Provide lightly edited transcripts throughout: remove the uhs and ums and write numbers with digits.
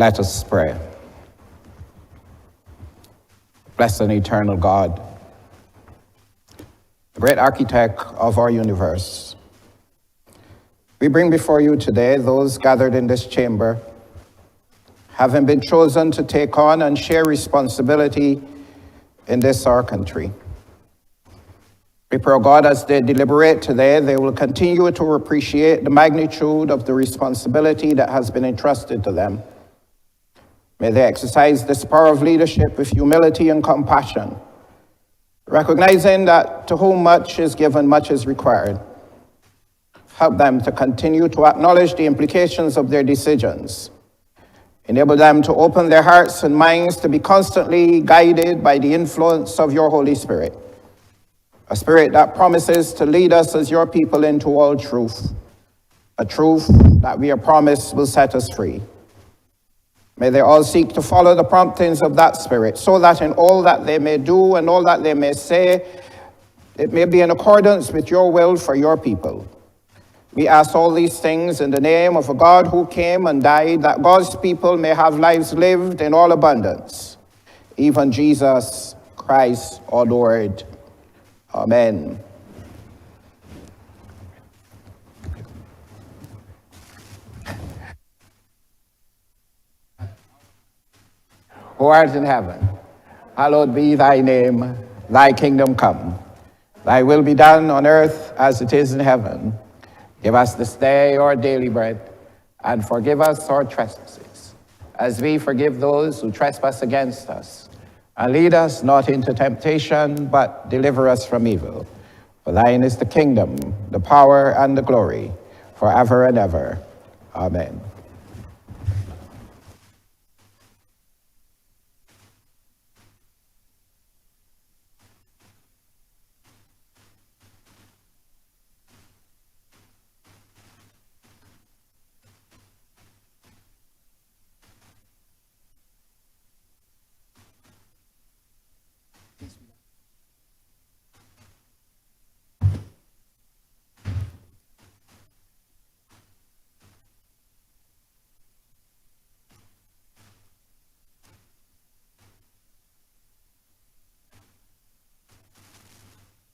Let us pray. Blessed and eternal God, the great architect of our universe, we bring before you today those gathered in this chamber, having been chosen to take on and share responsibility in this our country. We pray, God, as they deliberate today, they will continue to appreciate the magnitude of the responsibility that has been entrusted to them. May they exercise this power of leadership with humility and compassion, recognizing that to whom much is given, much is required. Help them to continue to acknowledge the implications of their decisions. Enable them to open their hearts and minds to be constantly guided by the influence of your Holy Spirit, a spirit that promises to lead us as your people into all truth, a truth that we are promised will set us free. May they all seek to follow the promptings of that spirit, so that in all that they may do and all that they may say, it may be in accordance with your will for your people. We ask all these things in the name of a God who came and died, that God's people may have lives lived in all abundance. Even Jesus Christ, our Lord. Amen. Who art in heaven, hallowed be thy name. Thy kingdom come. Thy will be done on earth as it is in heaven. Give us this day our daily bread, and forgive us our trespasses, as we forgive those who trespass against us. And lead us not into temptation, but deliver us from evil. For thine is the kingdom, the power, and the glory, forever and ever. Amen.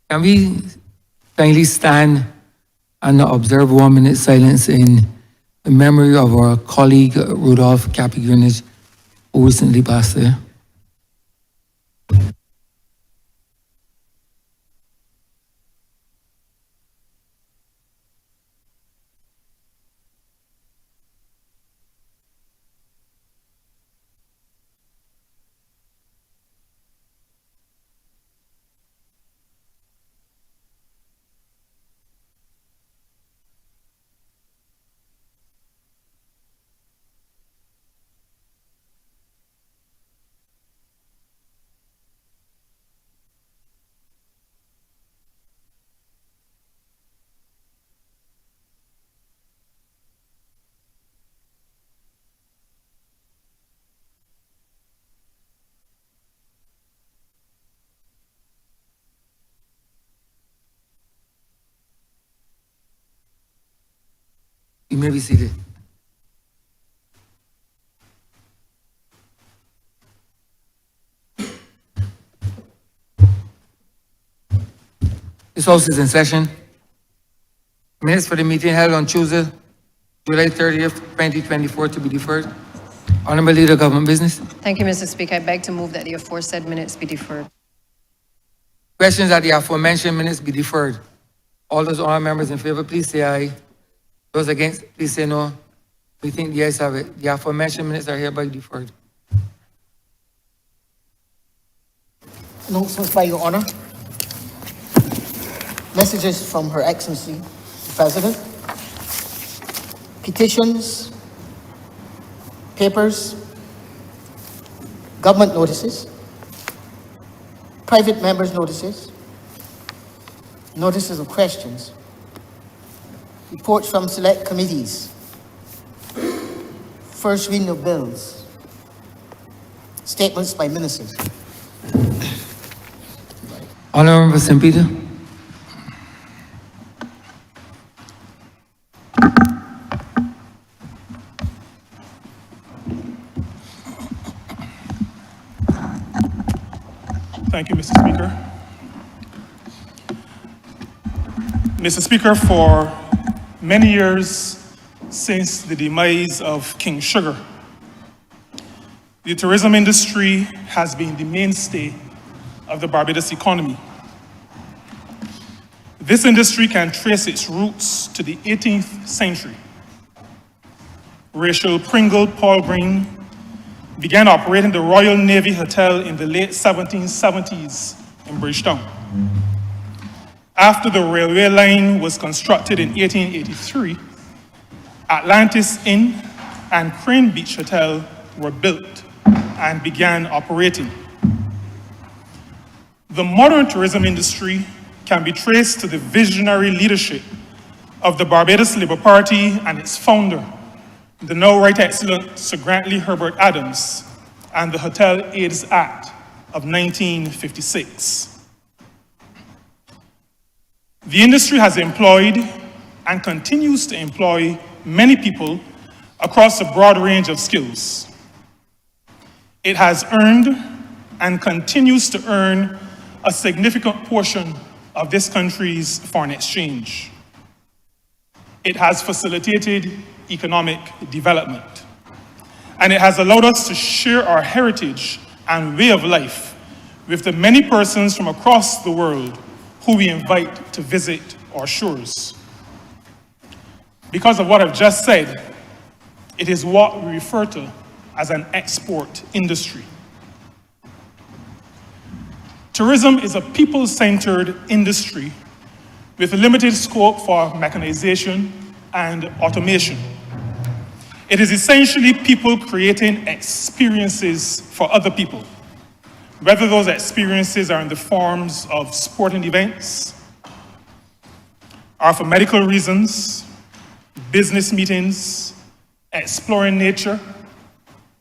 Can we kindly stand and observe 1 minute silence in memory of our colleague Rudolph Capiguinnage, who recently passed away? You may be seated. This House is in session. Minutes for the meeting held on Tuesday, July 30th, 2024 to be deferred. Honourable Leader of Government Business. Thank you, Mr. Speaker. I beg to move that the aforesaid minutes be deferred. Questions that the aforementioned minutes be deferred. All those honourable members in favour, please say aye. Those against, please say no. We think the ayes have it. The aforementioned minutes are hereby deferred. Announcements by Your Honour. Messages from Her Excellency, the President. Petitions, papers, government notices, private members' notices, notices of questions, reports from select committees, first reading of bills, statements by ministers. Honourable St. Peter. Thank you, Mr. Speaker. Mr. Speaker, for many years since the demise of King Sugar, the tourism industry has been the mainstay of the Barbados economy. This industry can trace its roots to the 18th century. Rachel Pringle Paul Green began operating the Royal Navy Hotel in the late 1770s in Bridgetown. After the railway line was constructed in 1883, Atlantis Inn and Crane Beach Hotel were built and began operating. The modern tourism industry can be traced to the visionary leadership of the Barbados Labour Party and its founder, the now Right Excellent Sir Grantley Herbert Adams, and the Hotel Aids Act of 1956. The industry has employed and continues to employ many people across a broad range of skills. It has earned and continues to earn a significant portion of this country's foreign exchange. It has facilitated economic development, and it has allowed us to share our heritage and way of life with the many persons from across the world who we invite to visit our shores. Because of what I've just said, it is what we refer to as an export industry. Tourism is a people-centered industry with limited scope for mechanization and automation. It is essentially people creating experiences for other people, whether those experiences are in the forms of sporting events, are for medical reasons, business meetings, exploring nature,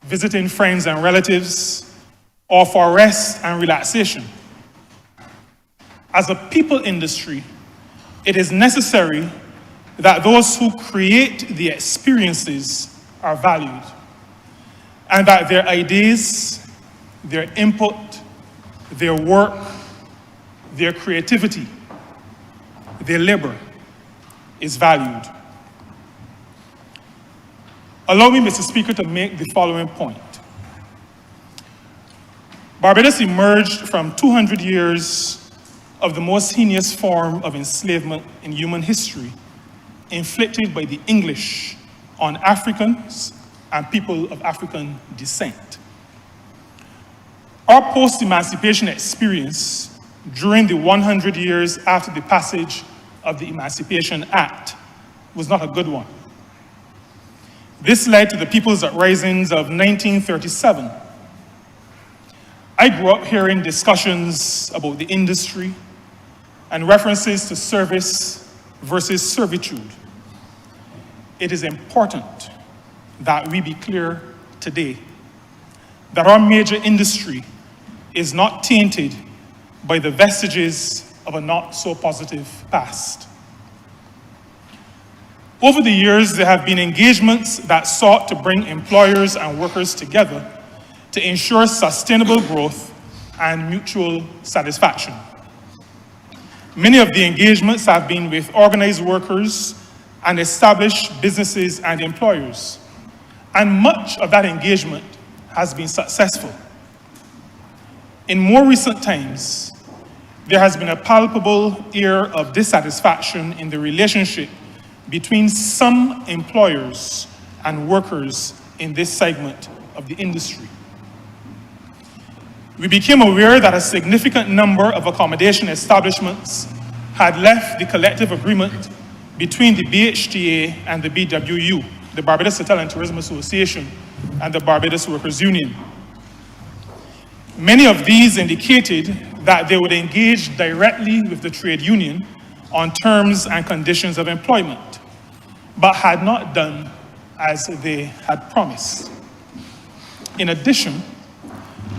visiting friends and relatives, or for rest and relaxation. As a people industry, it is necessary that those who create the experiences are valued, and that their ideas, their input, their work, their creativity, their labor is valued. Allow me, Mr. Speaker, to make the following point. Barbados emerged from 200 years of the most heinous form of enslavement in human history, inflicted by the English on Africans and people of African descent. Our post-emancipation experience during the 100 years after the passage of the Emancipation Act was not a good one. This led to the People's Uprisings of 1937. I grew up hearing discussions about the industry and references to service versus servitude. It is important that we be clear today that our major industry is not tainted by the vestiges of a not so positive past. Over the years, there have been engagements that sought to bring employers and workers together to ensure sustainable growth and mutual satisfaction. Many of the engagements have been with organized workers and established businesses and employers, and much of that engagement has been successful. In more recent times, there has been a palpable air of dissatisfaction in the relationship between some employers and workers in this segment of the industry. We became aware that a significant number of accommodation establishments had left the collective agreement between the BHTA and the BWU, the Barbados Hotel and Tourism Association, and the Barbados Workers Union. Many of these indicated that they would engage directly with the trade union on terms and conditions of employment, but had not done as they had promised. In addition,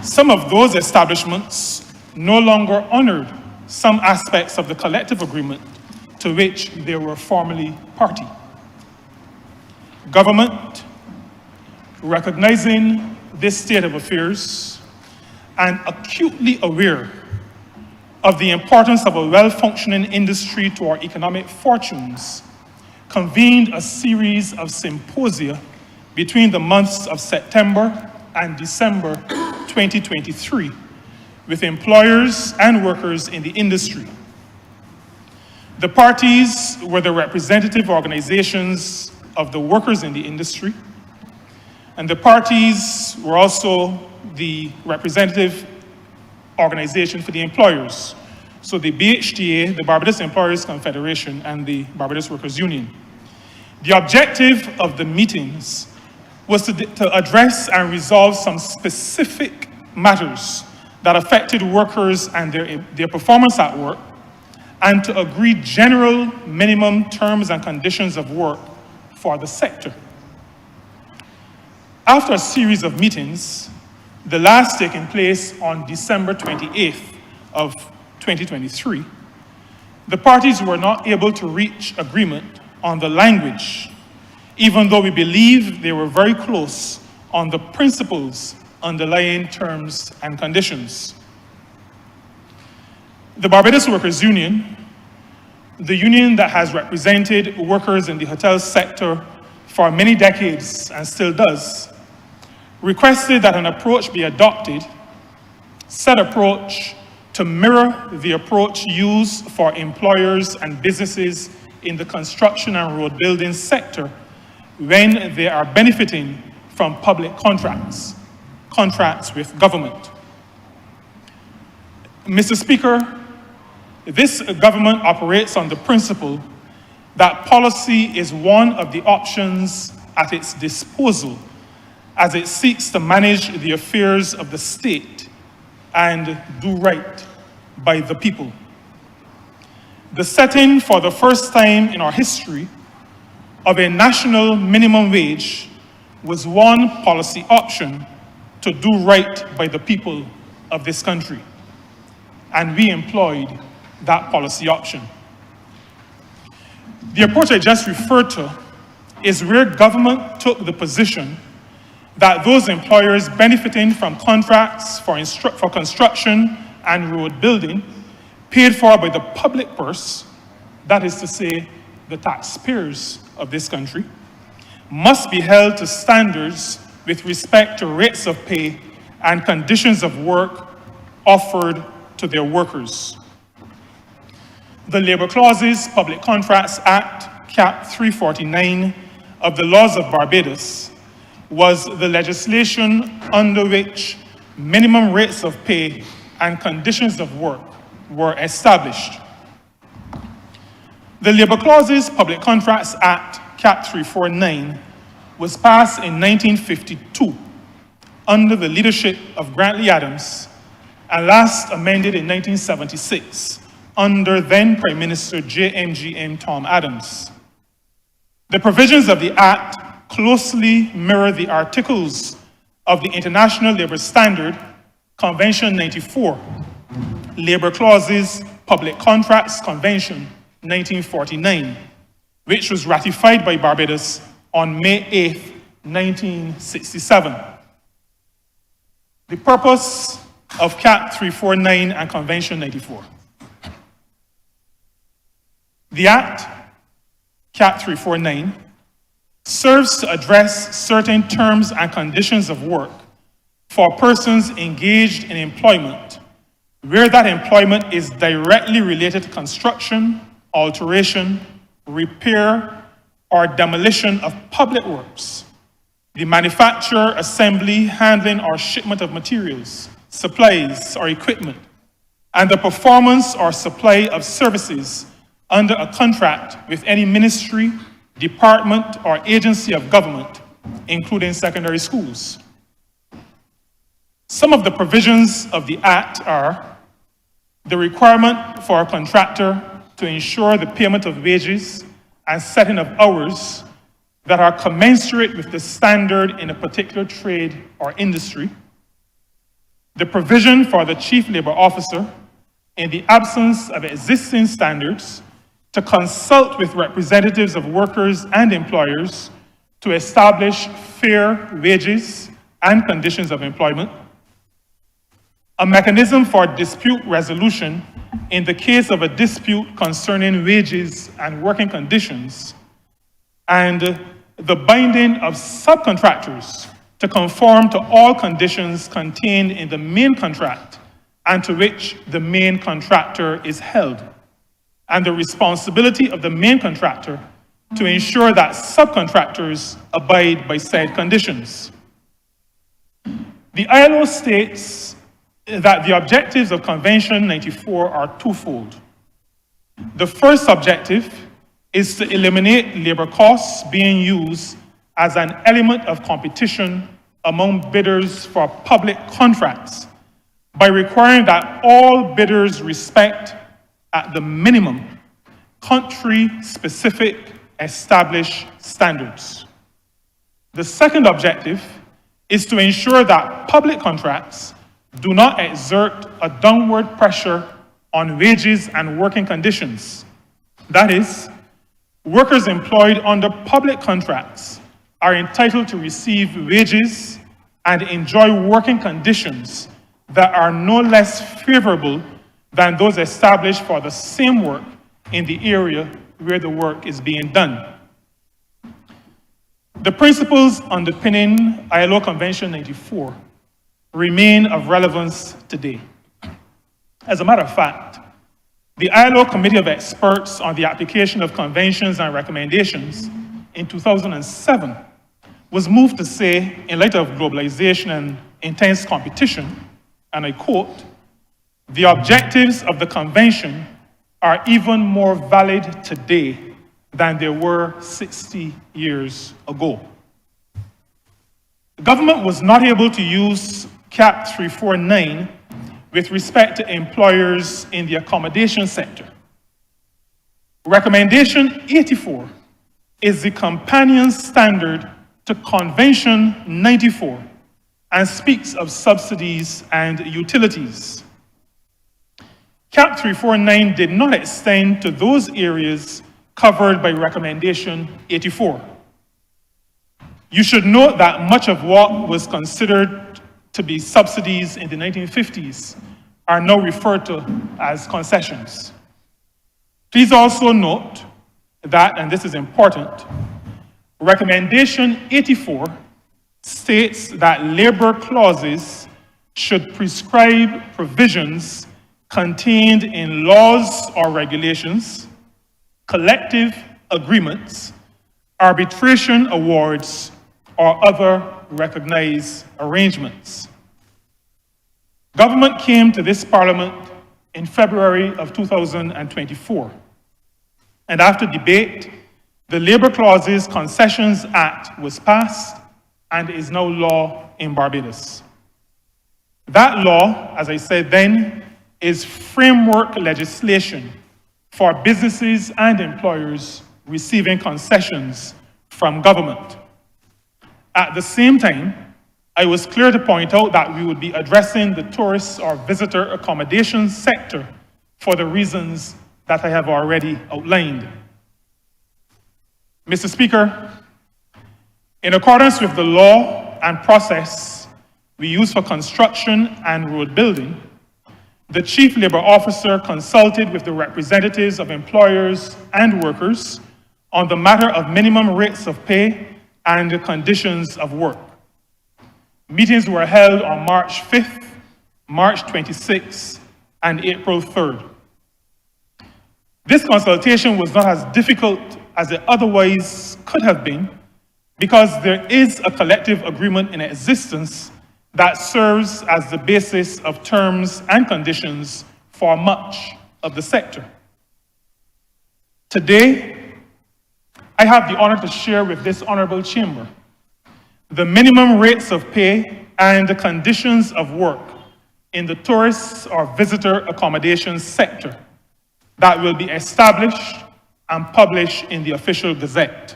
some of those establishments no longer honored some aspects of the collective agreement to which they were formally party. Government, recognizing this state of affairs and acutely aware of the importance of a well-functioning industry to our economic fortunes, convened a series of symposia between the months of September and December 2023 with employers and workers in the industry. The parties were the representative organizations of the workers in the industry, and the parties were also the representative organization for the employers. So the BHTA, the Barbados Employers Confederation, and the Barbados Workers Union. The objective of the meetings was to address and resolve some specific matters that affected workers and their performance at work, and to agree general minimum terms and conditions of work for the sector. After a series of meetings, the last taking place on December 28th of 2023, the parties were not able to reach agreement on the language, even though we believe they were very close on the principles underlying terms and conditions. The Barbados Workers Union, the union that has represented workers in the hotel sector for many decades and still does, requested that an approach be adopted, said approach to mirror the approach used for employers and businesses in the construction and road building sector when they are benefiting from public contracts with government. Mr. Speaker, this government operates on the principle that policy is one of the options at its disposal as it seeks to manage the affairs of the state and do right by the people. The setting for the first time in our history of a national minimum wage was one policy option to do right by the people of this country, and we employed that policy option. The approach I just referred to is where government took the position that those employers benefiting from contracts for construction and road building paid for by the public purse, that is to say, the taxpayers of this country, must be held to standards with respect to rates of pay and conditions of work offered to their workers. The Labour Clauses Public Contracts Act, Cap 349 of the Laws of Barbados was the legislation under which minimum rates of pay and conditions of work were established. The Labour Clauses Public Contracts Act, Cap 349, was passed in 1952 under the leadership of Grantley Adams and last amended in 1976 under then Prime Minister JMGM Tom Adams. The provisions of the Act closely mirror the articles of the International Labour Standard, Convention 94, Labour Clauses Public Contracts Convention 1949, which was ratified by Barbados on May 8, 1967. The purpose of Cap 349 and Convention 94. The Act, Cap 349, serves to address certain terms and conditions of work for persons engaged in employment where that employment is directly related to construction, alteration, repair, or demolition of public works, the manufacture, assembly, handling, or shipment of materials, supplies, or equipment, and the performance or supply of services under a contract with any ministry, department, or agency of government, including secondary schools. Some of the provisions of the Act are the requirement for a contractor to ensure the payment of wages and setting of hours that are commensurate with the standard in a particular trade or industry, the provision for the Chief Labour Officer, in the absence of existing standards, to consult with representatives of workers and employers to establish fair wages and conditions of employment, a mechanism for dispute resolution in the case of a dispute concerning wages and working conditions, and the binding of subcontractors to conform to all conditions contained in the main contract and to which the main contractor is held, and the responsibility of the main contractor to ensure that subcontractors abide by said conditions. The ILO states that the objectives of Convention 94 are twofold. The first objective is to eliminate labor costs being used as an element of competition among bidders for public contracts by requiring that all bidders respect, at the minimum, country-specific established standards. The second objective is to ensure that public contracts do not exert a downward pressure on wages and working conditions. That is, workers employed under public contracts are entitled to receive wages and enjoy working conditions that are no less favorable than those established for the same work in the area where the work is being done. The principles underpinning ILO Convention 94 remain of relevance today. As a matter of fact, the ILO Committee of Experts on the Application of Conventions and Recommendations in 2007 was moved to say, in light of globalization and intense competition, and I quote, "The objectives of the convention are even more valid today than they were 60 years ago." The government was not able to use Cap 349 with respect to employers in the accommodation sector. Recommendation 84 is the companion standard to Convention 94 and speaks of subsidies and utilities. Cap 349 did not extend to those areas covered by Recommendation 84. You should note that much of what was considered to be subsidies in the 1950s are now referred to as concessions. Please also note that, and this is important, Recommendation 84 states that labor clauses should prescribe provisions contained in laws or regulations, collective agreements, arbitration awards, or other recognized arrangements. Government came to this Parliament in February of 2024, and after debate, the Labor Clauses Concessions Act was passed and is now law in Barbados. That law, as I said then, is framework legislation for businesses and employers receiving concessions from government. At the same time, I was clear to point out that we would be addressing the tourist or visitor accommodation sector for the reasons that I have already outlined. Mr. Speaker, in accordance with the law and process we use for construction and road building, the Chief Labor Officer consulted with the representatives of employers and workers on the matter of minimum rates of pay and the conditions of work. Meetings were held on March 5th, March 26th, and April 3rd. This consultation was not as difficult as it otherwise could have been because there is a collective agreement in existence that serves as the basis of terms and conditions for much of the sector. Today, I have the honor to share with this honorable chamber the minimum rates of pay and the conditions of work in the tourist or visitor accommodation sector that will be established and published in the official gazette.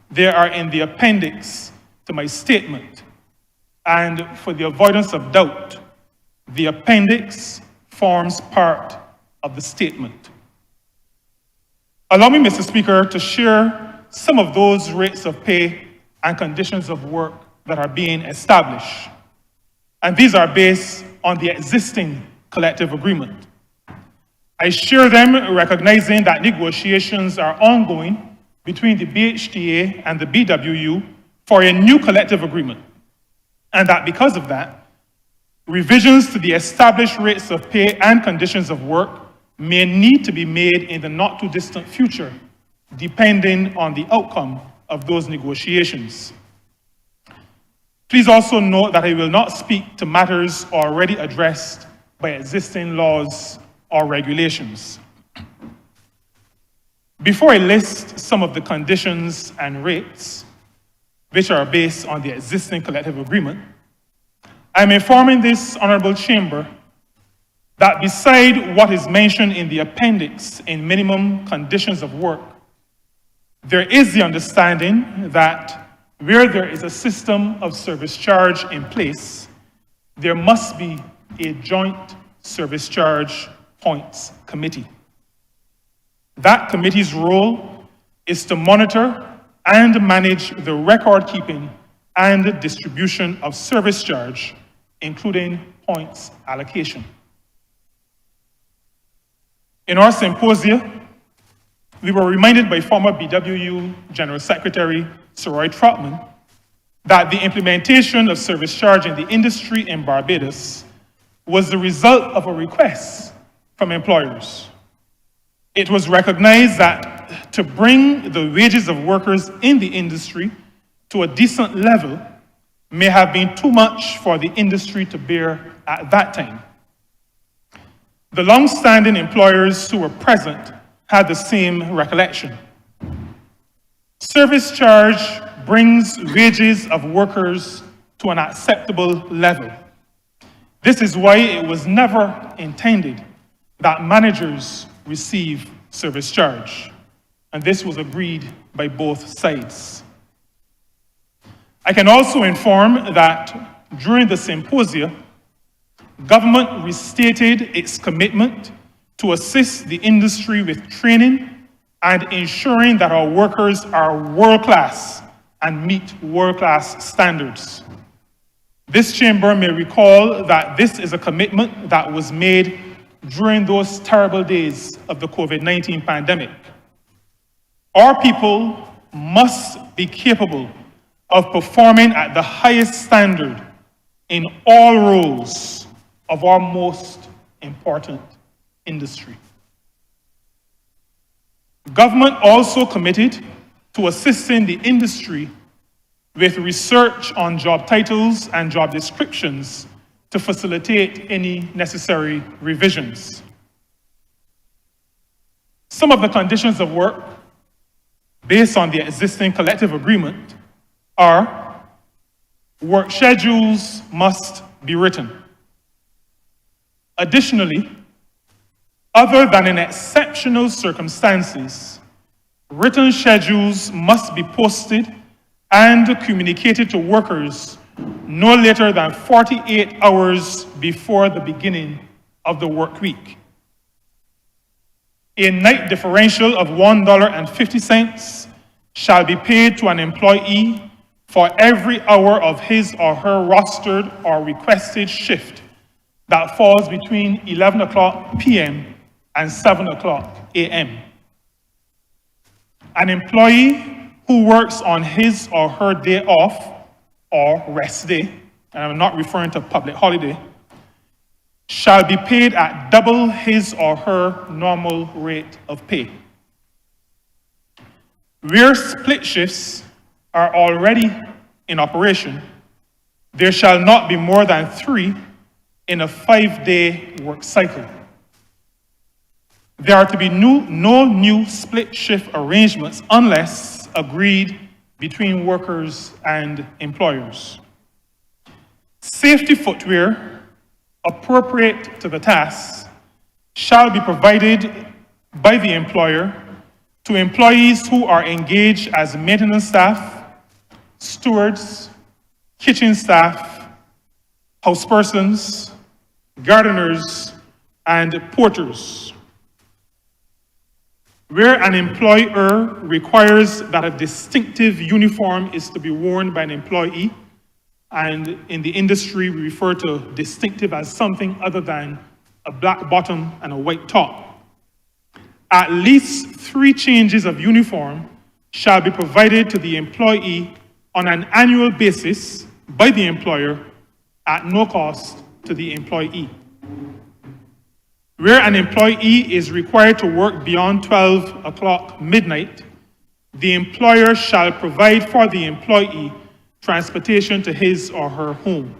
They are in the appendix to my statement, and for the avoidance of doubt, the appendix forms part of the statement. Allow me, Mr. Speaker, to share some of those rates of pay and conditions of work that are being established. And these are based on the existing collective agreement. I share them, recognizing that negotiations are ongoing between the BHTA and the BWU for a new collective agreement, and that because of that, revisions to the established rates of pay and conditions of work may need to be made in the not too distant future, depending on the outcome of those negotiations. Please also note that I will not speak to matters already addressed by existing laws or regulations. Before I list some of the conditions and rates which are based on the existing collective agreement, I'm informing this Honourable Chamber that beside what is mentioned in the appendix in minimum conditions of work, there is the understanding that where there is a system of service charge in place, there must be a joint service charge points committee. That committee's role is to monitor and manage the record keeping and distribution of service charge, including points allocation. In our symposia, we were reminded by former BWU General Secretary Sir Roy Trotman that the implementation of service charge in the industry in Barbados was the result of a request from employers. It was recognized that to bring the wages of workers in the industry to a decent level may have been too much for the industry to bear at that time. The long-standing employers who were present had the same recollection. Service charge brings wages of workers to an acceptable level. This is why it was never intended that managers receive service charge, and this was agreed by both sides. I can also inform that during the symposia, government restated its commitment to assist the industry with training and ensuring that our workers are world-class and meet world-class standards. This chamber may recall that this is a commitment that was made during those terrible days of the COVID-19 pandemic. Our people must be capable of performing at the highest standard in all roles of our most important industry. Government also committed to assisting the industry with research on job titles and job descriptions to facilitate any necessary revisions. Some of the conditions of work based on the existing collective agreement are: work schedules must be written. Additionally, other than in exceptional circumstances, written schedules must be posted and communicated to workers no later than 48 hours before the beginning of the work week. A night differential of $1.50 shall be paid to an employee for every hour of his or her rostered or requested shift that falls between 11 o'clock p.m. and 7 o'clock a.m. An employee who works on his or her day off or rest day, and I'm not referring to public holiday, shall be paid at double his or her normal rate of pay. Where split shifts are already in operation, there shall not be more than 3 in a 5-day work cycle. There are to be no new split shift arrangements unless agreed between workers and employers. Safety footwear appropriate to the task shall be provided by the employer to employees who are engaged as maintenance staff, stewards, kitchen staff, housepersons, gardeners, and porters. Where an employer requires that a distinctive uniform is to be worn by an employee, and in the industry we refer to distinctive as something other than a black bottom and a white top, at least 3 changes of uniform shall be provided to the employee on an annual basis by the employer at no cost to the employee. Where an employee is required to work beyond 12 o'clock midnight, the employer shall provide for the employee transportation to his or her home.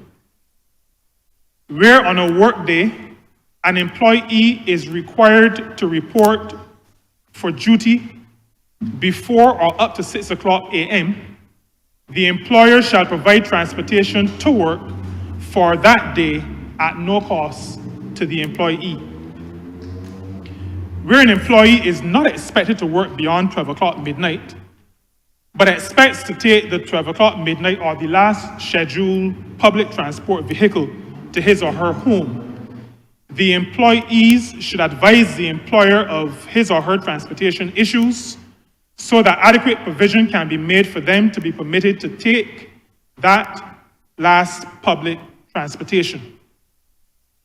Where on a workday, an employee is required to report for duty before or up to 6 o'clock a.m., the employer shall provide transportation to work for that day at no cost to the employee. Where an employee is not expected to work beyond 12 o'clock midnight, but expects to take the 12 o'clock midnight or the last scheduled public transport vehicle to his or her home, the employees should advise the employer of his or her transportation issues so that adequate provision can be made for them to be permitted to take that last public transportation.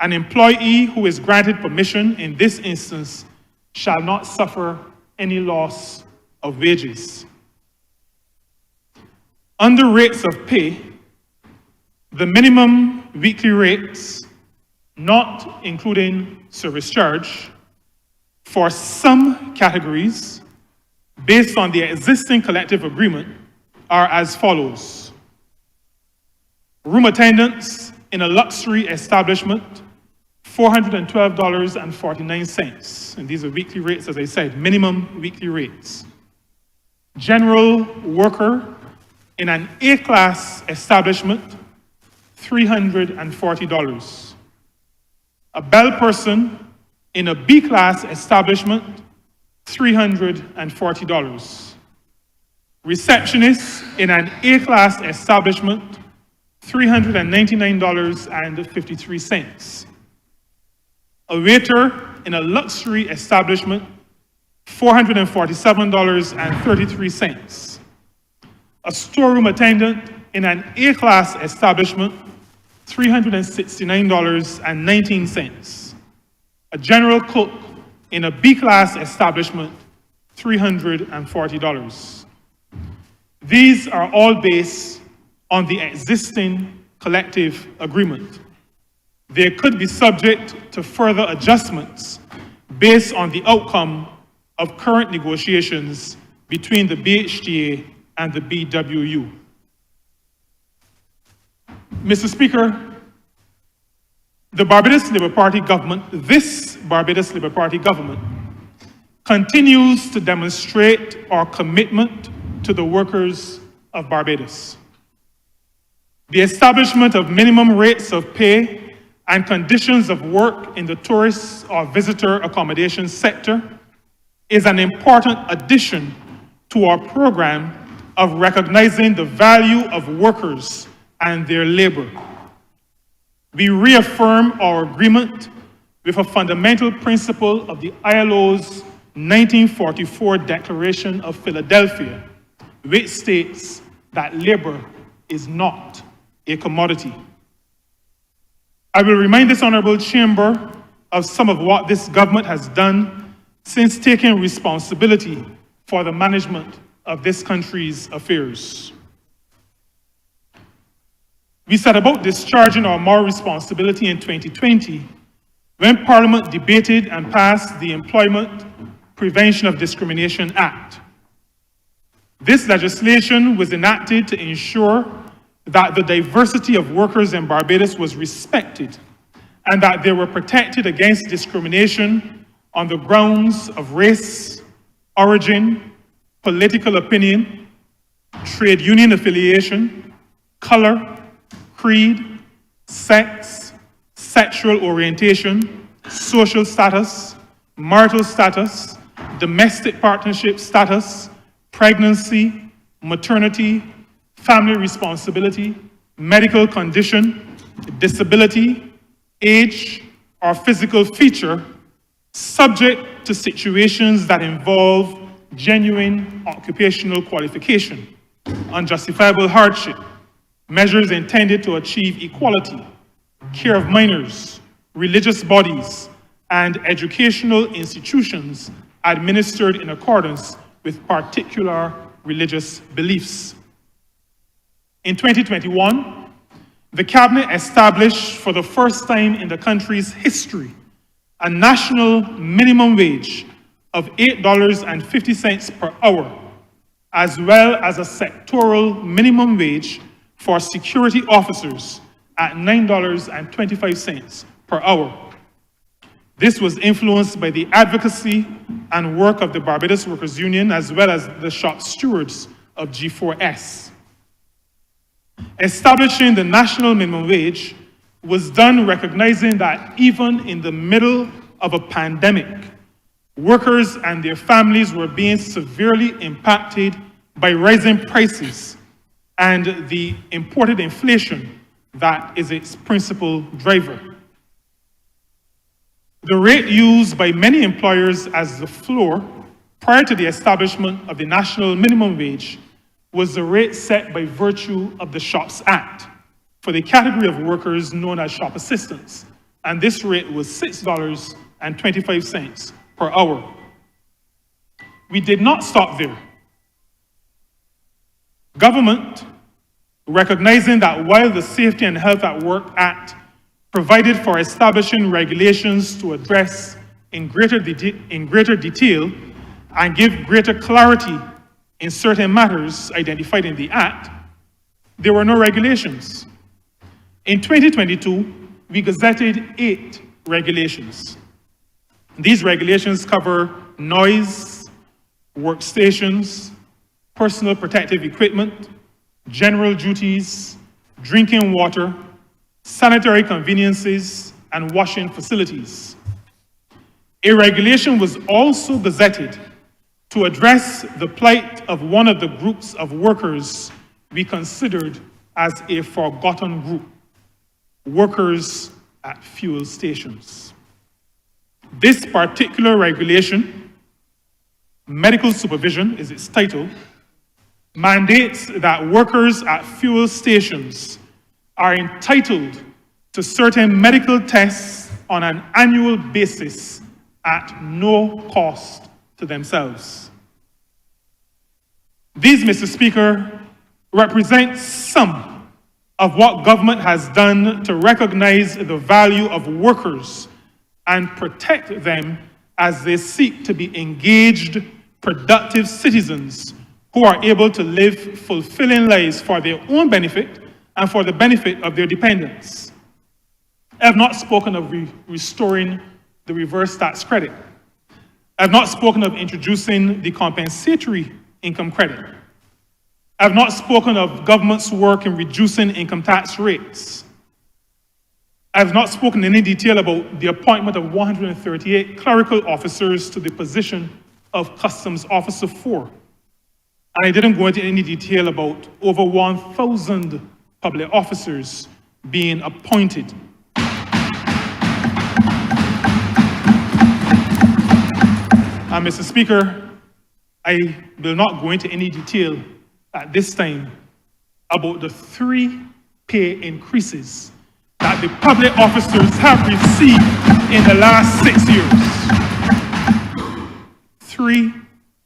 An employee who is granted permission in this instance shall not suffer any loss of wages. Under rates of pay, the minimum weekly rates, not including service charge, for some categories, based on the existing collective agreement, are as follows. Room attendants in a luxury establishment, $412.49. And these are weekly rates, as I said, minimum weekly rates. General worker in an A-class establishment, $340. A bell person in a B-class establishment, $340. Receptionist in an A-class establishment, $399.53. A waiter in a luxury establishment, $447.33. A storeroom attendant in an A-class establishment, $369.19. A general cook in a B-class establishment, $340. These are all based on the existing collective agreement. They could be subject to further adjustments based on the outcome of current negotiations between the BHTA and the BWU. Mr. Speaker, the Barbados Labour Party government, this Barbados Labour Party government, continues to demonstrate our commitment to the workers of Barbados. The establishment of minimum rates of pay and conditions of work in the tourist or visitor accommodation sector is an important addition to our program of recognizing the value of workers and their labor. We reaffirm our agreement with a fundamental principle of the ILO's 1944 Declaration of Philadelphia, which states that labor is not a commodity. I will remind this Honourable Chamber of some of what this government has done since taking responsibility for the management of this country's affairs. We set about discharging our moral responsibility in 2020 when Parliament debated and passed the Employment Prevention of Discrimination Act. This legislation was enacted to ensure that the diversity of workers in Barbados was respected and that they were protected against discrimination on the grounds of race, origin, political opinion, trade union affiliation, color, creed, sex, sexual orientation, social status, marital status, domestic partnership status, pregnancy, maternity, family responsibility, medical condition, disability, age, or physical feature, subject to situations that involve genuine occupational qualification, unjustifiable hardship, measures intended to achieve equality, care of minors, religious bodies, and educational institutions administered in accordance with particular religious beliefs. In 2021, the Cabinet established for the first time in the country's history a national minimum wage of $8.50 per hour, as well as a sectoral minimum wage for security officers at $9.25 per hour. This was influenced by the advocacy and work of the Barbados Workers Union, as well as the shop stewards of G4S. Establishing the national minimum wage was done recognizing that even in the middle of a pandemic, workers and their families were being severely impacted by rising prices and the imported inflation that is its principal driver. The rate used by many employers as the floor prior to the establishment of the national minimum wage was the rate set by virtue of the Shops Act for the category of workers known as shop assistants, and this rate was $6.25 per hour. We did not stop there. Government, recognizing that while the Safety and Health at Work Act provided for establishing regulations to address in greater detail and give greater clarity in certain matters identified in the Act, there were no regulations. In 2022, we gazetted 8 regulations. These regulations cover noise, workstations, personal protective equipment, general duties, drinking water, sanitary conveniences, and washing facilities. A regulation was also gazetted to address the plight of one of the groups of workers we considered as a forgotten group, workers at fuel stations. This particular regulation, medical supervision is its title, mandates that workers at fuel stations are entitled to certain medical tests on an annual basis at no cost to themselves. These, Mr. Speaker, represent some of what government has done to recognize the value of workers and protect them as they seek to be engaged, productive citizens who are able to live fulfilling lives for their own benefit and for the benefit of their dependents. I have not spoken of restoring the reverse tax credit. I have not spoken of introducing the compensatory income credit. I have not spoken of government's work in reducing income tax rates. I have not spoken in any detail about the appointment of 138 clerical officers to the position of Customs Officer 4. And I didn't go into any detail about over 1,000 public officers being appointed. And Mr. Speaker, I will not go into any detail at this time about the 3 pay increases that the public officers have received in the last 6 years. 3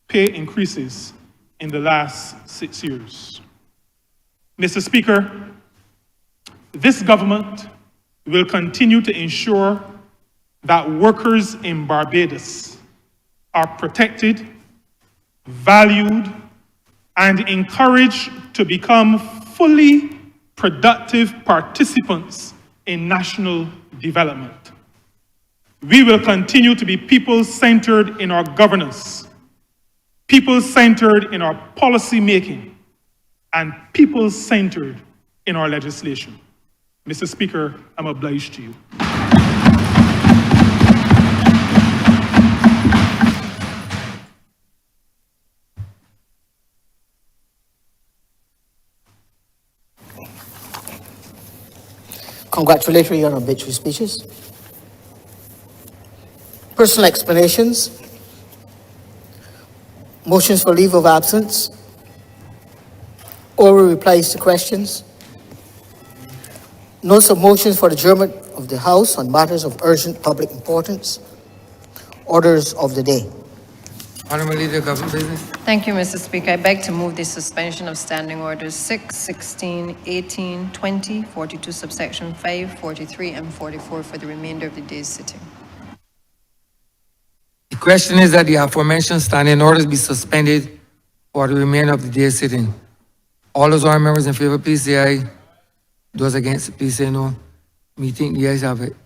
pay increases in the last 6 years. Mr. Speaker, this government will continue to ensure that workers in Barbados are protected, valued, and encouraged to become fully productive participants in national development. We will continue to be people-centered in our governance, people-centered in our policy making, and people-centered in our legislation. Mr. Speaker, I'm obliged to you. Congratulatory and obituary speeches. Personal explanations. Motions for leave of absence. Oral replies to questions. Notice of motions for adjournment of the House on matters of urgent public importance. orders of the day. Honourable Leader of Government Business. Thank you, Mr. Speaker. I beg to move the suspension of standing orders 6, 16, 18, 20, 42 subsection 5, 43, and 44 for the remainder of the day's sitting. The question is that the aforementioned standing orders be suspended for the remainder of the day's sitting. All those honourable members in favour, please say aye. Those against, please say no. Me think the ayes have it.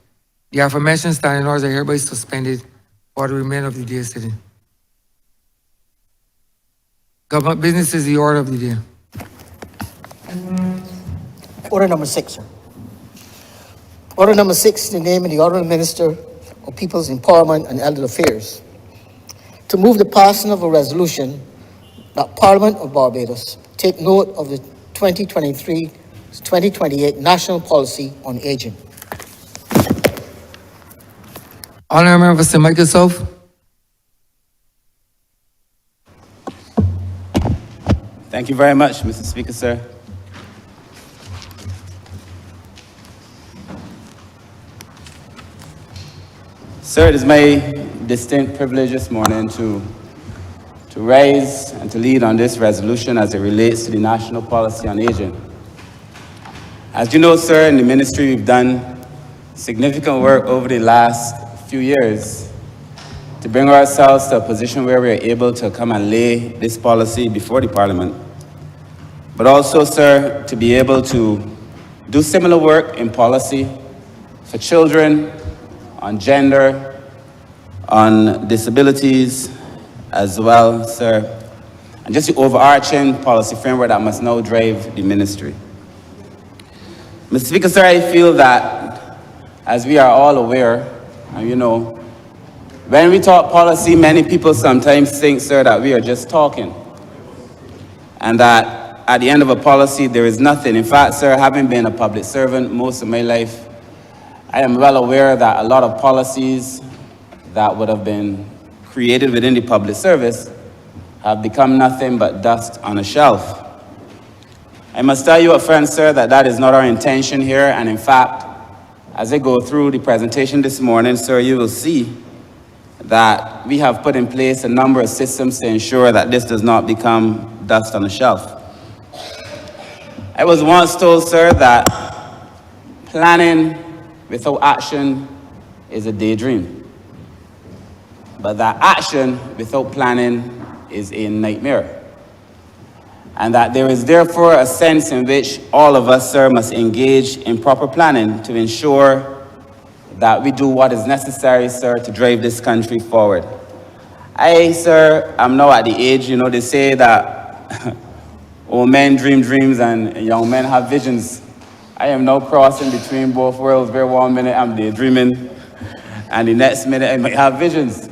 The aforementioned standing orders are hereby suspended for the remainder of the day's sitting. Government business is the order of the day. Order number 6, sir. Order number 6, in the name of the Honourable Minister of People's Empowerment and Elder Affairs, to move the passing of a resolution that Parliament of Barbados take note of the 2023-2028 National Policy on Aging. Honourable member for St. Michael South. Thank you very much, Mr. Speaker, sir. Sir, it is my distinct privilege this morning to raise and to lead on this resolution as it relates to the National Policy on Aging. As you know, sir, in the ministry we've done significant work over the last few years to bring ourselves to a position where we are able to come and lay this policy before the Parliament. But also, sir, to be able to do similar work in policy for children, on gender, on disabilities as well, sir, and just the overarching policy framework that must now drive the ministry. Mr. Speaker, sir, I feel that, as we are all aware, and you know, when we talk policy, many people sometimes think, sir, that we are just talking, and that at the end of a policy, there is nothing. In fact, sir, having been a public servant most of my life, I am well aware that a lot of policies that would have been created within the public service have become nothing but dust on a shelf. I must tell you up front, sir, that that is not our intention here. And in fact, as I go through the presentation this morning, sir, you will see that we have put in place a number of systems to ensure that this does not become dust on a shelf. I was once told, sir, that planning without action is a daydream, but that action without planning is a nightmare. And that there is therefore a sense in which all of us, sir, must engage in proper planning to ensure that we do what is necessary, sir, to drive this country forward. I, sir, am now at the age, you know, they say that old men dream dreams and young men have visions. I am now crossing between both worlds, where 1 minute I'm daydreaming and the next minute I might have visions.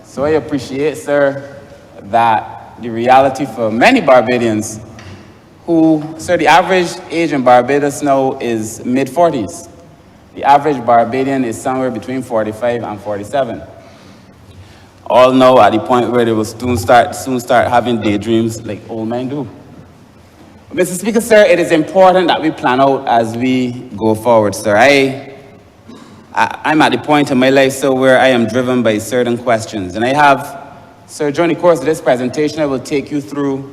So I appreciate, sir, that the reality for many Barbadians who, sir, the average age in Barbados now is mid-40s. The average Barbadian is somewhere between 45 and 47. All now at the point where they will soon start having daydreams like old men do. Mr. Speaker, sir, it is important that we plan out as we go forward, sir. I'm at the point in my life, sir, where I am driven by certain questions. And I have, sir, during the course of this presentation, I will take you through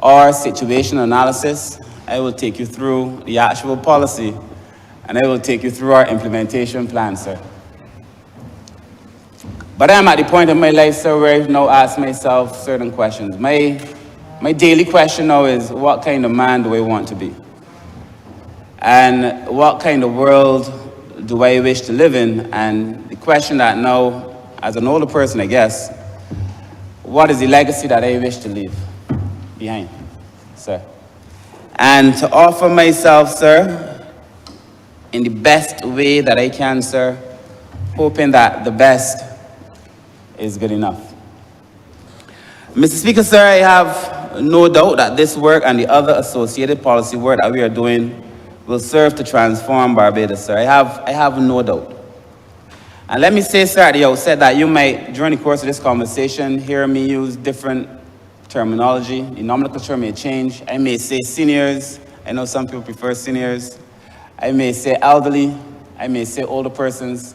our situation analysis. I will take you through the actual policy. And I will take you through our implementation plan, sir. But I am at the point in my life, sir, where I now ask myself certain questions. My daily question now is, what kind of man do I want to be? And what kind of world do I wish to live in? And the question that now, as an older person, I guess, what is the legacy that I wish to leave behind, sir? And to offer myself, sir, in the best way that I can, sir, hoping that the best is good enough. Mr. Speaker, sir, I have no doubt that this work and the other associated policy work that we are doing will serve to transform Barbados, sir. I have no doubt. And let me say, sir, at the outset that you might, during the course of this conversation, hear me use different terminology. The nomenclature may change. I may say seniors. I know some people prefer seniors. I may say elderly. I may say older persons.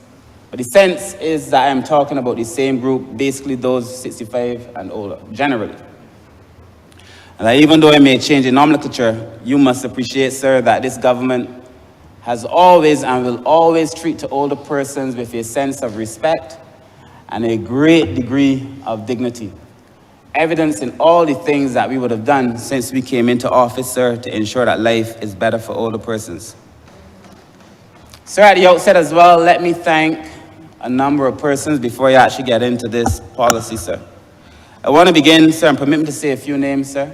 But the sense is that I'm talking about the same group, basically those 65 and older, generally. And that even though it may change in nomenclature, you must appreciate, sir, that this government has always and will always treat to older persons with a sense of respect and a great degree of dignity. Evidence in all the things that we would have done since we came into office, sir, to ensure that life is better for older persons. Sir, at the outset as well, let me thank a number of persons before you actually get into this policy, sir. I want to begin, sir, and permit me to say a few names, sir.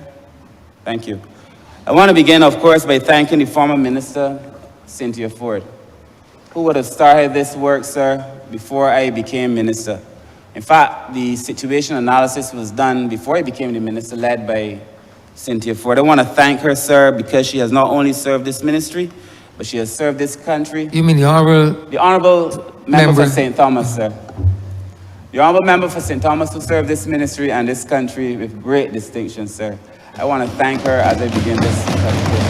Thank you. I want to begin, of course, by thanking the former minister, Cynthia Ford, who would have started this work, sir, before I became minister. In fact, the situation analysis was done before I became the minister, led by Cynthia Ford. I want to thank her, sir, because she has not only served this ministry, but she has served this country. You mean the Honourable? The Honourable Member for St. Thomas, sir. The Honourable Member for St. Thomas, who served this ministry and this country with great distinction, sir. I want to thank her as I begin this presentation.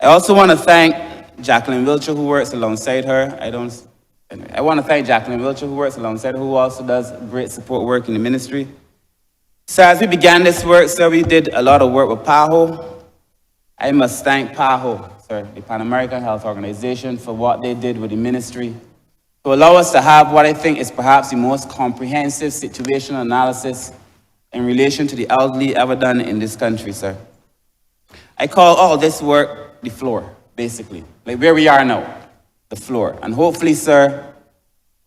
I also want to thank Jacqueline Wiltshire, who works alongside her. I want to thank Jacqueline Wiltshire, who works alongside her, who also does great support work in the ministry. So as we began this work, sir, we did a lot of work with PAHO. I must thank PAHO, sir, the Pan American Health Organization, for what they did with the ministry to allow us to have what I think is perhaps the most comprehensive situational analysis in relation to the elderly ever done in this country, sir. I call all this work the floor, basically, like where we are now, the floor. And hopefully, sir,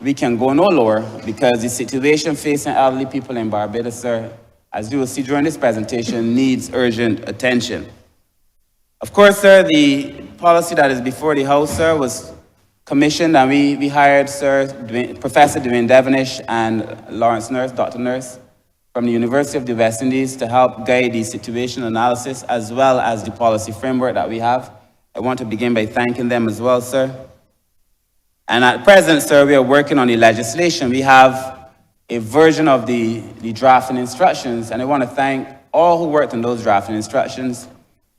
we can go no lower, because the situation facing elderly people in Barbados, sir, as you will see during this presentation, needs urgent attention. Of course, sir, the policy that is before the House, sir, was commissioned, and we hired, sir, Professor Dwayne Devonish and Lawrence Nurse, Dr. Nurse, from the University of the West Indies to help guide the situational analysis as well as the policy framework that we have. I want to begin by thanking them as well, sir. And at present, sir, we are working on the legislation. We have a version of the drafting instructions, and I want to thank all who worked on those drafting instructions,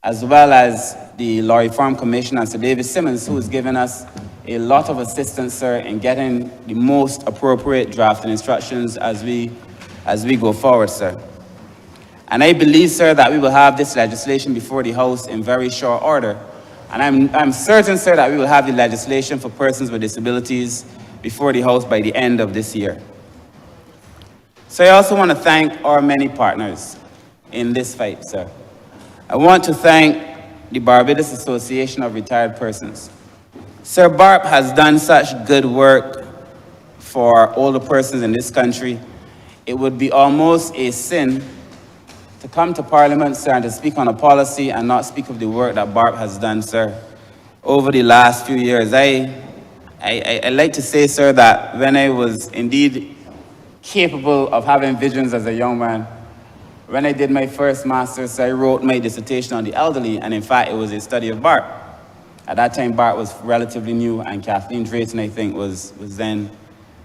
as well as the Law Reform Commission and Sir David Simmons, who has given us a lot of assistance, sir, in getting the most appropriate drafting instructions as we go forward, sir. And I believe, sir, that we will have this legislation before the House in very short order. And I'm certain, sir, that we will have the legislation for persons with disabilities before the House by the end of this year. So I also want to thank our many partners in this fight, sir. I want to thank the Barbados Association of Retired Persons. Sir, BARP has done such good work for older persons in this country. It would be almost a sin to come to Parliament, sir, and to speak on a policy and not speak of the work that BARP has done, sir, over the last few years. I like to say, sir, that when I was indeed capable of having visions as a young man, when I did my first master's, I wrote my dissertation on the elderly, and in fact, it was a study of BARP. At that time, BARP was relatively new, and Kathleen Drayton, I think, was then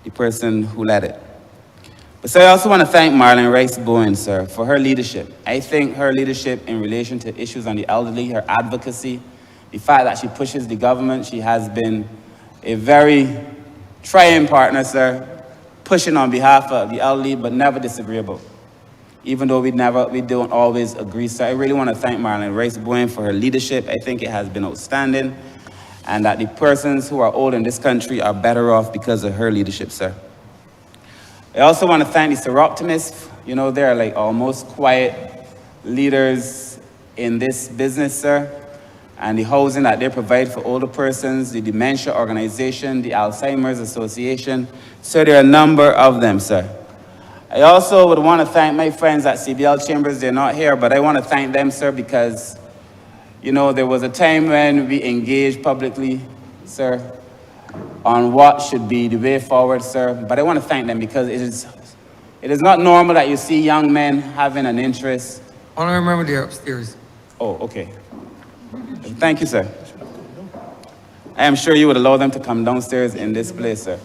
the person who led it. But so I also want to thank Marlon Rice-Bowen, sir, for her leadership. I think her leadership in relation to issues on the elderly, her advocacy, the fact that she pushes the government, she has been a very trying partner, sir, pushing on behalf of the elderly, but never disagreeable. Even though we don't always agree, sir. I really want to thank Marlon Rice-Bowen for her leadership. I think it has been outstanding, and that the persons who are old in this country are better off because of her leadership, sir. I also want to thank the Seroptimists. You know, they're like almost quiet leaders in this business, sir. And the housing that they provide for older persons, the Dementia Organization, the Alzheimer's Association. So there are a number of them, sir. I also would want to thank my friends at CBL Chambers. They're not here, but I want to thank them, sir, because, you know, there was a time when we engaged publicly, sir, on what should be the way forward, sir. But I want to thank them because it is not normal that you see young men having an interest. I don't remember they're upstairs. Oh, okay. Thank you, sir. I am sure you would allow them to come downstairs in this place, sir.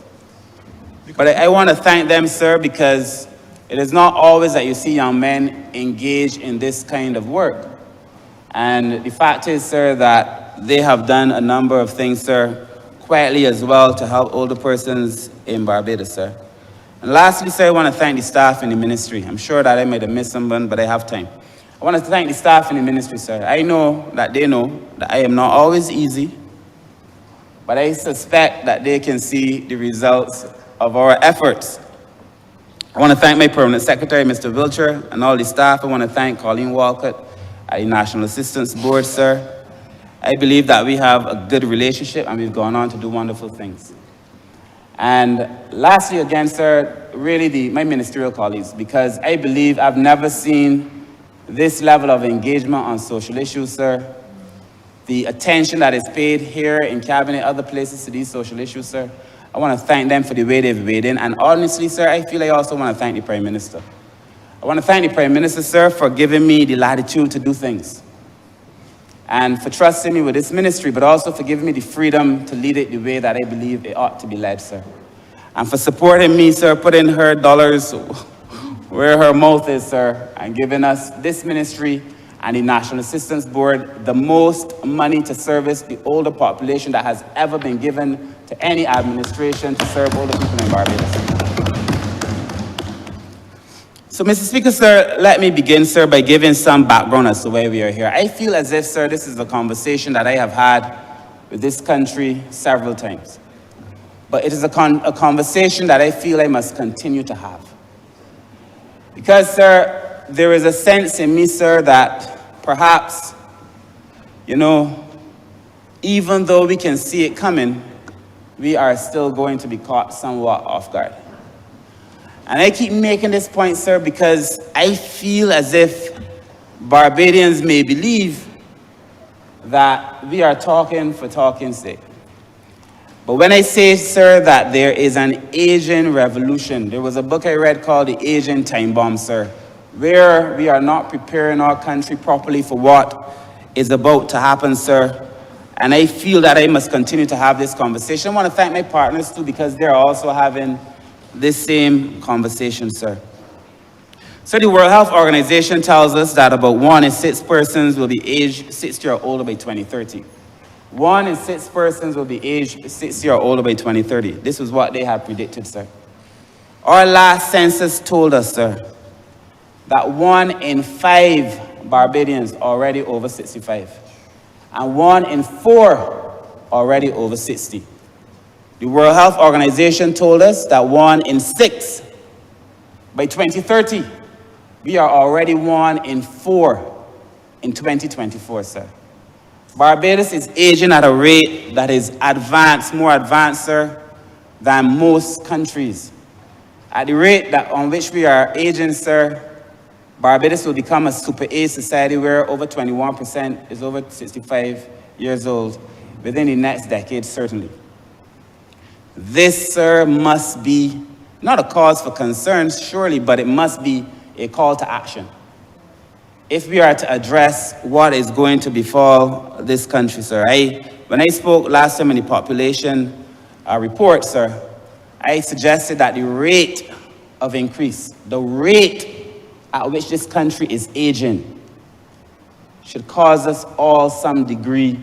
But I want to thank them, sir, because it is not always that you see young men engage in this kind of work. And the fact is, sir, that they have done a number of things, sir, quietly as well to help older persons in Barbados, sir. And lastly, sir, I want to thank the staff in the ministry. I'm sure that I might have missed someone, but I have time. I want to thank the staff in the ministry, sir. I know that they know that I am not always easy, but I suspect that they can see the results of our efforts. I want to thank my permanent secretary, Mr. Wiltshire, and all the staff. I want to thank Colleen Walcott at the National Assistance Board, sir. I believe that we have a good relationship and we've gone on to do wonderful things. And lastly, again, sir, really my ministerial colleagues, because I believe I've never seen this level of engagement on social issues, sir. The attention that is paid here in Cabinet, other places to these social issues, sir. I want to thank them for the way they've weighed in. And honestly, sir, I feel I also want to thank the Prime Minister. I want to thank the Prime Minister, sir, for giving me the latitude to do things. And for trusting me with this ministry, but also for giving me the freedom to lead it the way that I believe it ought to be led, sir. And for supporting me, sir, putting her dollars where her mouth is, sir, and giving us this ministry and the National Assistance Board the most money to service the older population that has ever been given to any administration to serve older people in Barbados. So, Mr. Speaker, sir, let me begin, sir, by giving some background as to why we are here. I feel as if, sir, this is a conversation that I have had with this country several times. But it is a conversation that I feel I must continue to have. Because, sir, there is a sense in me, sir, that perhaps, even though we can see it coming, we are still going to be caught somewhat off guard. And I keep making this point, sir, because I feel as if Barbadians may believe that we are talking for talking's sake. But when I say, sir, that there is an Asian revolution, there was a book I read called The Asian Time Bomb, sir, where we are not preparing our country properly for what is about to happen, sir. And I feel that I must continue to have this conversation. I want to thank my partners, too, because they're also having this same conversation, sir. So the World Health Organization tells us that about 1 in 6 persons will be aged 60 or older by 2030. 1 in 6 persons will be aged 60 or older by 2030. This is what they have predicted, sir. Our last census told us, sir, that 1 in 5 Barbadians already over 65, and 1 in 4 already over 60. The World Health Organization told us that 1 in 6 by 2030. We are already 1 in 4 in 2024, sir. Barbados is aging at a rate that is more advanced, sir, than most countries. At the rate that on which we are aging, sir, Barbados will become a super age society where over 21% is over 65 years old within the next decade, certainly. This, sir, must be not a cause for concern, surely, but it must be a call to action. If we are to address what is going to befall this country, sir, when I spoke last time in the population report, sir, I suggested that the rate of increase, the rate at which this country is aging, should cause us all some degree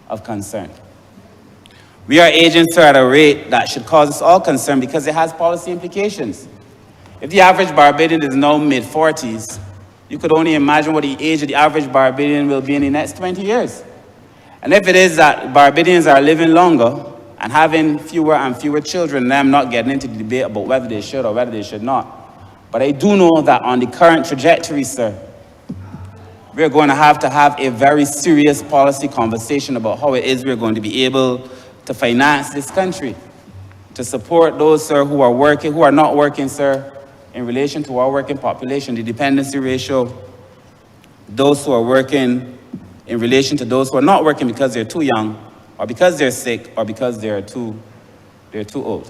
of concern. We are aging, sir, at a rate that should cause us all concern because it has policy implications. If the average Barbadian is now mid-40s, you could only imagine what the age of the average Barbadian will be in the next 20 years. And if it is that Barbadians are living longer and having fewer and fewer children, and I'm not getting into the debate about whether they should or whether they should not, but I do know that on the current trajectory, sir, we're going to have a very serious policy conversation about how it is we're going to be able to finance this country, to support those, sir, who are not working, sir, in relation to our working population, the dependency ratio, those who are working in relation to those who are not working because they're too young, or because they're sick, or because they're too old.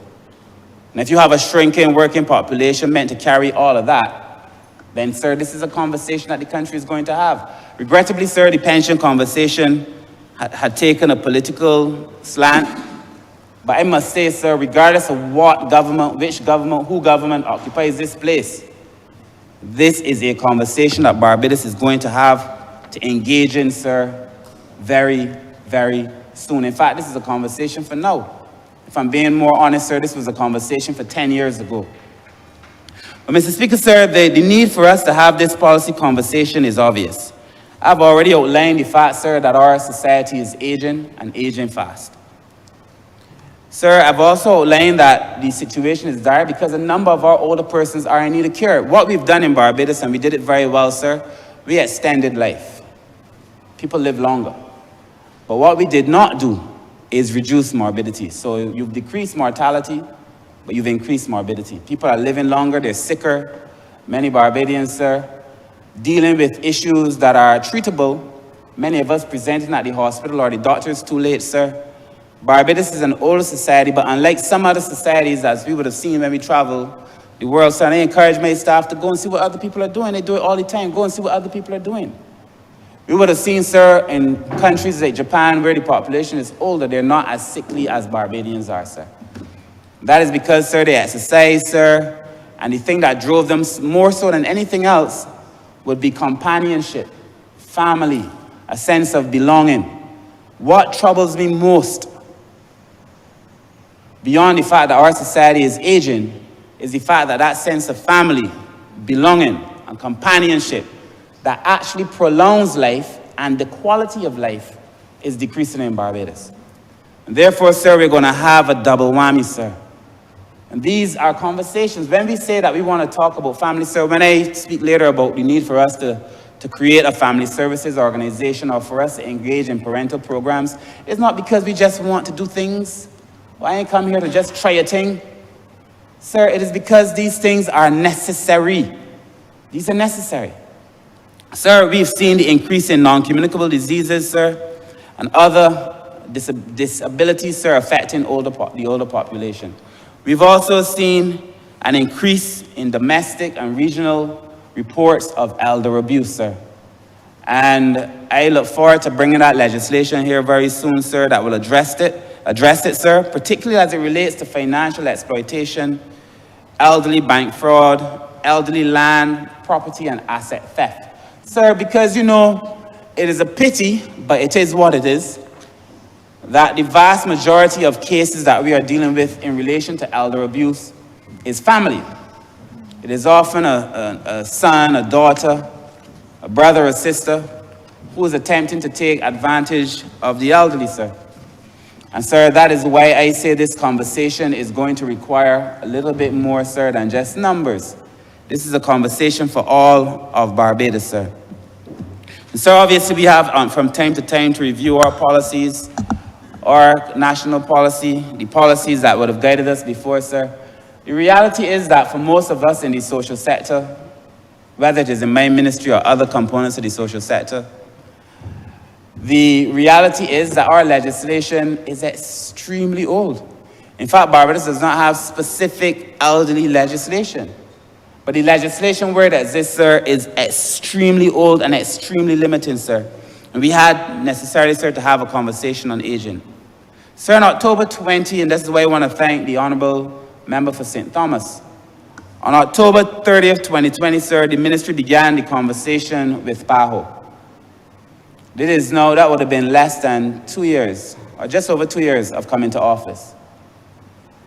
And if you have a shrinking working population meant to carry all of that, then, sir, this is a conversation that the country is going to have. Regrettably, sir, the pension conversation had taken a political slant. But I must say, sir, regardless of what government, who government occupies this place, this is a conversation that Barbados is going to have to engage in, sir, very, very soon. In fact, this is a conversation for now. If I'm being more honest, sir, this was a conversation for 10 years ago. But Mr. Speaker, sir, the need for us to have this policy conversation is obvious. I've already outlined the fact, sir, that our society is aging and aging fast. Sir, I've also outlined that the situation is dire because a number of our older persons are in need of care. What we've done in Barbados, and we did it very well, sir, we extended life. People live longer. But what we did not do is reduce morbidity. So you've decreased mortality, but you've increased morbidity. People are living longer, they're sicker. Many Barbadians, sir, dealing with issues that are treatable. Many of us presenting at the hospital or the doctor's too late, sir. Barbados is an older society, but unlike some other societies, as we would have seen when we travel the world, so I encourage my staff to go and see what other people are doing. They do it all the time. Go and see what other people are doing. We would have seen, sir, in countries like Japan, where the population is older, they're not as sickly as Barbadians are, sir. That is because, sir, they exercise, sir, and the thing that drove them more so than anything else would be companionship, family, a sense of belonging. What troubles me most, beyond the fact that our society is aging, is the fact that that sense of family, belonging, and companionship that actually prolongs life and the quality of life is decreasing in Barbados. And therefore, sir, we're going to have a double whammy, sir. And these are conversations. When we say that we want to talk about family, sir, when I speak later about the need for us to create a family services organization or for us to engage in parental programs, it's not because we just want to do things. Well, I ain't come here to just try a thing. Sir, it is because these things are necessary. These are necessary. Sir, we've seen the increase in non-communicable diseases, sir, and other disabilities, sir, affecting the older population. We've also seen an increase in domestic and regional reports of elder abuse, sir. And I look forward to bringing that legislation here very soon, sir, that will address it, sir, particularly as it relates to financial exploitation, elderly bank fraud, elderly land, property, and asset theft. Sir, because, you know, it is a pity, but it is what it is, that the vast majority of cases that we are dealing with in relation to elder abuse is family. It is often a son, a daughter, a brother or sister who is attempting to take advantage of the elderly, sir. And, sir, that is why I say this conversation is going to require a little bit more, sir, than just numbers. This is a conversation for all of Barbados, sir. And so obviously we have from time to time to review our policies, our national policy, the policies that would have guided us before, sir. The reality is that for most of us in the social sector, whether it is in my ministry or other components of the social sector, the reality is that our legislation is extremely old. In fact, Barbados does not have specific elderly legislation. But the legislation where it exists, sir, is extremely old and extremely limited, sir. And we had necessarily, sir, to have a conversation on aging. Sir, on October 20, and this is why I want to thank the Honourable Member for St. Thomas. On October 30th, 2020, sir, the ministry began the conversation with PAHO. That would have been less than 2 years, or just over 2 years of coming to office.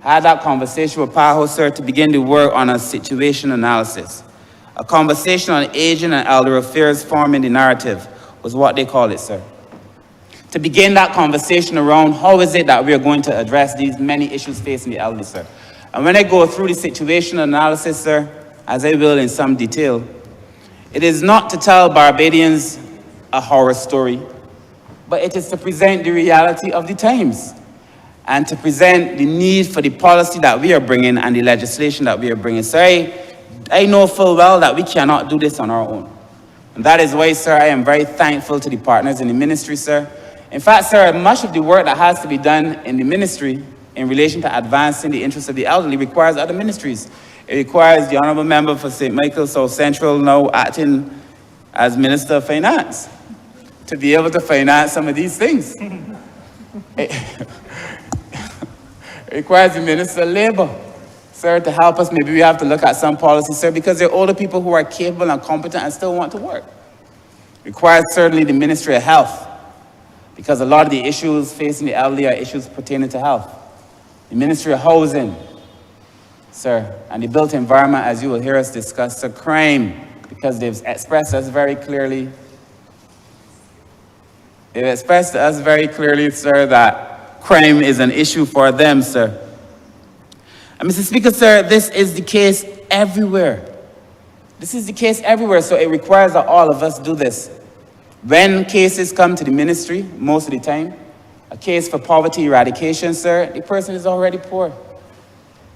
I had that conversation with PAHO, sir, to begin to work on a situation analysis. A conversation on aging and elder affairs forming the narrative was what they call it, sir. To begin that conversation around how is it that we are going to address these many issues facing the elderly, sir. And when I go through the situation analysis, sir, as I will in some detail, it is not to tell Barbadians a horror story, but it is to present the reality of the times and to present the need for the policy that we are bringing and the legislation that we are bringing. So I know full well that we cannot do this on our own. And that is why, sir, I am very thankful to the partners in the ministry, sir. In fact, sir, much of the work that has to be done in the ministry in relation to advancing the interests of the elderly requires other ministries. It requires the Honourable Member for St. Michael South Central now acting as Minister of Finance to be able to finance some of these things. It requires the Minister of Labour, sir, to help us. Maybe we have to look at some policies, sir, because they're older people who are capable and competent and still want to work. It requires certainly the Ministry of Health, because a lot of the issues facing the elderly are issues pertaining to health. The Ministry of Housing, sir, and the built environment, as you will hear us discuss, sir, crime, because they've expressed us very clearly. They've expressed to us very clearly, sir, that crime is an issue for them, sir. And Mr. Speaker, sir, this is the case everywhere. This is the case everywhere, so it requires that all of us do this. When cases come to the ministry, most of the time, a case for poverty eradication, sir, the person is already poor.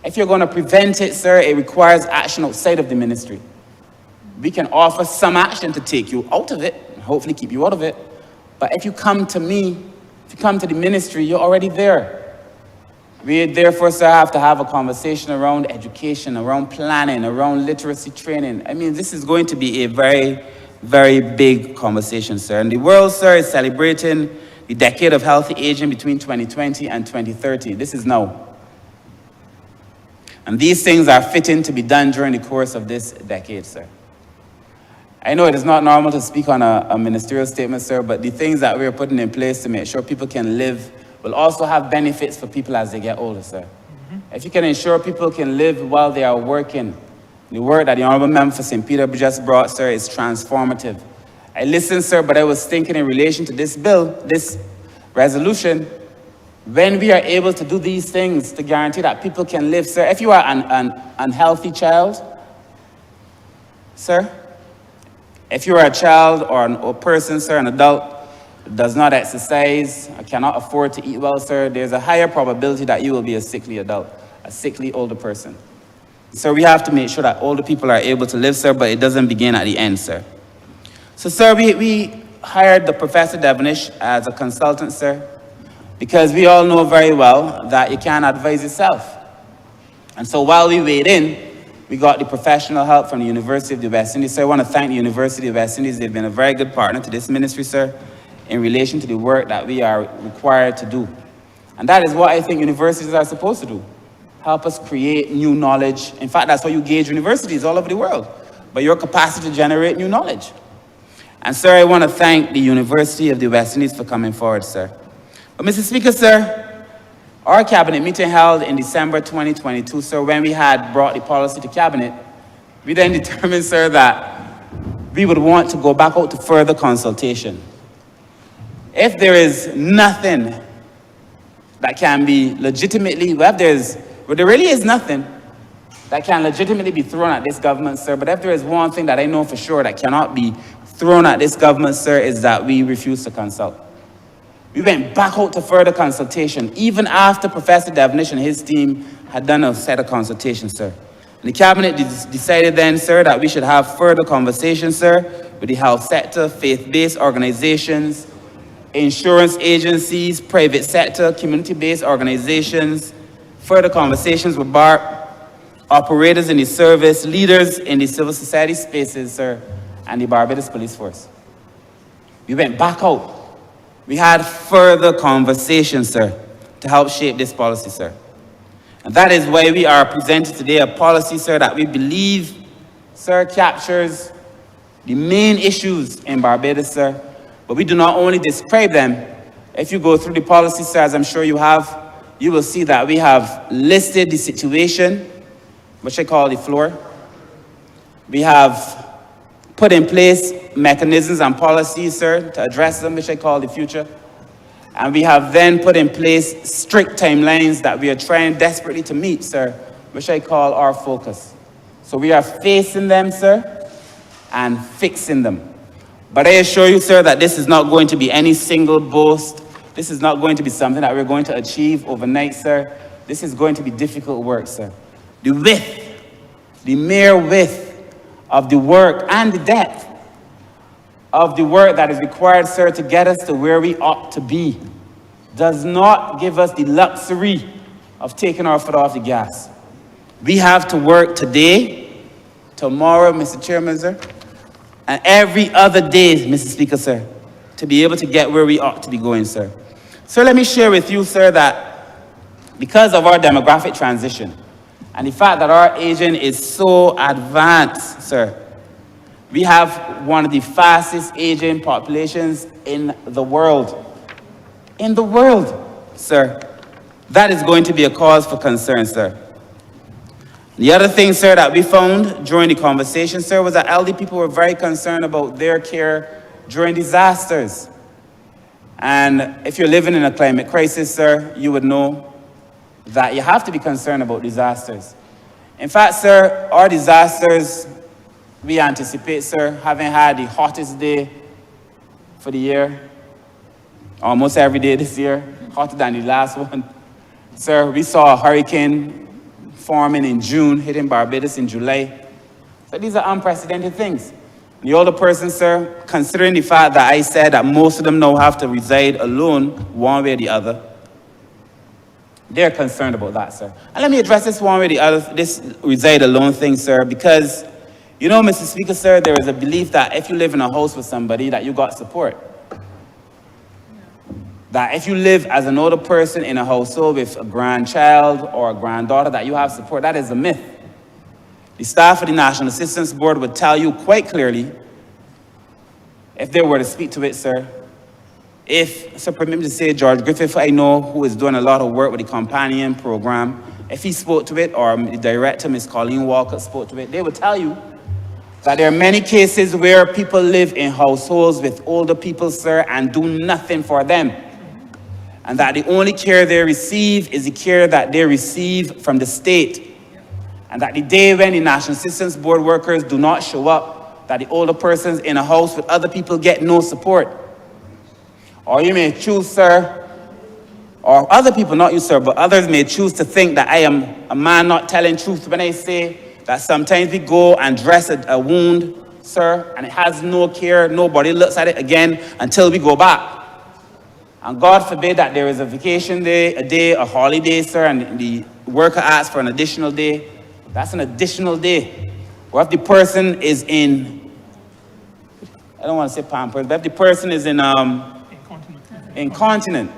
If you're going to prevent it, sir, it requires action outside of the ministry. We can offer some action to take you out of it, and hopefully keep you out of it. But if you come to me, if you come to the ministry, you're already there. We therefore, sir, have to have a conversation around education, around planning, around literacy training. I mean, this is going to be a very, very big conversation, sir. And the world, sir, is celebrating the decade of healthy aging between 2020 and 2030. This is now. And these things are fitting to be done during the course of this decade, sir. I know it is not normal to speak on a ministerial statement, sir, but the things that we are putting in place to make sure people can live will also have benefits for people as they get older, sir. If you can ensure people can live while they are working, the work that the Honourable Member for St. Peter just brought, sir, is transformative. I listened, sir, but I was thinking in relation to this bill, this resolution, when we are able to do these things to guarantee that people can live, sir, if you are an unhealthy child, sir, if you are a child or a person, sir, an adult, does not exercise, or cannot afford to eat well, sir, there's a higher probability that you will be a sickly adult, a sickly older person. So we have to make sure that older people are able to live, sir, but it doesn't begin at the end, sir. So, sir, we hired the Professor Devonish as a consultant, sir, because we all know very well that you can't advise yourself. And so while we wait in, we got the professional help from the University of the West Indies. So I want to thank the University of the West Indies. They've been a very good partner to this ministry, sir, in relation to the work that we are required to do. And that is what I think universities are supposed to do. Help us create new knowledge. In fact, that's how you gauge universities all over the world, by your capacity to generate new knowledge. And sir, I want to thank the University of the West Indies for coming forward, sir. But Mr. Speaker, sir, our cabinet meeting held in December 2022, sir, when we had brought the policy to cabinet, we then determined, sir, that we would want to go back out to further consultation. If there is nothing that can be legitimately, well, there really is nothing that can legitimately be thrown at this government, sir, but if there is one thing that I know for sure that cannot be thrown at this government, sir, is that we refuse to consult. We went back out to further consultation, even after Professor Devonish and his team had done a set of consultations, sir. And the cabinet decided then, sir, that we should have further conversations, sir, with the health sector, faith-based organizations, insurance agencies, private sector, community-based organizations, further conversations with bar operators in the service, leaders in the civil society spaces, sir, and the Barbados Police Force. We went back out. We had further conversations, sir, to help shape this policy, sir. And that is why we are presenting today a policy, sir, that we believe, sir, captures the main issues in Barbados, sir. But we do not only describe them. If you go through the policy, sir, as I'm sure you have, you will see that we have listed the situation, which I call the floor. We have put in place mechanisms and policies, sir, to address them, which I call the future. And we have then put in place strict timelines that we are trying desperately to meet, sir, which I call our focus. So we are facing them, sir, and fixing them. But I assure you, sir, that this is not going to be any single boast. This is not going to be something that we're going to achieve overnight, sir. This is going to be difficult work, sir. The width, the mere width of the work and the depth of the work that is required, sir, to get us to where we ought to be does not give us the luxury of taking our foot off the gas. We have to work today, tomorrow, Mr. Chairman, sir, and every other day, Mr. Speaker, sir, to be able to get where we ought to be going, sir. So let me share with you, sir, that because of our demographic transition and the fact that our aging is so advanced, sir, we have one of the fastest aging populations in the world. in the world, sir. That is going to be a cause for concern, sir. The other thing, sir, that we found during the conversation, sir, was that elderly people were very concerned about their care during disasters. And if you're living in a climate crisis, sir, you would know that you have to be concerned about disasters. In fact, sir, our disasters, we anticipate, sir, having had the hottest day for the year, almost every day this year, hotter than the last one. Sir, we saw a hurricane forming in June, hitting Barbados in July. So these are unprecedented things. The older person, sir, considering the fact that I said that most of them now have to reside alone, one way or the other, they're concerned about that, sir. And let me address this one way or the other, this reside alone thing, sir, because, you know, Mr. Speaker, sir, there is a belief that if you live in a house with somebody, that you got support. That if you live as an older person in a household with a grandchild or a granddaughter, that you have support. That is a myth. The staff of the National Assistance Board would tell you quite clearly, if they were to speak to it, sir, if, so permit me to say, George Griffith, I know, who is doing a lot of work with the companion program, if he spoke to it, or the director, Ms. Colleen Walker, spoke to it, they would tell you that there are many cases where people live in households with older people, sir, and do nothing for them. And that the only care they receive is the care that they receive from the state. And that the day when the National Assistance Board workers do not show up, that the older persons in a house with other people get no support. Or you may choose, sir, or other people, not you, sir, but others may choose to think that I am a man not telling truth when I say that sometimes we go and dress a wound, sir, and it has no care, nobody looks at it again until we go back. And God forbid that there is a vacation day, a holiday, sir, and the worker asks for an additional day. That's an additional day. Or if the person is in, I don't want to say pampered, but if the person is in incontinent,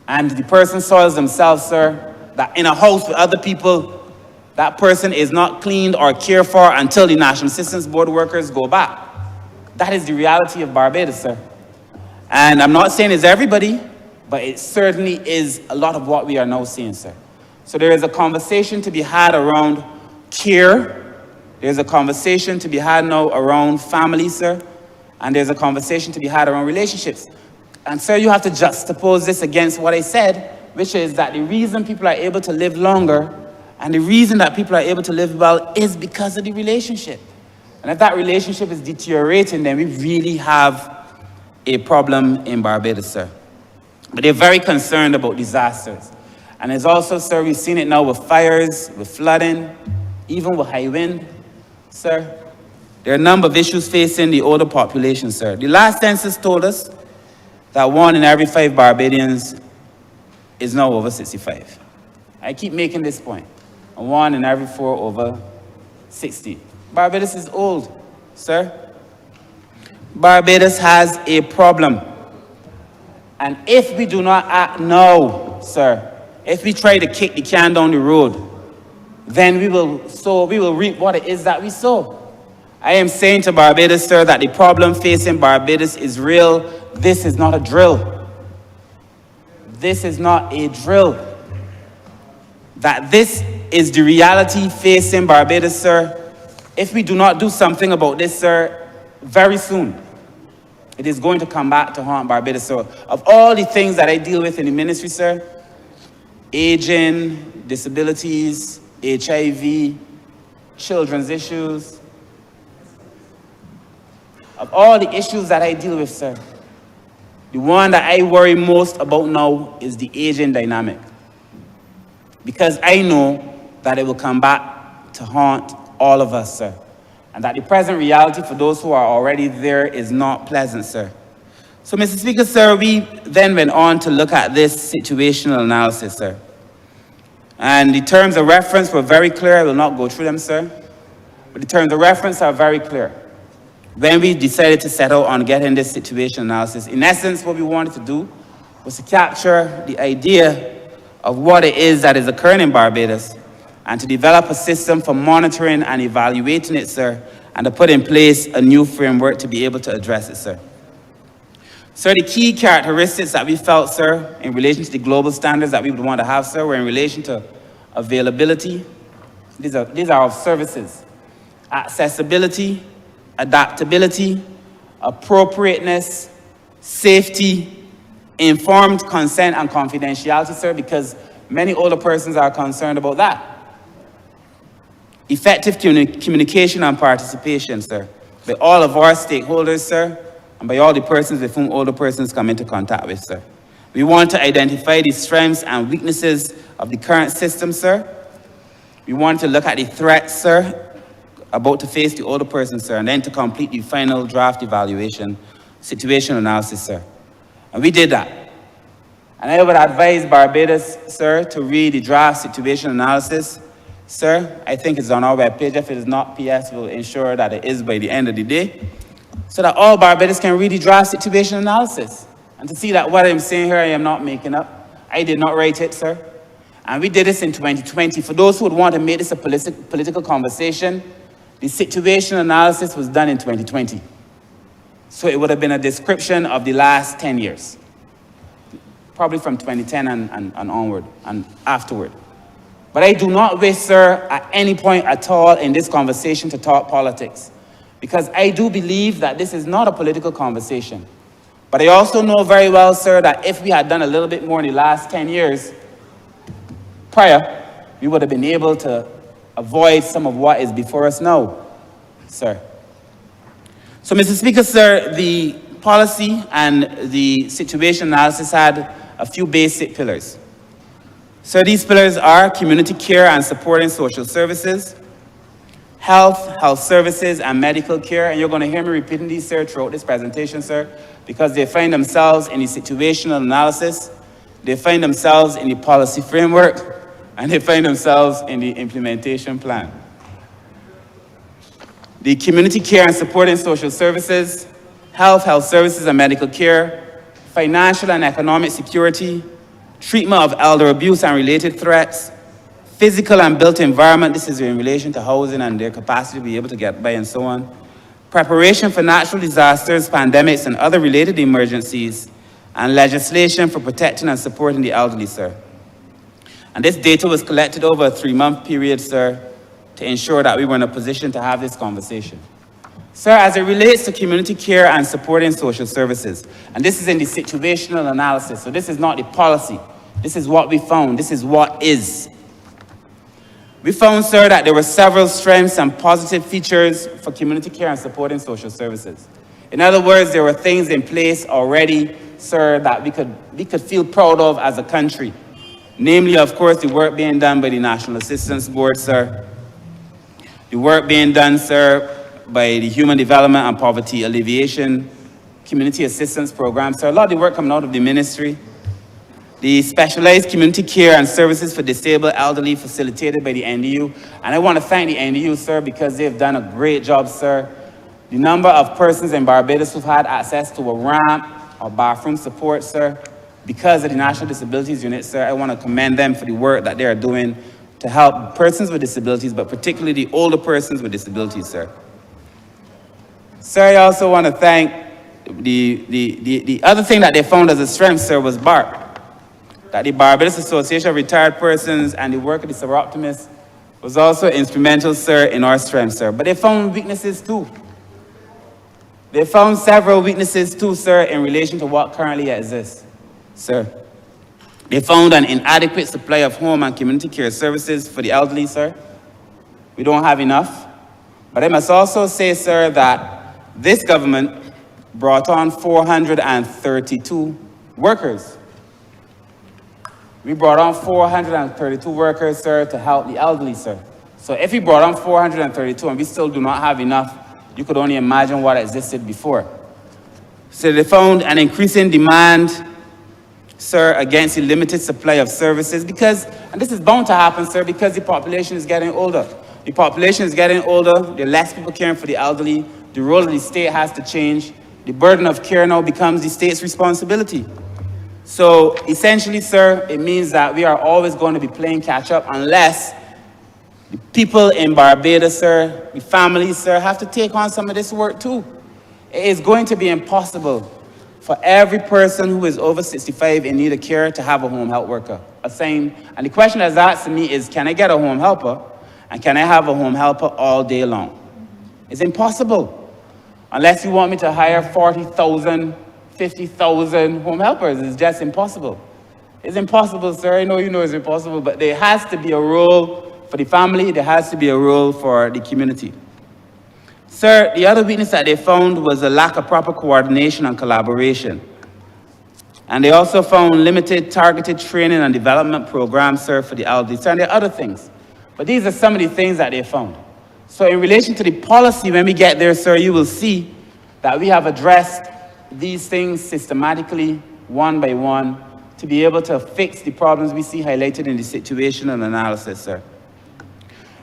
and the person soils themselves, sir, that in a house with other people, that person is not cleaned or cared for until the National Assistance Board workers go back. That is the reality of Barbados, sir. And I'm not saying it's everybody, but it certainly is a lot of what we are now seeing, sir. So there is a conversation to be had around care. There's a conversation to be had now around family, sir. And there's a conversation to be had around relationships. And sir, you have to juxtapose this against what I said, which is that the reason people are able to live longer and the reason that people are able to live well is because of the relationship. And if that relationship is deteriorating, then we really have a problem in Barbados, sir. But they're very concerned about disasters. And there's also, sir, we've seen it now with fires, with flooding, even with high wind, sir. There are a number of issues facing the older population, sir. The last census told us that 1 in every 5 Barbadians is now over 65. I keep making this point. 1 in every 4 over 60. Barbados is old, sir. Barbados has a problem. And if we do not act now, sir, if we try to kick the can down the road, then we will reap what it is that we sow. I am saying to Barbados, sir, that the problem facing Barbados is real. This is not a drill. This is not a drill. That this is the reality facing Barbados, sir. If we do not do something about this, sir, very soon, it is going to come back to haunt Barbados. So of all the things that I deal with in the ministry, sir, aging, disabilities, HIV, children's issues, of all the issues that I deal with, sir, the one that I worry most about now is the aging dynamic. Because I know that it will come back to haunt all of us, sir. And that the present reality for those who are already there is not pleasant, sir. So, Mr. Speaker, sir, we then went on to look at this situational analysis, sir. And the terms of reference were very clear. I will not go through them, sir. But the terms of reference are very clear. When we decided to settle on getting this situation analysis, in essence, what we wanted to do was to capture the idea of what it is that is occurring in Barbados and to develop a system for monitoring and evaluating it, sir, and to put in place a new framework to be able to address it, sir. Sir, the key characteristics that we felt, sir, in relation to the global standards that we would want to have, sir, were in relation to availability. These are our services. Accessibility, adaptability, appropriateness, safety, informed consent and confidentiality, sir, because many older persons are concerned about that. Effective communication and participation, sir, by all of our stakeholders, sir, and by all the persons with whom older persons come into contact with, sir. We want to identify the strengths and weaknesses of the current system, sir. We want to look at the threats, sir, about to face the older person, sir, and then to complete the final draft evaluation, situation analysis, sir. And we did that. And I would advise Barbados, sir, to read the draft situation analysis. Sir, I think it's on our webpage. If it is not, PS will ensure that it is by the end of the day, so that all Barbados can read the draft situation analysis and to see that what I'm saying here I am not making up. I did not write it, sir. And we did this in 2020. For those who would want to make this a political conversation, the situation analysis was done in 2020. So it would have been a description of the last 10 years, probably from 2010 and onward and afterward. But I do not wish, sir, at any point at all in this conversation to talk politics, because I do believe that this is not a political conversation. But I also know very well, sir, that if we had done a little bit more in the last 10 years prior, we would have been able to avoid some of what is before us now, sir. So, Mr. Speaker, sir, the policy and the situation analysis had a few basic pillars. So these pillars are community care and supporting social services, health services, and medical care. And you're going to hear me repeating these, sir, throughout this presentation, sir, because they find themselves in the situational analysis, they find themselves in the policy framework, and they find themselves in the implementation plan. The community care and supporting social services, health services and medical care, financial and economic security, treatment of elder abuse and related threats, physical and built environment, this is in relation to housing and their capacity to be able to get by and so on, preparation for natural disasters, pandemics, and other related emergencies, and legislation for protecting and supporting the elderly, sir. And this data was collected over a 3-month period, sir, to ensure that we were in a position to have this conversation. Sir, as it relates to community care and supporting social services, and this is in the situational analysis, so this is not the policy. This is what we found. This is what is. We found, sir, that there were several strengths and positive features for community care and supporting social services. In other words, there were things in place already, sir, that we could feel proud of as a country. Namely, of course, the work being done by the National Assistance Board, sir. The work being done, sir, by the Human Development and Poverty Alleviation Community Assistance Program. So a lot of the work coming out of the ministry. The specialized community care and services for disabled elderly facilitated by the NDU. And I want to thank the NDU, sir, because they've done a great job, sir. The number of persons in Barbados who've had access to a ramp or bathroom support, sir, because of the National Disabilities Unit, sir, I want to commend them for the work that they are doing to help persons with disabilities, but particularly the older persons with disabilities, sir. Sir, I also want to thank the other thing that they found as a strength, sir, was BARP. That the Barbados Association of Retired Persons and the work of the Seroptimists was also instrumental, sir, in our strength, sir. But they found weaknesses too. They found several weaknesses too, sir, in relation to what currently exists, sir. They found an inadequate supply of home and community care services for the elderly, sir. We don't have enough. But I must also say, sir, that this government brought on 432 workers. We brought on 432 workers, sir, to help the elderly, sir. So if we brought on 432 and we still do not have enough, you could only imagine what existed before. So they found an increasing demand, sir, against the limited supply of services because, and this is bound to happen, sir, because the population is getting older. The population is getting older, there are less people caring for the elderly, the role of the state has to change, the burden of care now becomes the state's responsibility. So essentially, sir, it means that we are always going to be playing catch up unless the people in Barbados, sir, the families, sir, have to take on some of this work too. It is going to be impossible for every person who is over 65 in need of care to have a home health worker assigned. And the question that's asked to me is, can I get a home helper? And can I have a home helper all day long? It's impossible. Unless you want me to hire 40,000, 50,000 home helpers. It's just impossible. It's impossible, sir. I know you know it's impossible, but there has to be a role for the family. There has to be a role for the community. Sir, the other weakness that they found was a lack of proper coordination and collaboration. And they also found limited targeted training and development programs, sir, for the elderly. Sir, and there are other things. But these are some of the things that they found. So in relation to the policy, when we get there, sir, you will see that we have addressed these things systematically, one by one, to be able to fix the problems we see highlighted in the situational analysis, sir.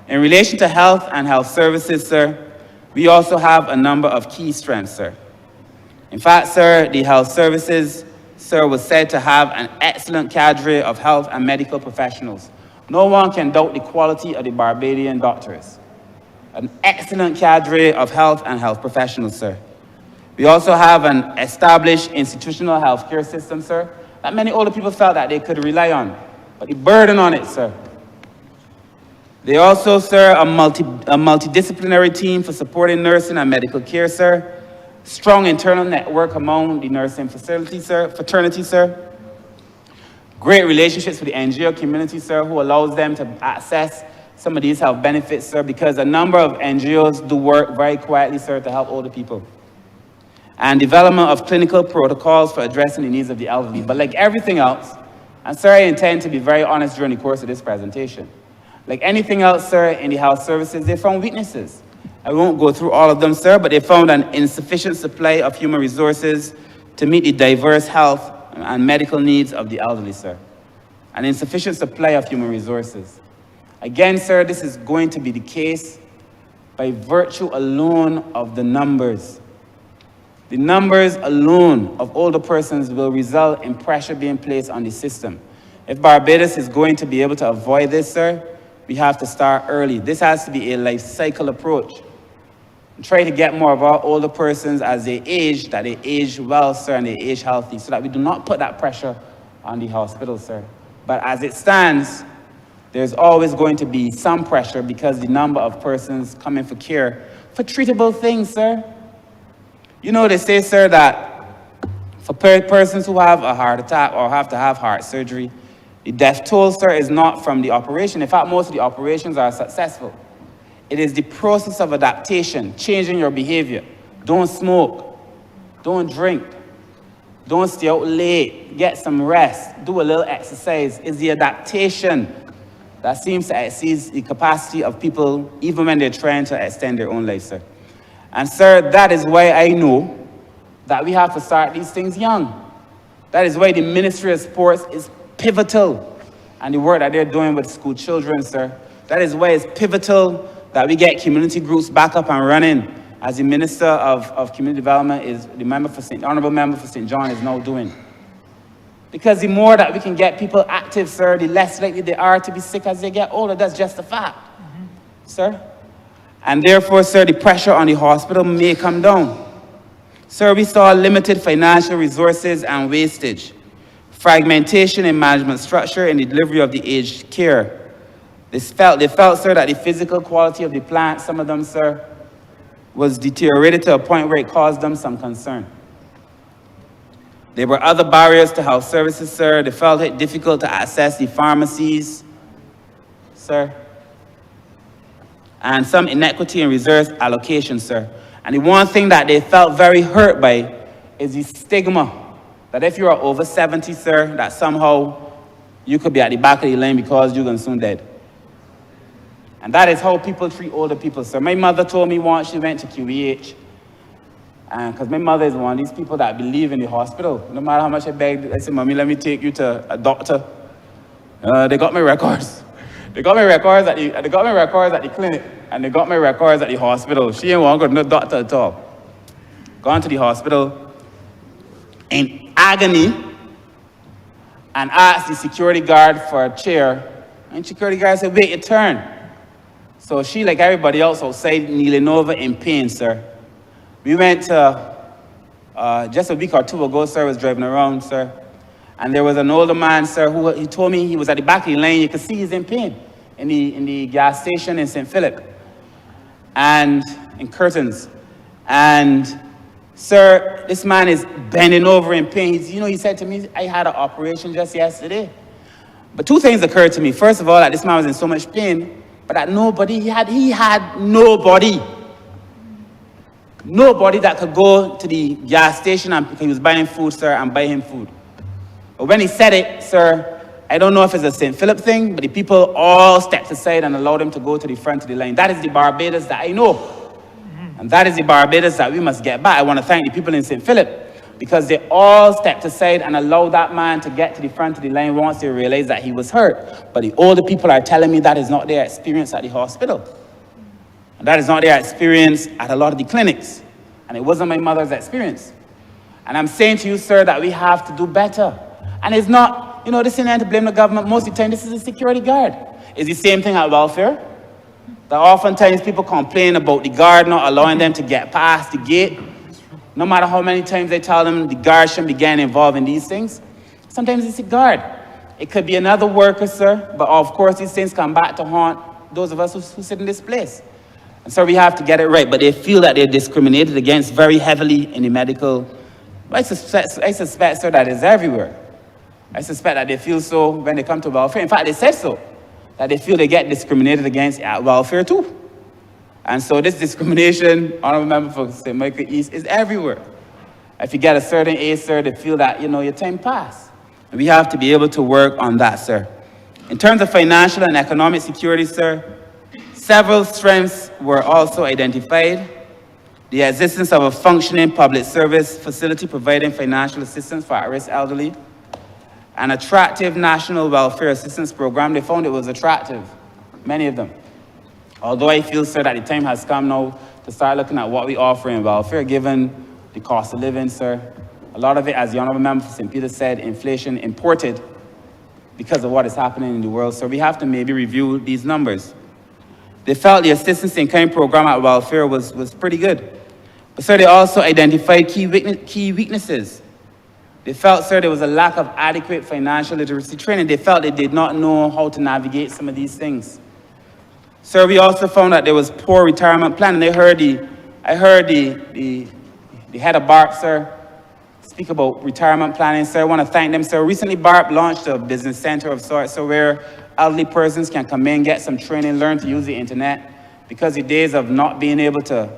In relation to health and health services, sir, we also have a number of key strengths, sir. In fact, sir, the health services, sir, was said to have an excellent cadre of health and medical professionals. No one can doubt the quality of the Barbadian doctors. An excellent cadre of health and health professionals, sir. We also have an established institutional healthcare system, sir, that many older people felt that they could rely on. But the burden on it, sir. They also, sir, a multidisciplinary team for supporting nursing and medical care, sir. Strong internal network among the nursing fraternity, sir. Great relationships with the NGO community, sir, who allows them to access some of these health benefits, sir, because a number of NGOs do work very quietly, sir, to help older people. And development of clinical protocols for addressing the needs of the elderly. But like everything else, and sir, I intend to be very honest during the course of this presentation. Like anything else, sir, in the health services, they found weaknesses. I won't go through all of them, sir, but they found an insufficient supply of human resources to meet the diverse health and medical needs of the elderly, sir. An insufficient supply of human resources. Again, sir, this is going to be the case by virtue alone of the numbers. The numbers alone of older persons will result in pressure being placed on the system. If Barbados is going to be able to avoid this, sir, we have to start early. This has to be a life cycle approach. Try to get more of our older persons as they age, that they age well, sir, and they age healthy, so that we do not put that pressure on the hospital, sir. But as it stands, there's always going to be some pressure because the number of persons coming for care for treatable things, sir. You know, they say, sir, that for persons who have a heart attack or have to have heart surgery, the death toll, sir, is not from the operation. In fact, most of the operations are successful. It is the process of adaptation, changing your behavior. Don't smoke, don't drink, don't stay out late, get some rest, do a little exercise. It's the adaptation that seems to exceed the capacity of people, even when they're trying to extend their own life, sir. And sir, that is why I know that we have to start these things young. That is why the Ministry of Sports is pivotal, and the work that they're doing with school children, sir. That is why it's pivotal that we get community groups back up and running, as the Minister of Community Development is the Honourable Member for St. John is now doing. Because the more that we can get people active, sir, the less likely they are to be sick as they get older. That's just a fact, sir. And therefore, sir, the pressure on the hospital may come down. Sir, we saw limited financial resources and wastage, fragmentation in management structure and the delivery of the aged care. They felt, sir, that the physical quality of the plant, some of them, sir, was deteriorated to a point where it caused them some concern. There were other barriers to health services, sir. They felt it difficult to access the pharmacies, sir. And some inequity in resource allocation, sir. And the one thing that they felt very hurt by is the stigma that if you are over 70, sir, that somehow you could be at the back of the lane because you're going to soon dead. And that is how people treat older people, sir. My mother told me once she went to QEH, because my mother is one of these people that believe in the hospital. No matter how much I begged, I said, Mommy, let me take you to a doctor. They got my records. They got my records at the clinic, and they got my records at the hospital. She ain't want to go to no doctor at all. Gone to the hospital in agony and asked the security guard for a chair. And security guard said, wait your turn. So she, like everybody else outside, kneeling over in pain, sir. We went to just a week or two ago, sir, I was driving around, sir, and there was an older man, sir, who he told me he was at the back of the lane. You could see he's in pain in the gas station in St. Philip and in Curtains. And, sir, this man is bending over in pain. He said to me, I had an operation just yesterday. But two things occurred to me. First of all, that this man was in so much pain, but that he had nobody that could go to the gas station and he was buying food, sir, and buy him food. But when he said it, sir, I don't know if it's a St. Philip thing, but the people all stepped aside and allowed him to go to the front of the line. That is the Barbados that I know. And that is the Barbados that we must get back. I want to thank the people in St. Philip because they all stepped aside and allowed that man to get to the front of the line once they realized that he was hurt. But the older people are telling me that is not their experience at the hospital. And that is not their experience at a lot of the clinics. And it wasn't my mother's experience. And I'm saying to you, sir, that we have to do better. And it's not, this isn't to blame the government. Most of the time, this is a security guard. It's the same thing at welfare. That oftentimes people complain about the guard not allowing them to get past the gate. No matter how many times they tell them the guard shouldn't be getting involved in these things. Sometimes it's a guard. It could be another worker, sir. But of course, these things come back to haunt those of us who sit in this place. And so we have to get it right. But they feel that they're discriminated against very heavily in the medical. I suspect, sir, that it's everywhere. I suspect that they feel so when they come to welfare. In fact, they said so. That they feel they get discriminated against at welfare too. And so this discrimination, Honourable Member for St. Michael East, is everywhere. If you get a certain age, sir, they feel that, your time passed. And we have to be able to work on that, sir. In terms of financial and economic security, sir, several strengths were also identified. The existence of a functioning public service facility providing financial assistance for at-risk elderly, an attractive national welfare assistance program. They found it was attractive, many of them. Although I feel, sir, that the time has come now to start looking at what we offer in welfare, given the cost of living, sir. A lot of it, as the Honourable Member for St. Peter said, inflation imported because of what is happening in the world. So we have to maybe review these numbers. They felt the assistance in kind program at welfare was pretty good. But, sir, they also identified key weaknesses. They felt, sir, there was a lack of adequate financial literacy training. They felt they did not know how to navigate some of these things. Sir, we also found that there was poor retirement planning. I heard the head of BARP, sir, speak about retirement planning. Sir, I want to thank them. Sir, recently BARP launched a business center of sorts, so where elderly persons can come in, get some training, learn to use the internet, because the days of not being able to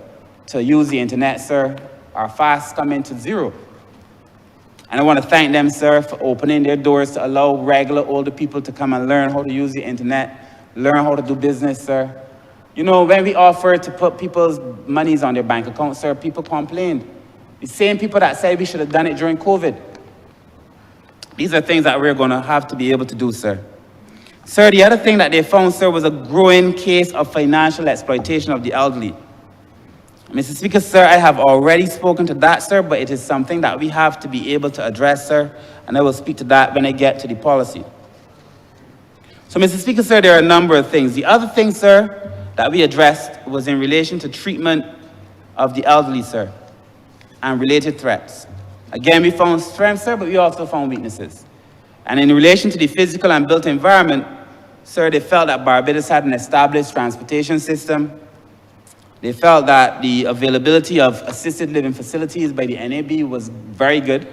use the internet, sir, are fast coming to zero. And I want to thank them, sir, for opening their doors to allow regular older people to come and learn how to use the internet, learn how to do business, sir. When we offered to put people's monies on their bank account, sir, people complained. The same people that said we should have done it during COVID. These are things that we're going to have to be able to do, sir. Sir, the other thing that they found, sir, was a growing case of financial exploitation of the elderly. Mr. Speaker, sir, I have already spoken to that, sir, but it is something that we have to be able to address, sir, and I will speak to that when I get to the policy. So, Mr. Speaker, sir, there are a number of things. The other thing, sir, that we addressed was in relation to treatment of the elderly, sir, and related threats. Again, we found strengths, sir, but we also found weaknesses. And in relation to the physical and built environment, sir, they felt that Barbados had an established transportation system. They felt that the availability of assisted living facilities by the NAB was very good,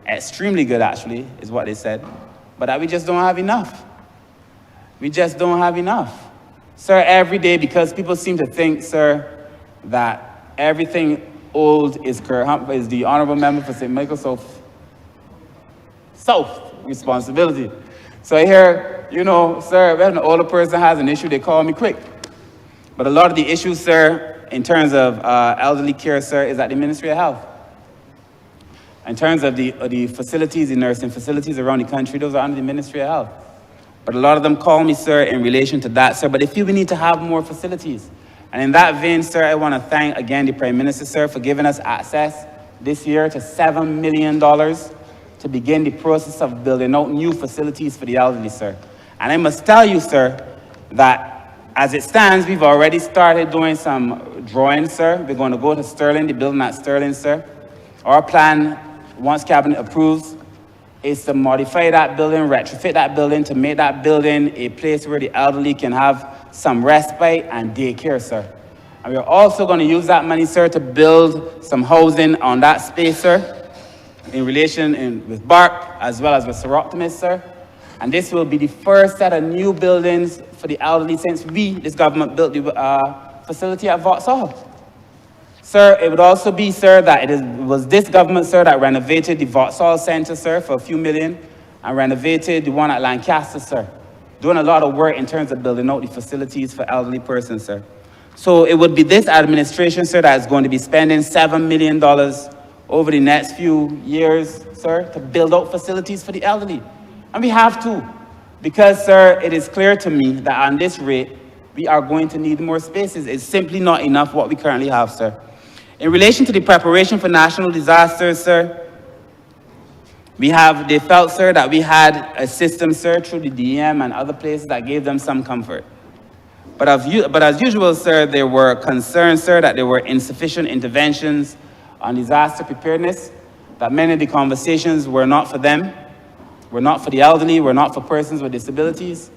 extremely good actually, is what they said, but that we just don't have enough. We just don't have enough. Sir, every day, because people seem to think, sir, that everything old is the Honourable Member for St. Michael South responsibility. So I hear, sir, when an older person has an issue, they call me quick. But a lot of the issues, sir, in terms of elderly care, sir, is at the Ministry of Health. In terms of the facilities, the nursing facilities around the country, those are under the Ministry of Health. But a lot of them call me, sir, in relation to that, sir. But they feel we need to have more facilities. And in that vein, sir, I want to thank again the Prime Minister, sir, for giving us access this year to $7 million to begin the process of building out new facilities for the elderly, sir. And I must tell you, sir, that as it stands, we've already started doing some drawings, sir. We're going to go to Sterling, the building at Sterling, sir. Our plan, once Cabinet approves, is to modify that building, retrofit that building to make that building a place where the elderly can have some respite and daycare, sir. And we're also going to use that money, sir, to build some housing on that space, sir, in relation with BARC as well as with Sir Optimus, sir. And this will be the first set of new buildings for the elderly since this government, built the facility at Vauxhall. Sir, it would also be, sir, that it was this government, sir, that renovated the Vauxhall Centre, sir, for a few million, and renovated the one at Lancaster, sir. Doing a lot of work in terms of building out the facilities for elderly persons, sir. So it would be this administration, sir, that is going to be spending $7 million over the next few years, sir, to build out facilities for the elderly. And we have to, because, sir, it is clear to me that on this rate, we are going to need more spaces. It's simply not enough what we currently have, sir. In relation to the preparation for national disasters, sir, they felt, sir, that we had a system, sir, through the DEM and other places that gave them some comfort. But as usual, sir, there were concerns, sir, that there were insufficient interventions on disaster preparedness, that many of the conversations were not for them, were not for the elderly, were not for persons with disabilities,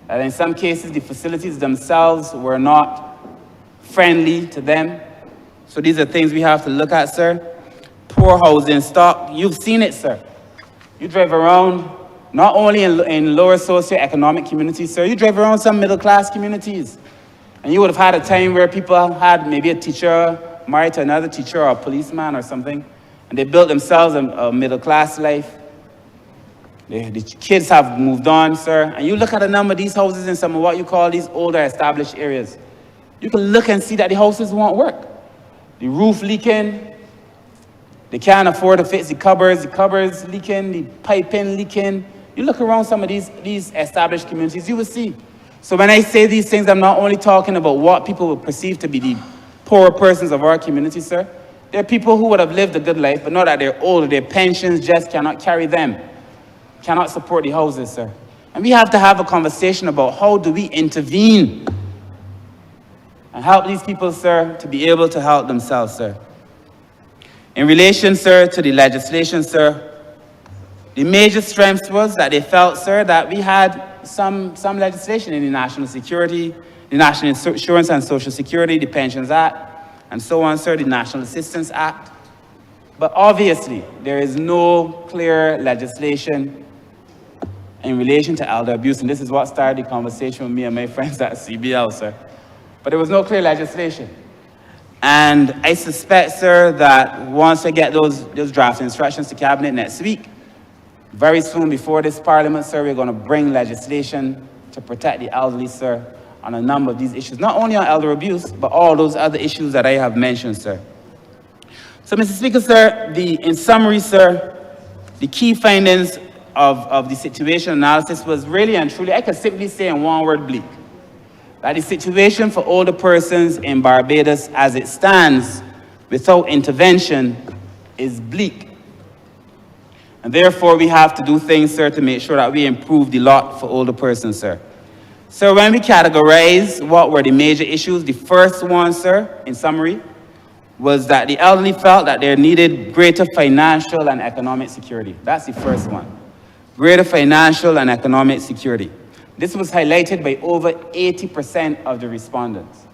and in some cases, the facilities themselves were not friendly to them. So these are things we have to look at, sir. Poor housing stock, you've seen it, sir. You drive around, not only in lower socioeconomic communities, sir, you drive around some middle-class communities. And you would have had a time where people had maybe a teacher married to another teacher or a policeman or something, and they built themselves a middle-class life. The kids have moved on, sir, and you look at a number of these houses in some of what you call these older established areas. You can look and see that the houses won't work. The roof leaking, they can't afford to fix the cupboards leaking, the piping leaking. You look around some of these established communities, you will see. So when I say these things, I'm not only talking about what people would perceive to be the poorer persons of our community, sir. There are people who would have lived a good life, but not that they're older, their pensions just cannot carry them, cannot support the houses, sir. And we have to have a conversation about how do we intervene and help these people, sir, to be able to help themselves, sir. In relation, sir, to the legislation, sir, the major strength was that they felt, sir, that we had some legislation in the national security, the National Insurance and Social Security, the Pensions Act, and so on, sir, the National Assistance Act. But obviously, there is no clear legislation in relation to elder abuse, and this is what started the conversation with me and my friends at CBL, sir. But there was no clear legislation. And I suspect, sir, that once I get those draft instructions to Cabinet next week, very soon before this Parliament, sir, we're going to bring legislation to protect the elderly, sir, on a number of these issues. Not only on elder abuse, but all those other issues that I have mentioned, sir. So, Mr. Speaker, sir, in summary, sir, the key findings of the situation analysis was really and truly, I could simply say in one word, bleak. That the situation for older persons in Barbados as it stands without intervention is bleak. And therefore, we have to do things, sir, to make sure that we improve the lot for older persons, sir. So when we categorize what were the major issues, the first one, sir, in summary, was that the elderly felt that they needed greater financial and economic security. That's the first one. Greater financial and economic security. This was highlighted by over 80% of the respondents.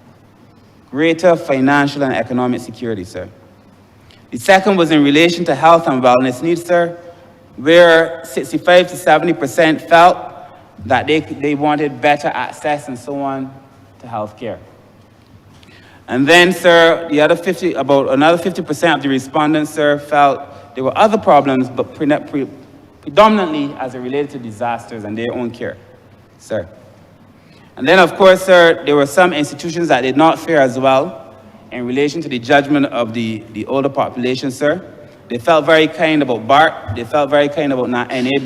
Greater financial and economic security, sir. The second was in relation to health and wellness needs, sir, where 65 to 70% felt that they wanted better access and so on to health care. And then, sir, about another 50% of the respondents, sir, felt there were other problems, but predominantly as it related to disasters and their own care, sir. And then, of course, sir, there were some institutions that did not fare as well in relation to the judgment of the older population, sir. They felt very kind about BARC, they felt very kind about NAB,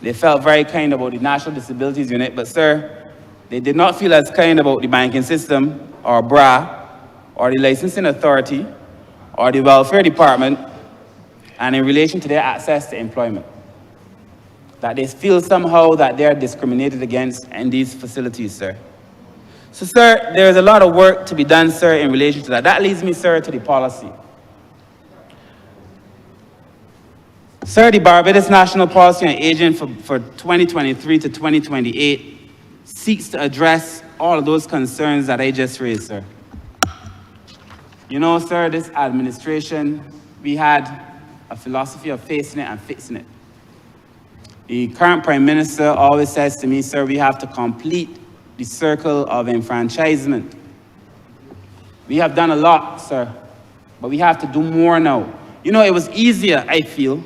they felt very kind about the National Disabilities Unit, but, sir, they did not feel as kind about the banking system, or BRA, or the licensing authority, or the welfare department, and in relation to their access to employment. That they feel somehow that they are discriminated against in these facilities, sir. So, sir, there is a lot of work to be done, sir, in relation to that. That leads me, sir, to the policy. Sir, the Barbados National Policy on Aging for 2023 to 2028 seeks to address all of those concerns that I just raised, sir. You know, sir, this administration, we had a philosophy of facing it and fixing it. The current Prime Minister always says to me, sir, we have to complete the circle of enfranchisement. We have done a lot, sir, but we have to do more now. You know, it was easier, I feel,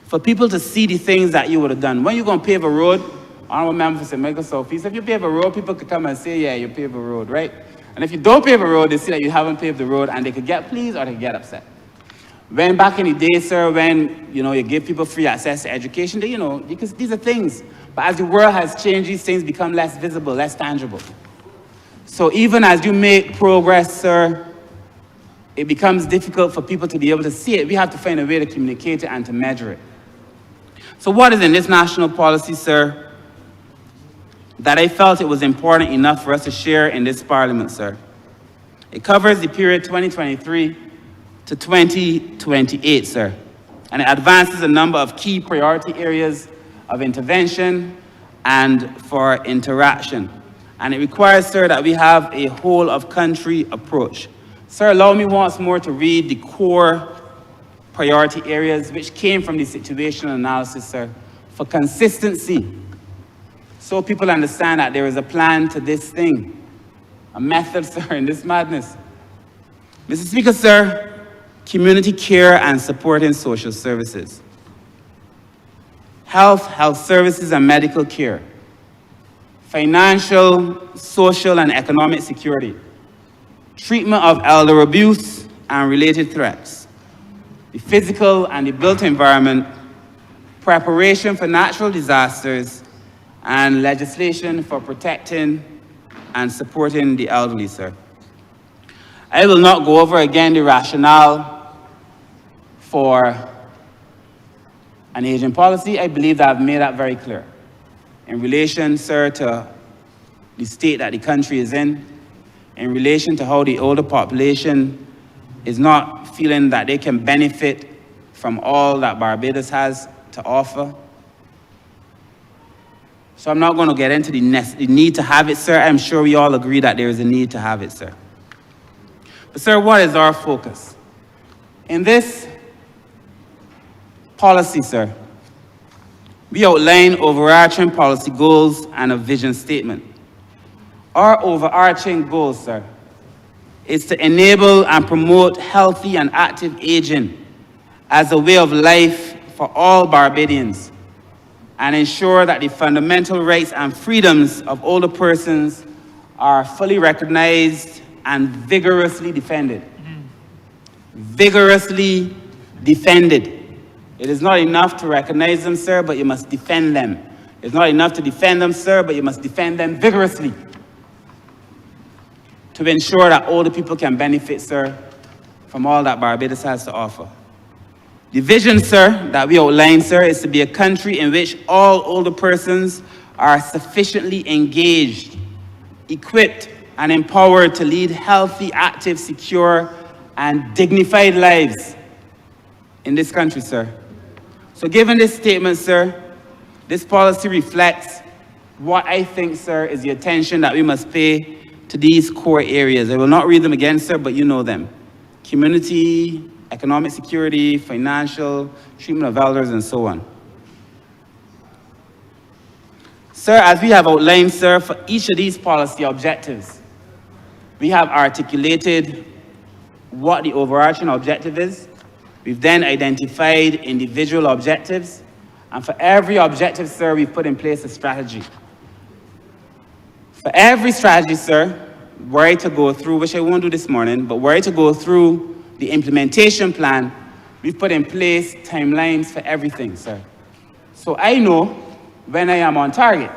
for people to see the things that you would have done. When you're going to pave a road, Honourable Member for St. Michael Southeast, if you pave a road, people could come and say, yeah, you pave a road, right? And if you don't pave a road, they see that you haven't paved the road, and they could get pleased or they could get upset. When back in the day, sir, when, you know, you give people free access to education, they, you know, because these are things. But as the world has changed, these things become less visible, less tangible. So even as you make progress, sir, it becomes difficult for people to be able to see it. We have to find a way to communicate it and to measure it. So what is in this national policy, sir, that I felt it was important enough for us to share in this Parliament, sir? It covers the period 2023 to 2028, sir, and it advances a number of key priority areas of intervention and for interaction. And it requires, sir, that we have a whole-of-country approach. Sir, allow me once more to read the core priority areas which came from the situational analysis, sir, for consistency, so people understand that there is a plan to this thing, a method, sir, in this madness. Mr. Speaker, sir, community care and supporting social services. Health services and medical care. Financial, social, and economic security. Treatment of elder abuse and related threats. The physical and the built environment. Preparation for natural disasters, and legislation for protecting and supporting the elderly, sir. I will not go over again the rationale for an aging policy. I believe that I've made that very clear. In relation, sir, to the state that the country is in relation to how the older population is not feeling that they can benefit from all that Barbados has to offer. So I'm not going to get into the need to have it, sir. I'm sure we all agree that there is a need to have it, sir. But, sir, what is our focus? In this policy, sir, we outline overarching policy goals and a vision statement. Our overarching goal, sir, is to enable and promote healthy and active aging as a way of life for all Barbadians, and ensure that the fundamental rights and freedoms of older persons are fully recognized and vigorously defended. Vigorously defended. It is not enough to recognize them, sir, but you must defend them. It's not enough to defend them, sir, but you must defend them vigorously to ensure that older people can benefit, sir, from all that Barbados has to offer. The vision, sir, that we outline, sir, is to be a country in which all older persons are sufficiently engaged, equipped, and empowered to lead healthy, active, secure, and dignified lives in this country, sir. So given this statement, sir, this policy reflects what I think, sir, is the attention that we must pay to these core areas. I will not read them again, sir, but you know them. Community, economic security, financial, treatment of elders, and so on. Sir, as we have outlined, sir, for each of these policy objectives, we have articulated what the overarching objective is. We've then identified individual objectives, and for every objective, sir, we've put in place a strategy. For every strategy, sir, were I to go through, which I won't do this morning, but were I to go through the implementation plan, we've put in place timelines for everything, sir. So I know when I am on target.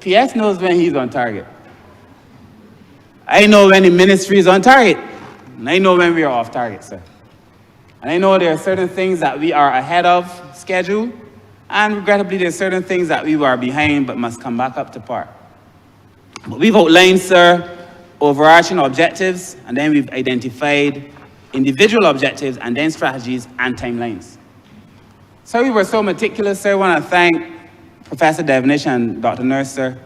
PS knows when he's on target. I know when the ministry is on target. And I know when we are off target, sir. And I know there are certain things that we are ahead of schedule, and regrettably there are certain things that we are behind but must come back up to par. But we've outlined, sir, overarching objectives, and then we've identified individual objectives, and then strategies and timelines. Sir, we were so meticulous, sir. I want to thank Professor Devonish and Dr. Nurse, sir.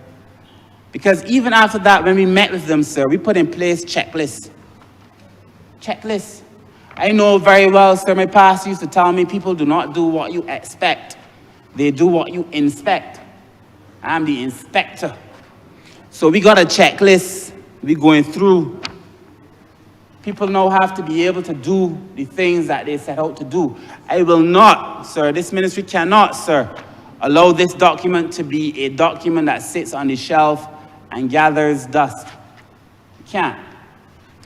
Because even after that, when we met with them, sir, we put in place checklists. Checklists. I know very well, sir, my pastor used to tell me people do not do what you expect. They do what you inspect. I'm the inspector. So we got a checklist we're going through. People now have to be able to do the things that they set out to do. I will not, sir, this ministry cannot, sir, allow this document to be a document that sits on the shelf and gathers dust. You can't.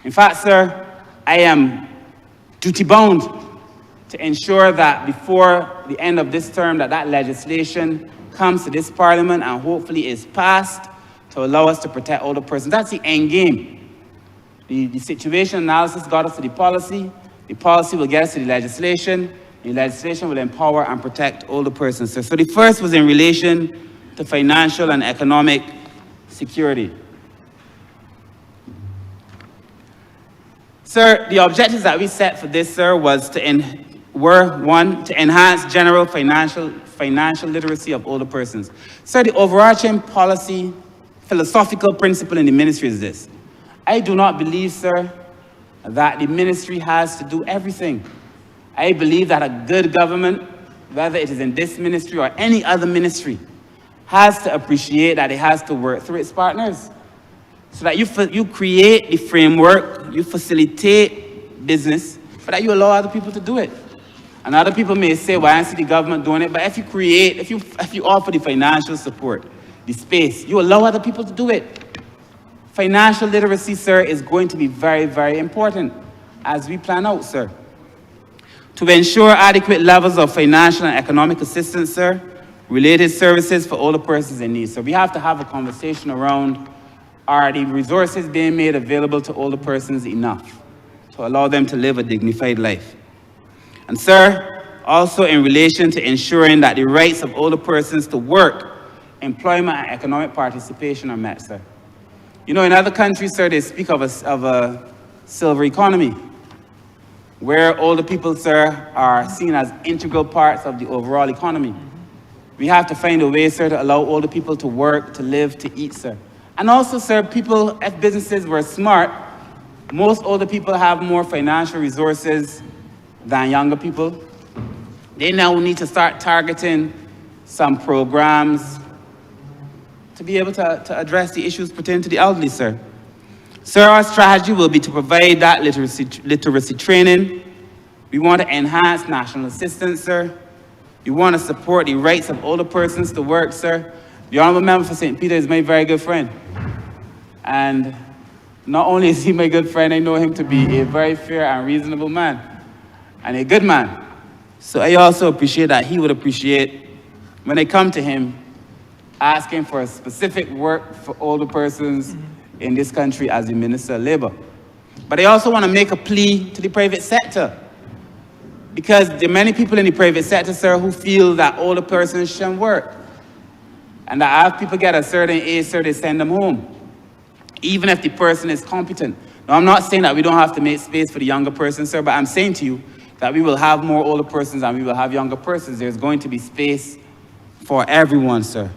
In fact, sir, I am duty-bound to ensure that before the end of this term that legislation comes to this parliament and hopefully is passed to allow us to protect older persons. That's the end game. The situation analysis got us to the policy will get us to the legislation will empower and protect older persons. So the first was in relation to financial and economic security. Sir, the objectives that we set for this, sir, were one, to enhance general financial literacy of older persons. Sir, the overarching policy, philosophical principle in the ministry is this. I do not believe, sir, that the ministry has to do everything. I believe that a good government, whether it is in this ministry or any other ministry, has to appreciate that it has to work through its partners. So that you create the framework, you facilitate business, but that you allow other people to do it. And other people may say, well, I see the government doing it, but if you offer the financial support, the space, you allow other people to do it. Financial literacy, sir, is going to be very, very important as we plan out, sir. To ensure adequate levels of financial and economic assistance, sir, related services for older persons in need. So we have to have a conversation around, are the resources being made available to older persons enough to allow them to live a dignified life? And sir, also in relation to ensuring that the rights of older persons to work, employment, and economic participation are met, sir. You know, in other countries, sir, they speak of a silver economy, where older people, sir, are seen as integral parts of the overall economy. We have to find a way, sir, to allow older people to work, to live, to eat, sir. And also, sir, if businesses were smart, most older people have more financial resources than younger people. They now need to start targeting some programs to be able to address the issues pertaining to the elderly, sir. Sir, our strategy will be to provide that literacy training. We want to enhance national assistance, sir. We want to support the rights of older persons to work, sir. The Honourable Member for St. Peter is my very good friend. And not only is he my good friend, I know him to be a very fair and reasonable man, and a good man. So I also appreciate that he would appreciate when I come to him asking for a specific work for older persons in this country as the Minister of Labour. But I also want to make a plea to the private sector, because there are many people in the private sector, sir, who feel that older persons shouldn't work. And that as people get a certain age, sir, they send them home, even if the person is competent. Now, I'm not saying that we don't have to make space for the younger person, sir, but I'm saying to you that we will have more older persons and we will have younger persons. There's going to be space for everyone, sir.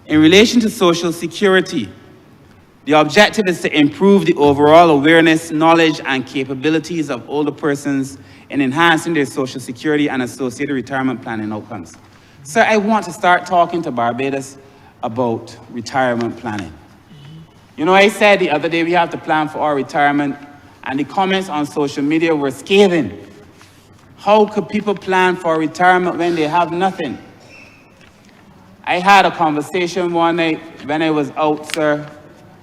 In relation to social security, the objective is to improve the overall awareness, knowledge, and capabilities of older persons in enhancing their social security and associated retirement planning outcomes. Sir, I want to start talking to Barbados about retirement planning. You know, I said the other day we have to plan for our retirement, and the comments on social media were scathing. How could people plan for retirement when they have nothing? I had a conversation one night when I was out, sir.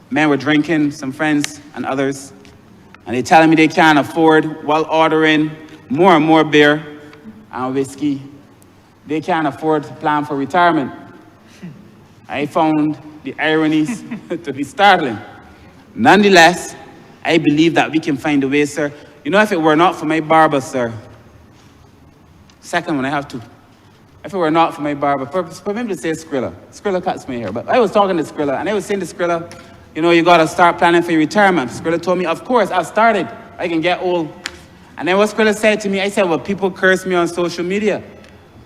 Men were drinking, some friends and others, and they telling me they can't afford, while ordering more and more beer and whiskey, they can't afford to plan for retirement. I found the ironies to be startling. Nonetheless, I believe that we can find a way, sir. You know, if it were not for my barber, sir, second one I have to. If it were not for my barber, for me to say Skrilla. Skrilla cuts my hair. But I was talking to Skrilla, and I was saying to Skrilla, you know, you got to start planning for your retirement. Skrilla told me, of course, I've started. I can get old. And then what Skrilla said to me, I said, well, people curse me on social media.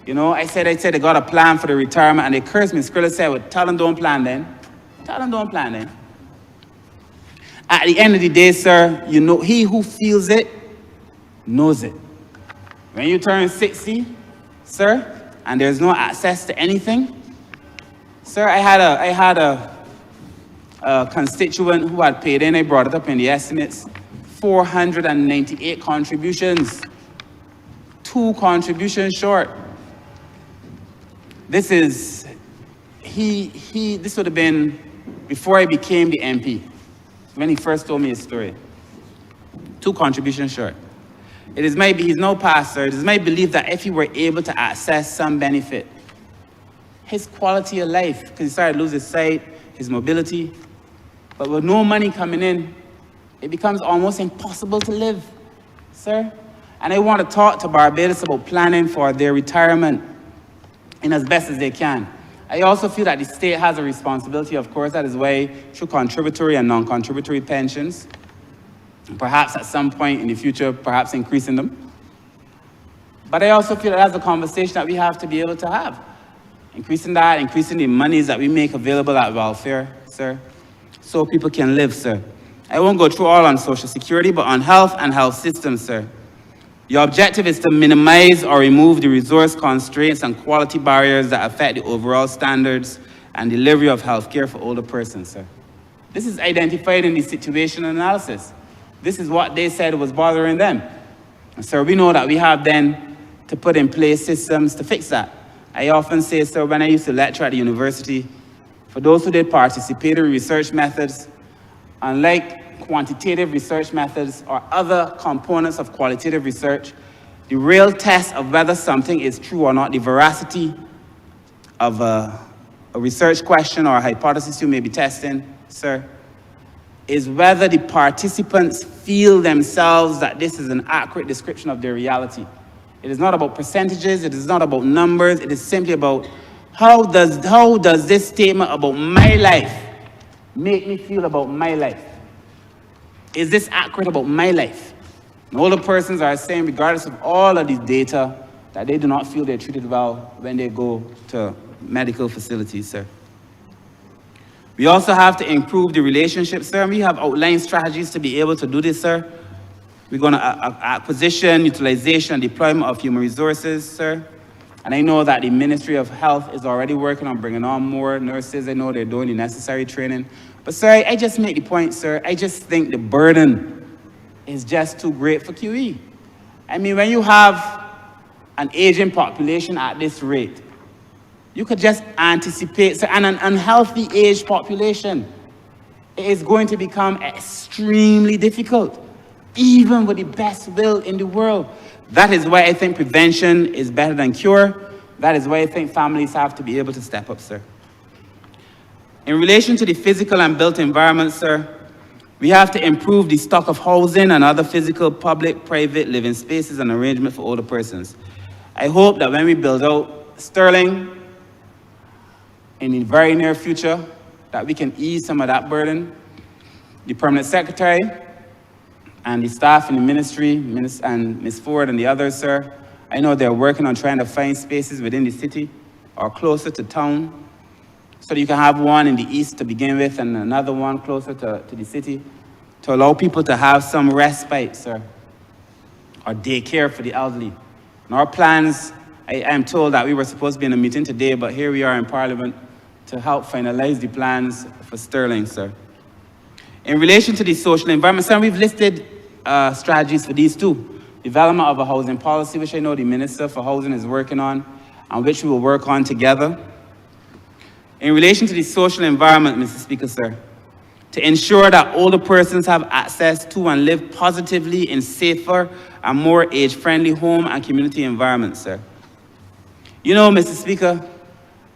You know, I said they got a plan for the retirement, and they cursed me. Skrilla said, well, tell them don't plan then. Tell them don't plan then. At the end of the day, sir, you know, he who feels it knows it. When you turn 60, sir, and there's no access to anything, sir, I had a constituent who had paid in, I brought it up in the estimates, 498 contributions, 2 contributions short. This is, this would have been before I became the MP, when he first told me his story. 2 contributions short. It is maybe, he's no pastor, it is my belief that if he were able to access some benefit, his quality of life, because he started to lose his sight, his mobility, but with no money coming in, it becomes almost impossible to live, sir. And I want to talk to Barbados about planning for their retirement in as best as they can. I also feel that the state has a responsibility, of course, that is why through contributory and non-contributory pensions, perhaps at some point in the future, perhaps increasing them. But I also feel that that's a conversation that we have to be able to have. Increasing that, increasing the monies that we make available at welfare, sir, so people can live, sir. I won't go through all on Social Security, but on health and health systems, sir. Your objective is to minimize or remove the resource constraints and quality barriers that affect the overall standards and delivery of healthcare for older persons, sir. This is identified in the situation analysis. This is what they said was bothering them. And sir, we know that we have then to put in place systems to fix that. I often say, sir, when I used to lecture at the university, for those who did participatory research methods, unlike quantitative research methods or other components of qualitative research, the real test of whether something is true or not, the veracity of a research question or a hypothesis you may be testing, sir, is whether the participants feel themselves that this is an accurate description of their reality. It is not about percentages, it is not about numbers, it is simply about how does this statement about my life make me feel about my life? Is this accurate about my life? And older persons are saying, regardless of all of these data, that they do not feel they're treated well when they go to medical facilities, sir. We also have to improve the relationship, sir, and we have outlined strategies to be able to do this, sir. We're going to acquisition, utilization, and deployment of human resources, sir. And I know that the Ministry of Health is already working on bringing on more nurses. I know they're doing the necessary training. But sir, I just make the point, sir, I just think the burden is just too great for QE. I mean, when you have an aging population at this rate, you could just anticipate, so, and an unhealthy aged population, it is going to become extremely difficult, even with the best will in the world. That is why I think prevention is better than cure. That is why I think families have to be able to step up, sir. In relation to the physical and built environment, sir, we have to improve the stock of housing and other physical, public, private living spaces and arrangement for older persons. I hope that when we build out Sterling in the very near future, that we can ease some of that burden. The permanent secretary and the staff in the ministry, and Ms. Ford and the others, sir, I know they're working on trying to find spaces within the city or closer to town, so that you can have one in the east to begin with and another one closer to the city, to allow people to have some respite, sir, or daycare for the elderly. And our plans, I am told that we were supposed to be in a meeting today, but here we are in Parliament to help finalize the plans for Sterling, sir. In relation to the social environment, sir, we've listed strategies for these too. Development of a housing policy, which I know the Minister for Housing is working on, and which we will work on together. In relation to the social environment, Mr. Speaker, sir, to ensure that older persons have access to and live positively in safer and more age-friendly home and community environments, sir. You know, Mr. Speaker,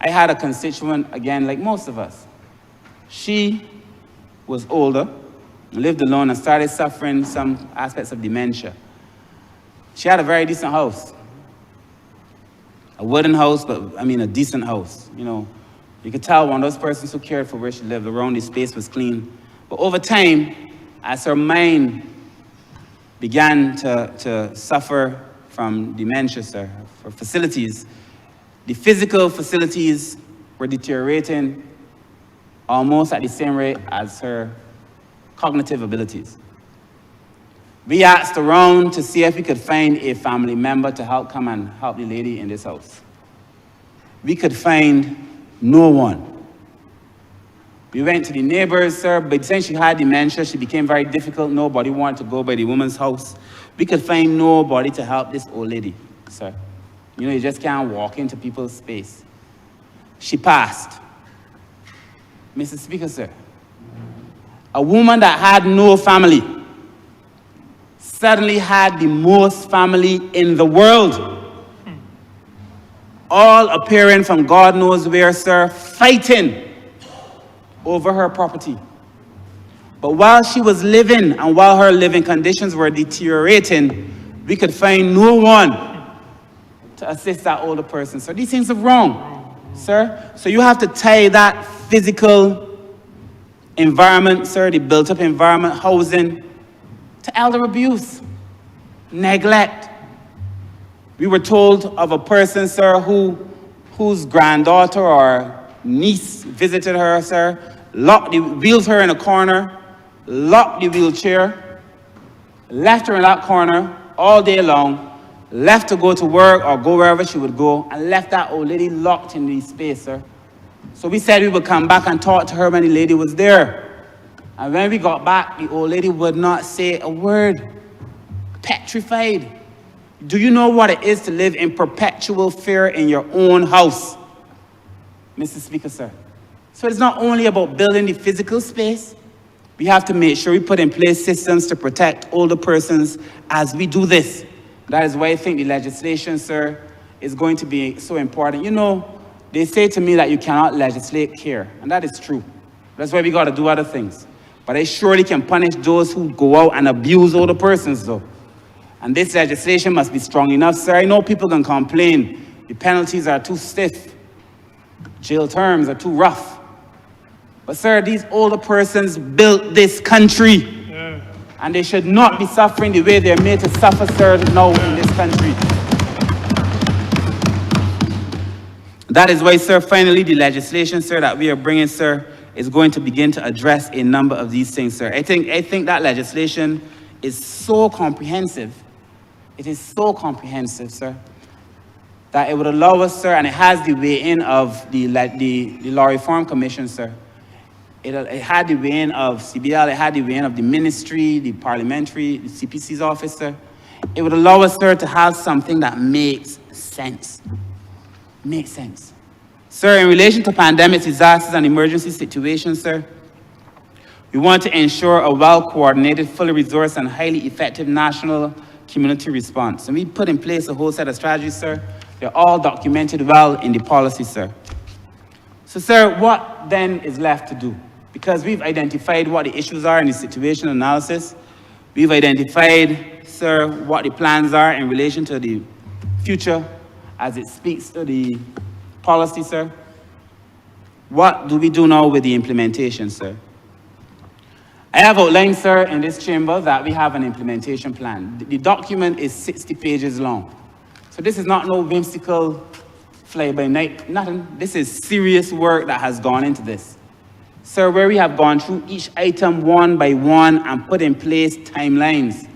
I had a constituent, again, like most of us. She was older, lived alone, and started suffering some aspects of dementia. She had a very decent house. A wooden house, but I mean a decent house, you know. You could tell one of those persons who cared for where she lived, around the space was clean. But over time, as her mind began to suffer from dementia, sir, for facilities, The physical facilities were deteriorating almost at the same rate as her cognitive abilities. We asked around to see if we could find a family member to come and help the lady in this house. We could find no one. We went to the neighbors, sir, but since she had dementia, she became very difficult. Nobody wanted to go by the woman's house. We could find nobody to help this old lady, sir. You know, you just can't walk into people's space. She passed. Mr. Speaker, sir, a woman that had no family suddenly had the most family in the world. All appearing from God knows where, sir, fighting over her property. But while she was living and while her living conditions were deteriorating, we could find no one to assist that older person. So these things are wrong, sir. So you have to tie that physical environment, sir, the built-up environment, housing, to elder abuse, neglect. We were told of a person, sir, whose granddaughter or niece visited her, sir, wheeled her in a corner, locked the wheelchair, left her in that corner all day long, left to go to work or go wherever she would go, and left that old lady locked in the space, sir. So we said we would come back and talk to her when the lady was there. And when we got back, the old lady would not say a word. Petrified. Do you know what it is to live in perpetual fear in your own house? Mr. Speaker, sir. So it's not only about building the physical space. We have to make sure we put in place systems to protect older persons as we do this. That is why I think the legislation, sir, is going to be so important. You know, they say to me that you cannot legislate care, and that is true. That's why we got to do other things. But I surely can punish those who go out and abuse older persons, though. And this legislation must be strong enough, sir. I know people can complain. The penalties are too stiff. Jail terms are too rough. But, sir, these older persons built this country. Yeah. And they should not be suffering the way they're made to suffer, sir, now in this country. That is why, sir, finally, the legislation, sir, that we are bringing, sir, is going to begin to address a number of these things, sir. I think that legislation is so comprehensive. It is so comprehensive, sir, that it would allow us, sir, and it has the weigh-in of the Law Reform Commission, sir. It had the weigh-in of CBL, it had the weigh-in of the ministry, the parliamentary, the CPC's office, sir. It would allow us, sir, to have something that makes sense. Makes sense. Sir, in relation to pandemic disasters and emergency situations, sir, we want to ensure a well-coordinated, fully resourced, and highly effective national community response. And we put in place a whole set of strategies, sir. They're all documented well in the policy, sir. So, sir, what then is left to do? Because we've identified what the issues are in the situation analysis. We've identified, sir, what the plans are in relation to the future as it speaks to the policy, sir. What do we do now with the implementation, sir? I have outlined, sir, in this chamber that we have an implementation plan. The document is 60 pages long. So this is not no whimsical fly-by-night, nothing. This is serious work that has gone into this. Sir, where we have gone through each item one by one and put in place timelines.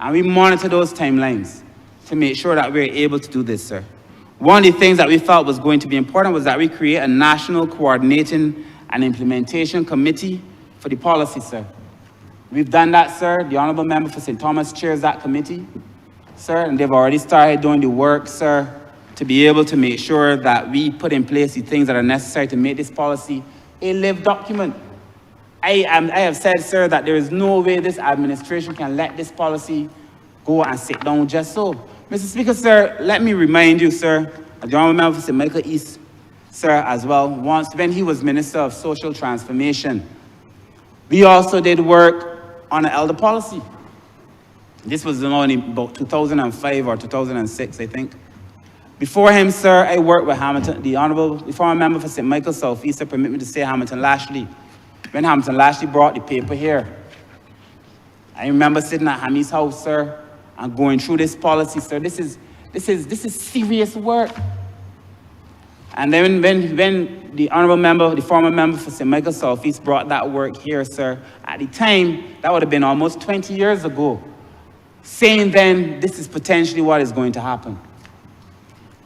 And we monitor those timelines to make sure that we're able to do this, sir. One of the things that we felt was going to be important was that we create a national coordinating and implementation committee for the policy, sir. We've done that, sir. The Honourable Member for St. Thomas chairs that committee, sir, and they've already started doing the work, sir, to be able to make sure that we put in place the things that are necessary to make this policy a lived document. I have said, sir, that there is no way this administration can let this policy go and sit down just so. Mr. Speaker, sir, let me remind you, sir, the Honourable Member for St. Michael East, sir, as well, once when he was Minister of Social Transformation, we also did work on an elder policy. This was only about 2005 or 2006, I think. Before him, sir, I worked with Hamilton, the Honourable, the former member for St. Michael South East, permit me to say Hamilton Lashley. When Hamilton Lashley brought the paper here, I remember sitting at Hammy's house, sir, and going through this policy, sir. This is serious work. And then when the honorable member, the former member for St. Michael Southeast brought that work here, sir, at the time, that would have been almost 20 years ago, saying then this is potentially what is going to happen.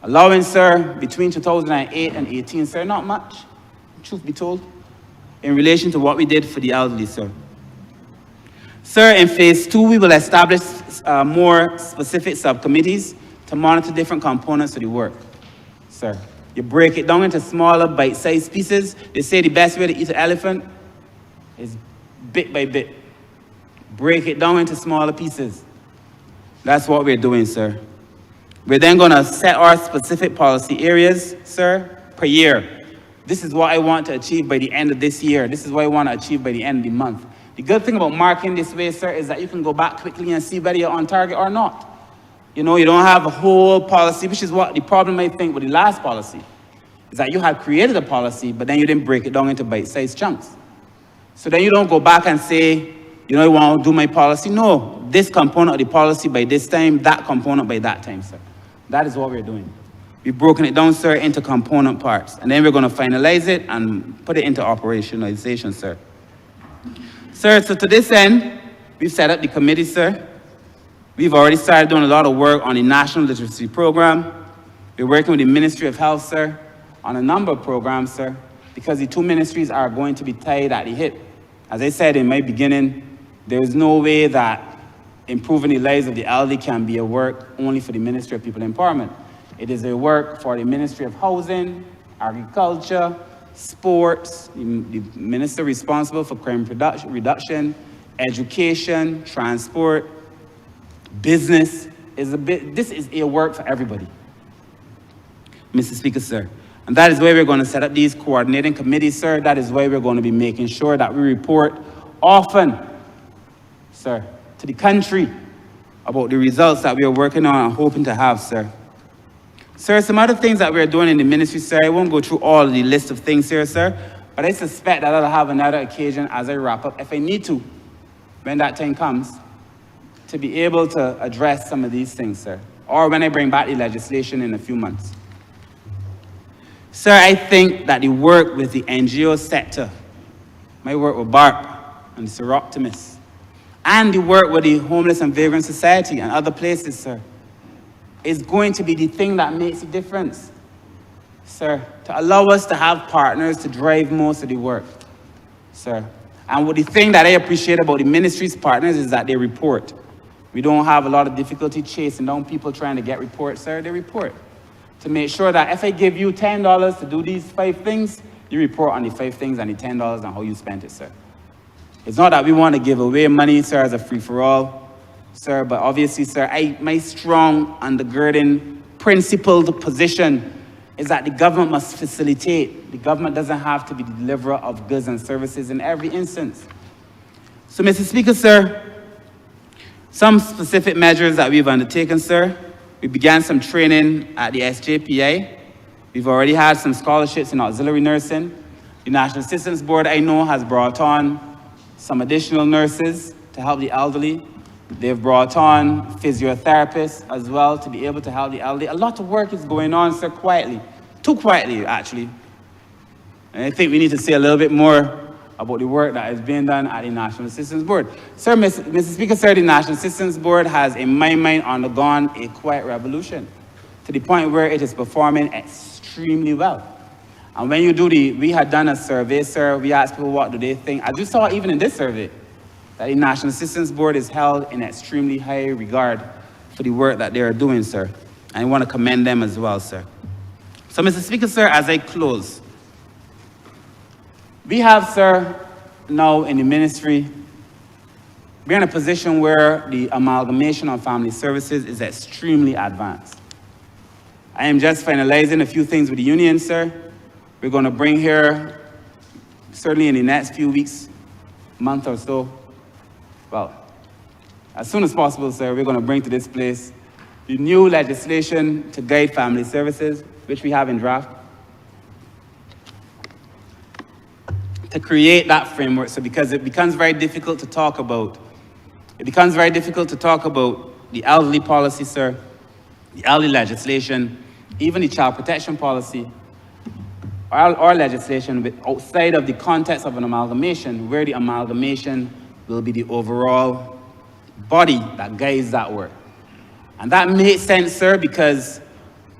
Allowing, sir, between 2008 and 18, sir, not much, truth be told, in relation to what we did for the elderly, sir. Sir, in phase 2, we will establish more specific subcommittees to monitor different components of the work, sir. You break it down into smaller, bite-sized pieces. They say the best way to eat an elephant is bit by bit. Break it down into smaller pieces. That's what we're doing, sir. We're then going to set our specific policy areas, sir, per year. This is what I want to achieve by the end of this year. This is what I want to achieve by the end of the month. The good thing about marking this way, sir, is that you can go back quickly and see whether you're on target or not. You know, you don't have a whole policy, which is what the problem I think with the last policy, is that you had created a policy, but then you didn't break it down into bite-sized chunks. So then you don't go back and say, you know, I want to do my policy. No, this component of the policy by this time, that component by that time, sir. That is what we're doing. We've broken it down, sir, into component parts. And then we're going to finalize it and put it into operationalization, sir. Sir, so to this end, we've set up the committee, sir. We've already started doing a lot of work on the National Literacy Program. We're working with the Ministry of Health, sir, on a number of programs, sir, because the two ministries are going to be tied at the hip. As I said in my beginning, there is no way that improving the lives of the elderly can be a work only for the Ministry of People Empowerment. It is a work for the Ministry of Housing, Agriculture, Sports, the minister responsible for crime reduction, education, transport, business. This is a work for everybody, Mr. Speaker, sir. And that is why we're going to set up these coordinating committees, sir. That is why we're going to be making sure that we report often, sir, to the country about the results that we are working on and hoping to have, sir. Sir, some other things that we're doing in the ministry, sir, I won't go through all of the list of things here, sir, but I suspect that I'll have another occasion as I wrap up, if I need to, when that time comes, to be able to address some of these things, sir, or when I bring back the legislation in a few months. Sir, I think that the work with the NGO sector, my work with BARP and the Sir Optimus, and the work with the Homeless and Vagrant Society and other places, sir, is going to be the thing that makes a difference, sir, to allow us to have partners to drive most of the work, sir. And what the thing that I appreciate about the ministry's partners is that they report. We don't have a lot of difficulty chasing down people trying to get reports, sir. They report to make sure that if I give you $10 to do these 5 things, you report on the 5 things and the $10 and how you spent it, sir. It's not that we want to give away money, sir, as a free-for-all, sir, but obviously, sir, my strong undergirding principled position is that the government must facilitate. The government doesn't have to be the deliverer of goods and services in every instance. So, Mr. Speaker, sir, some specific measures that we've undertaken, sir. We began some training at the SJPI. We've already had some scholarships in auxiliary nursing. The National Assistance Board, I know, has brought on some additional nurses to help the elderly. They've brought on physiotherapists as well to be able to help the elderly. A lot of work is going on, sir, quietly. Too quietly, actually. And I think we need to say a little bit more about the work that is being done at the National Assistance Board. Sir, Mr. Speaker, sir, the National Assistance Board has, in my mind, undergone a quiet revolution to the point where it is performing extremely well. And when you do we had done a survey, sir, we asked people what do they think. As you saw even in this survey, that the National Assistance Board is held in extremely high regard for the work that they are doing, sir. And I want to commend them as well, sir. So, Mr. Speaker, sir, as I close, we have, sir, now in the ministry, we're in a position where the amalgamation of family services is extremely advanced. I am just finalizing a few things with the union, sir. We're going to bring here, certainly in the next few weeks, month or so, well, as soon as possible, sir, we're going to bring to this place the new legislation to guide family services, which we have in draft, to create that framework. So because it becomes very difficult to talk about, the elderly policy, sir, the elderly legislation, even the child protection policy, or legislation outside of the context of an amalgamation, where the amalgamation will be the overall body that guides that work. And that makes sense, sir, because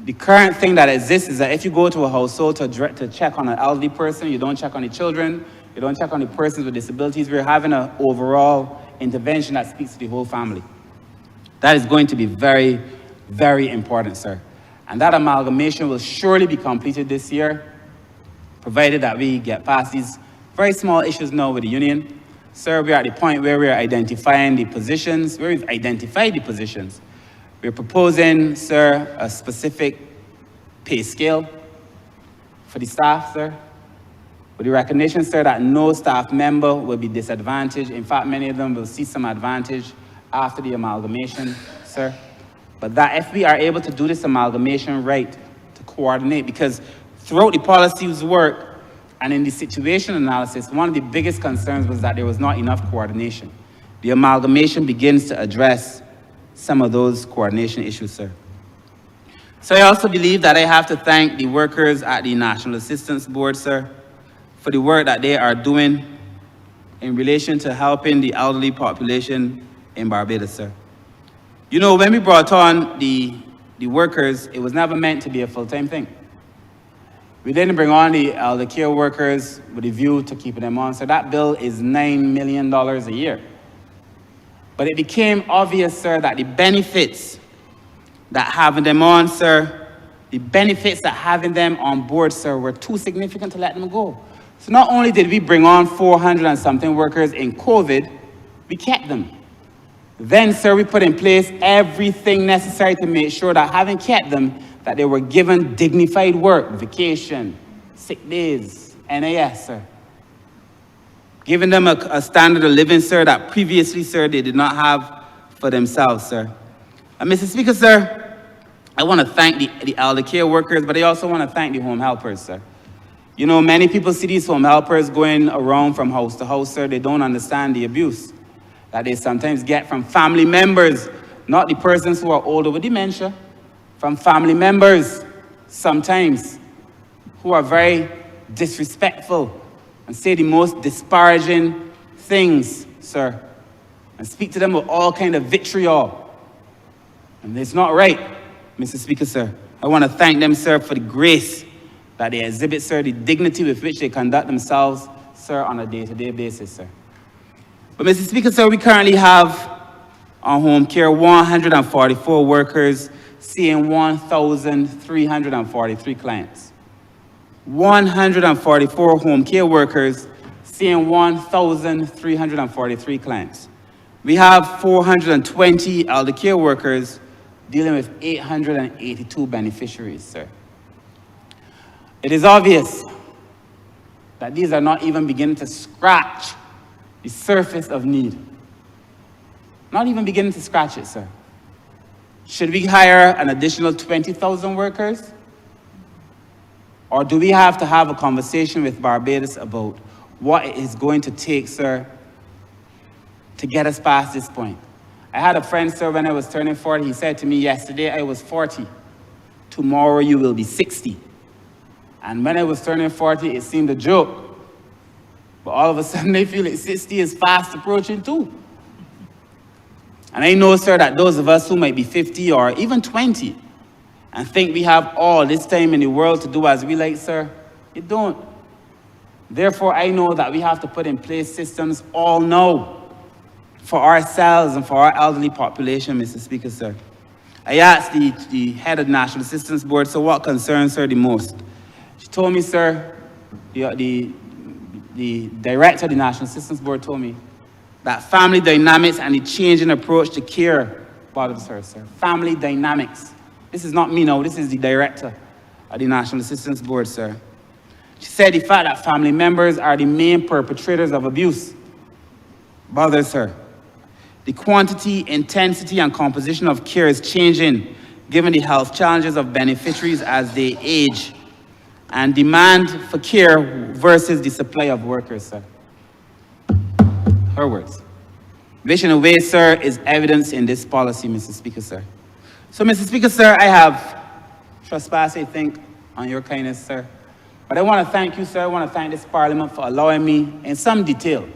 the current thing that exists is that if you go to a household to check on an elderly person, you don't check on the children, you don't check on the persons with disabilities. We're having an overall intervention that speaks to the whole family. That is going to be very, very important, sir. And that amalgamation will surely be completed this year, provided that we get past these very small issues now with the union. Sir, we're at the point where we're identifying the positions, where we've identified the positions. We're proposing, sir, a specific pay scale for the staff, sir, with the recognition, sir, that no staff member will be disadvantaged. In fact, many of them will see some advantage after the amalgamation, sir. But that if we are able to do this amalgamation right, to coordinate, because throughout the policies work and in the situation analysis, one of the biggest concerns was that there was not enough coordination. The amalgamation begins to address some of those coordination issues, sir. So I also believe that I have to thank the workers at the National Assistance Board, sir, for the work that they are doing in relation to helping the elderly population in Barbados, sir. You know, when we brought on the workers, it was never meant to be a full-time thing. We didn't bring on the elder care workers with a view to keeping them on. So that bill is $9 million a year. But it became obvious, sir, that the benefits that having them on, sir, the benefits that having them on board, sir, were too significant to let them go. So not only did we bring on 400 and something workers in COVID, we kept them. Then, sir, we put in place everything necessary to make sure that having kept them, that they were given dignified work, vacation, sick days, NAS, sir. Giving them a standard of living, sir, that previously, sir, they did not have for themselves, sir. And Mr. Speaker, sir, I want to thank the elder care workers, but I also want to thank the home helpers, sir. You know, many people see these home helpers going around from house to house, sir. They don't understand the abuse that they sometimes get from family members, not the persons who are older with dementia, from family members sometimes who are very disrespectful and say the most disparaging things, sir, and speak to them with all kind of vitriol. And it's not right, Mr. Speaker, sir. I want to thank them, sir, for the grace that they exhibit, sir, the dignity with which they conduct themselves, sir, on a day-to-day basis, sir. But, Mr. Speaker, sir, we currently have on home care 144 workers seeing 1,343 clients. 144 home care workers seeing 1,343 clients. We have 420 elder care workers dealing with 882 beneficiaries, sir. It is obvious that these are not even beginning to scratch the surface of need. Not even beginning to scratch it, sir. Should we hire an additional 20,000 workers? Or do we have to have a conversation with Barbados about what it is going to take, sir, to get us past this point? I had a friend, sir, when I was turning 40, he said to me yesterday, I was 40. Tomorrow you will be 60. And when I was turning 40, it seemed a joke. But all of a sudden, I feel like 60 is fast approaching too. And I know, sir, that those of us who might be 50 or even 20 and think we have all this time in the world to do as we like, sir, you don't. Therefore, I know that we have to put in place systems all now for ourselves and for our elderly population, Mr. Speaker, sir. I asked the head of the National Assistance Board, so what concerns her the most? She told me, sir, the director of the National Assistance Board told me that family dynamics and the change in approach to care bothers her, sir. Family dynamics. This is not me now, this is the director of the National Assistance Board, sir. She said the fact that family members are the main perpetrators of abuse bothers her. The quantity, intensity, and composition of care is changing given the health challenges of beneficiaries as they age and demand for care versus the supply of workers, sir. Her words. Which in a way, sir, is evidence in this policy, Mr. Speaker, sir. So, Mr. Speaker, sir, I have trespassed, I think, on your kindness, sir. But I want to thank you, sir. I want to thank this Parliament for allowing me in some detail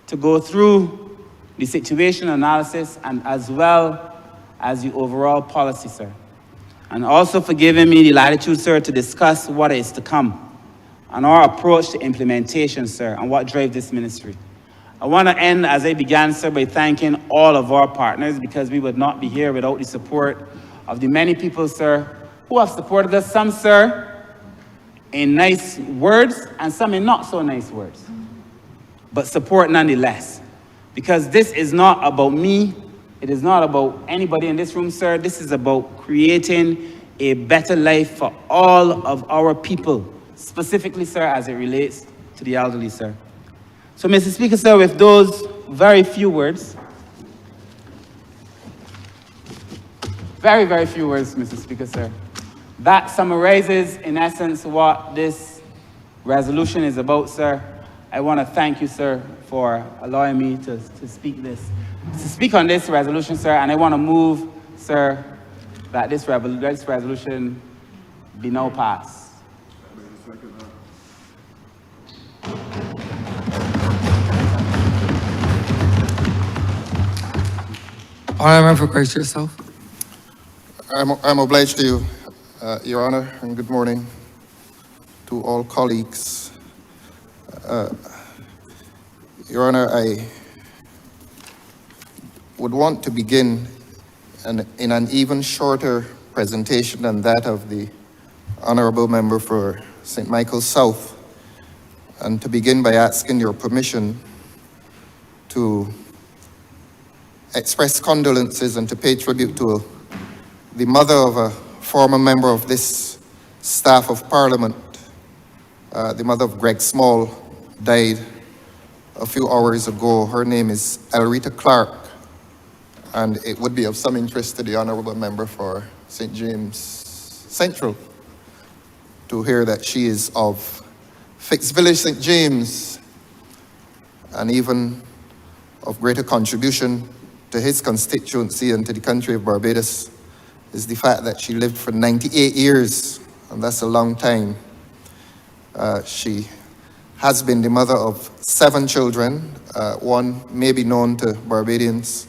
to go through the situation analysis and as well as the overall policy, sir. And also for giving me the latitude, sir, to discuss what is to come and our approach to implementation, sir, and what drives this ministry. I want to end, as I began, sir, by thanking all of our partners, because we would not be here without the support of the many people, sir, who have supported us, some, sir, in nice words and some in not so nice words, but support nonetheless. Because this is not about me, it is not about anybody in this room, sir. This is about creating a better life for all of our people, specifically, sir, as it relates to the elderly, sir. So, Mr. Speaker, sir, with those very few words, very, very few words, Mr. Speaker, sir, that summarizes, in essence, what this resolution is about, sir. I want to thank you, sir, for allowing me to speak on this resolution, sir, and I want to move, sir, that this resolution be now passed. Honourable, for Christ yourself. I'm obliged to you, Your Honour, and good morning to all colleagues. Your Honour, I would want to begin in an even shorter presentation than that of the Honourable Member for St. Michael's South, and to begin by asking your permission to express condolences and to pay tribute to the mother of a former member of this staff of Parliament. The mother of Greg Small died a few hours ago. Her name is Elrita Clark, and it would be of some interest to the Honourable Member for St. James Central to hear that she is of Fix Village, St. James, and even of greater contribution to his constituency and to the country of Barbados is the fact that she lived for 98 years, and that's a long time. She has been the mother of 7 children. One may be known to Barbadians,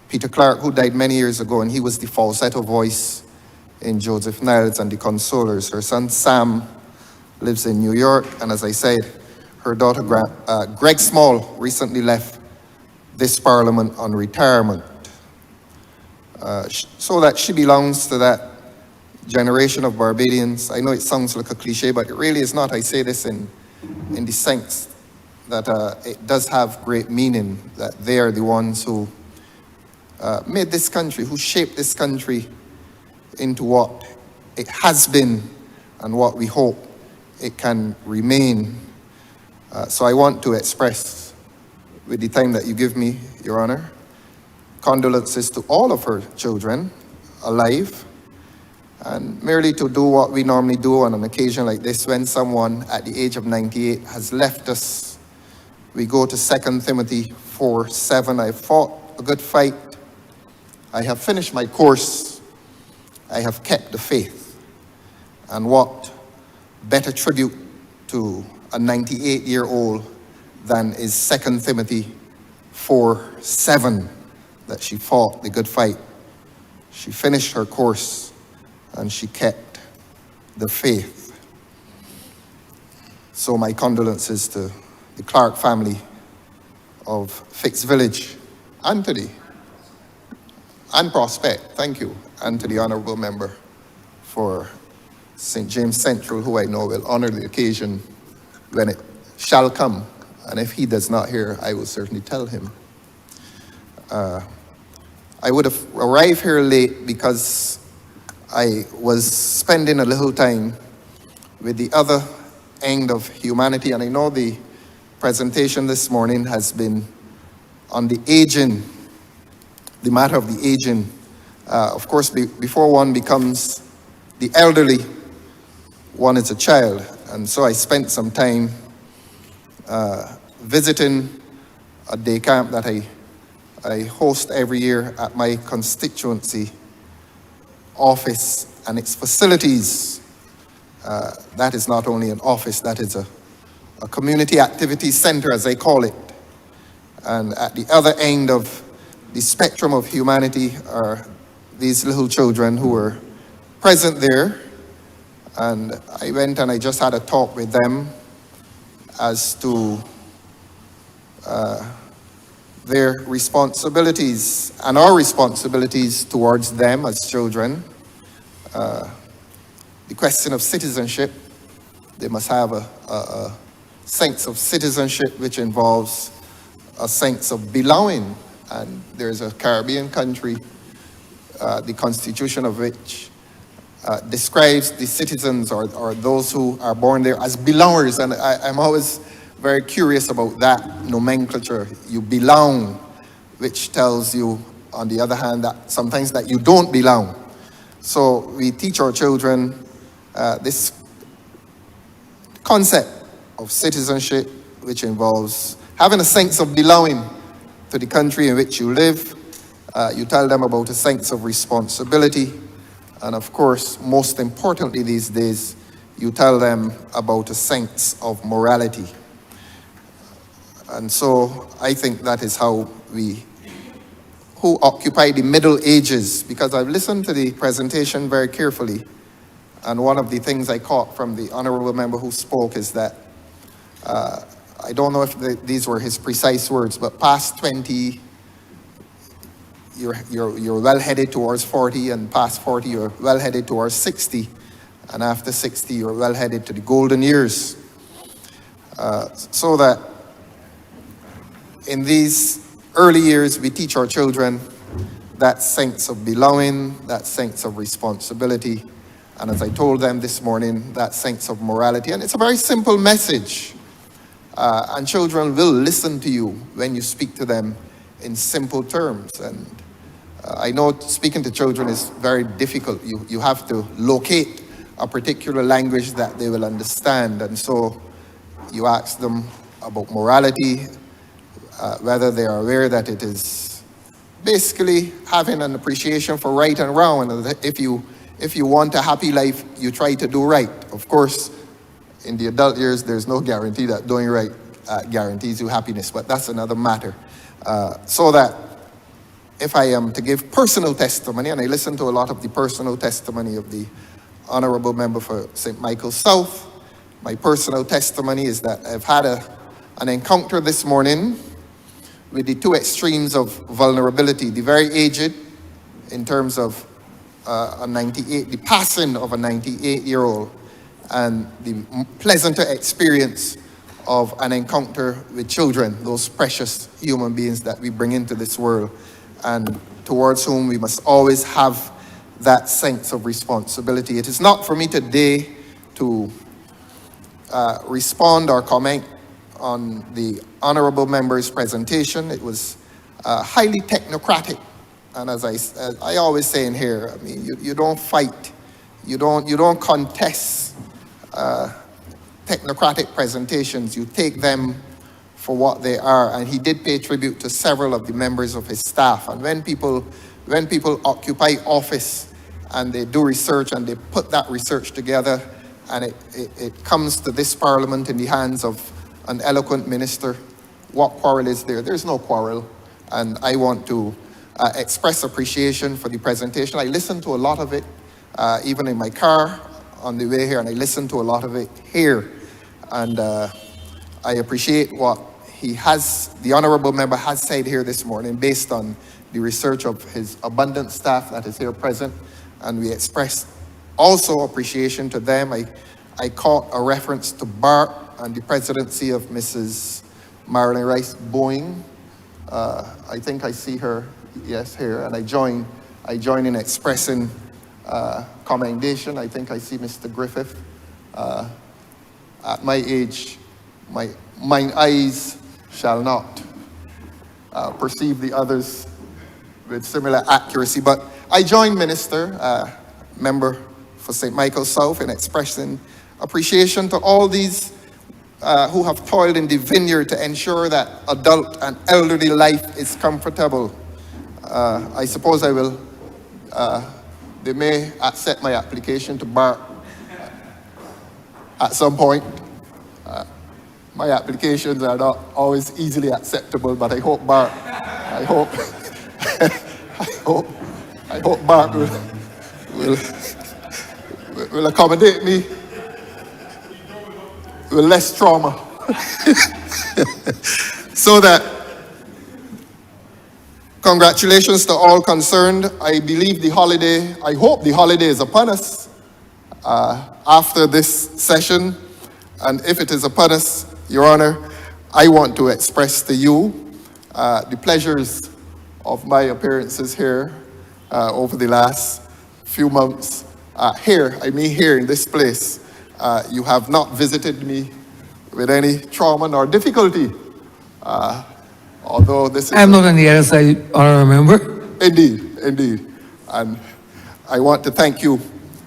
Peter Clark, who died many years ago, and he was the falsetto voice in Joseph Niles and the Consolers. Her son Sam lives in New York, and as I said, her daughter Greg Small recently left this Parliament on retirement. So that she belongs to that generation of Barbadians. I know it sounds like a cliche, but it really is not. I say this in the sense that it does have great meaning, that they are the ones who made this country, who shaped this country into what it has been and what we hope it can remain. So I want to express, with the time that you give me, Your Honour, condolences to all of her children alive, and merely to do what we normally do on an occasion like this when someone at the age of 98 has left us. We go to 2 Timothy 4:7. I fought a good fight. I have finished my course. I have kept the faith. And what better tribute to a 98-year-old than is 2 Timothy 4:7, that she fought the good fight. She finished her course and she kept the faith. So my condolences to the Clark family of Fix Village, and to the and Prospect, thank you, and to the Honourable Member for St. James Central, who I know will honour the occasion when it shall come. And if he does not hear, I will certainly tell him. I would have arrived here late because I was spending a little time with the other end of humanity, and I know the presentation this morning has been on the aging, the matter of the aging. Of course, before one becomes the elderly, one is a child, and so I spent some time visiting a day camp that I host every year at my constituency office and its facilities. That is not only an office, that is a community activity center, as they call it. And at the other end of the spectrum of humanity are these little children who were present there. And I went and I just had a talk with them as to their responsibilities and our responsibilities towards them as children. The question of citizenship, they must have a sense of citizenship which involves a sense of belonging. And there's a Caribbean country, the constitution of which describes the citizens or those who are born there as belongers. And I'm always very curious about that nomenclature. You belong, which tells you, on the other hand, that sometimes that you don't belong. So we teach our children this concept of citizenship, which involves having a sense of belonging to the country in which you live. You tell them about a sense of responsibility. And of course, most importantly these days, you tell them about a sense of morality. And so I think that is how we, who occupy the Middle Ages, because I've listened to the presentation very carefully, and one of the things I caught from the honourable member who spoke is that, I don't know if these were his precise words, but past 20, you're well headed towards 40, and past 40, you're well headed towards 60, and after 60, you're well headed to the golden years. So that in these early years, we teach our children that sense of belonging, that sense of responsibility, and as I told them this morning, that sense of morality. And it's a very simple message. And children will listen to you when you speak to them in simple terms. And I know speaking to children is very difficult. You have to locate a particular language that they will understand. And so you ask them about morality, whether they are aware that it is basically having an appreciation for right and wrong. And if you want a happy life, you try to do right. Of course, in the adult years, there's no guarantee that doing right guarantees you happiness, but that's another matter. So that if I am to give personal testimony, and I listen to a lot of the personal testimony of the honourable member for St. Michael South, my personal testimony is that I've had an encounter this morning with the two extremes of vulnerability, the very aged in terms of the passing of a 98-year-old, and the pleasanter experience of an encounter with children, those precious human beings that we bring into this world, and towards whom we must always have that sense of responsibility. It is not for me today to respond or comment on the honourable member's presentation. It was highly technocratic, and as I always say in here, I mean, you don't fight, you don't contest technocratic presentations. You take them for what they are. And he did pay tribute to several of the members of his staff. And when people occupy office and they do research and they put that research together, and it comes to this parliament in the hands of an eloquent minister, what quarrel is there? There's no quarrel. And I want to express appreciation for the presentation. I listened to a lot of it, even in my car on the way here, and I listened to a lot of it here. And I appreciate what the honourable member has said here this morning based on the research of his abundant staff that is here present. And we express also appreciation to them. I caught a reference to BART and the presidency of Mrs. Marilyn Rice Boeing. I think I see her, yes, here, and I join in expressing commendation. I think I see Mr. Griffith. At my age, mine eyes shall not perceive the others with similar accuracy. But I join Minister, member for St. Michael South, in expressing appreciation to all these who have toiled in the vineyard to ensure that adult and elderly life is comfortable. I suppose I will, they may accept my application to BART at some point. My applications are not always easily acceptable, but I hope I hope Bart will accommodate me with less trauma. So that, congratulations to all concerned. I hope the holiday is upon us after this session. And if it is upon us, Your Honor, I want to express to you the pleasures of my appearances here over the last few months. Here in this place, you have not visited me with any trauma nor difficulty. Although this is... I'm not on the other side, Honourable Member. Indeed. And I want to thank you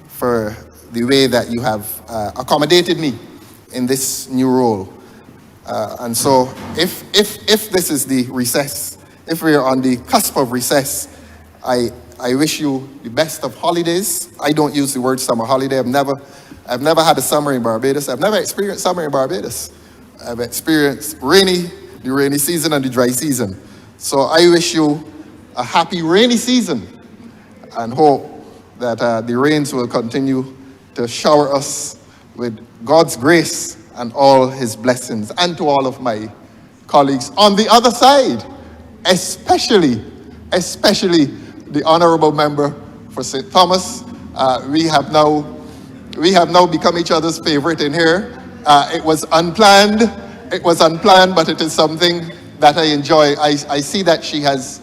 for the way that you have accommodated me in this new role. And so if this is the recess, if we are on the cusp of recess, I wish you the best of holidays. I don't use the word summer holiday. I've never had a summer in Barbados. I've never experienced summer in Barbados. I've experienced the rainy season and the dry season. So I wish you a happy rainy season and hope that the rains will continue to shower us with God's grace and all his blessings. And to all of my colleagues on the other side, especially the Honourable Member for St. Thomas. We have now become each other's favorite in here. It was unplanned, but it is something that I enjoy. I see that she has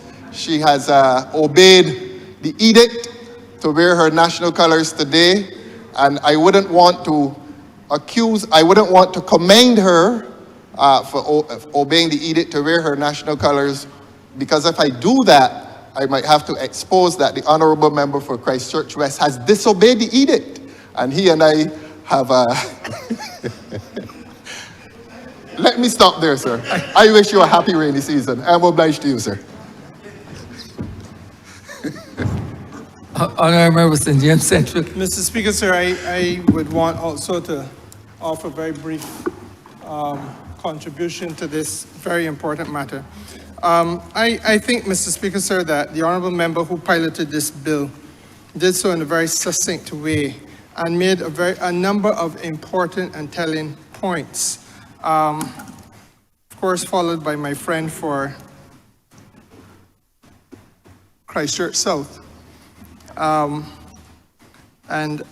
obeyed the edict to wear her national colors today, and I wouldn't want to commend her for obeying the edict to wear her national colors, because if I do that, I might have to expose that the Honourable Member for Christchurch West has disobeyed the edict, and he and I have... Let me stop there, sir. I wish you a happy rainy season. I'm obliged to you, sir. Honourable Member St. James Central. Mr. Speaker, sir, I would want also to offer a very brief contribution to this very important matter. I think, Mr. Speaker, sir, that the Honourable Member who piloted this bill did so in a very succinct way and made a number of important and telling points. Of course, followed by my friend for Christchurch South. And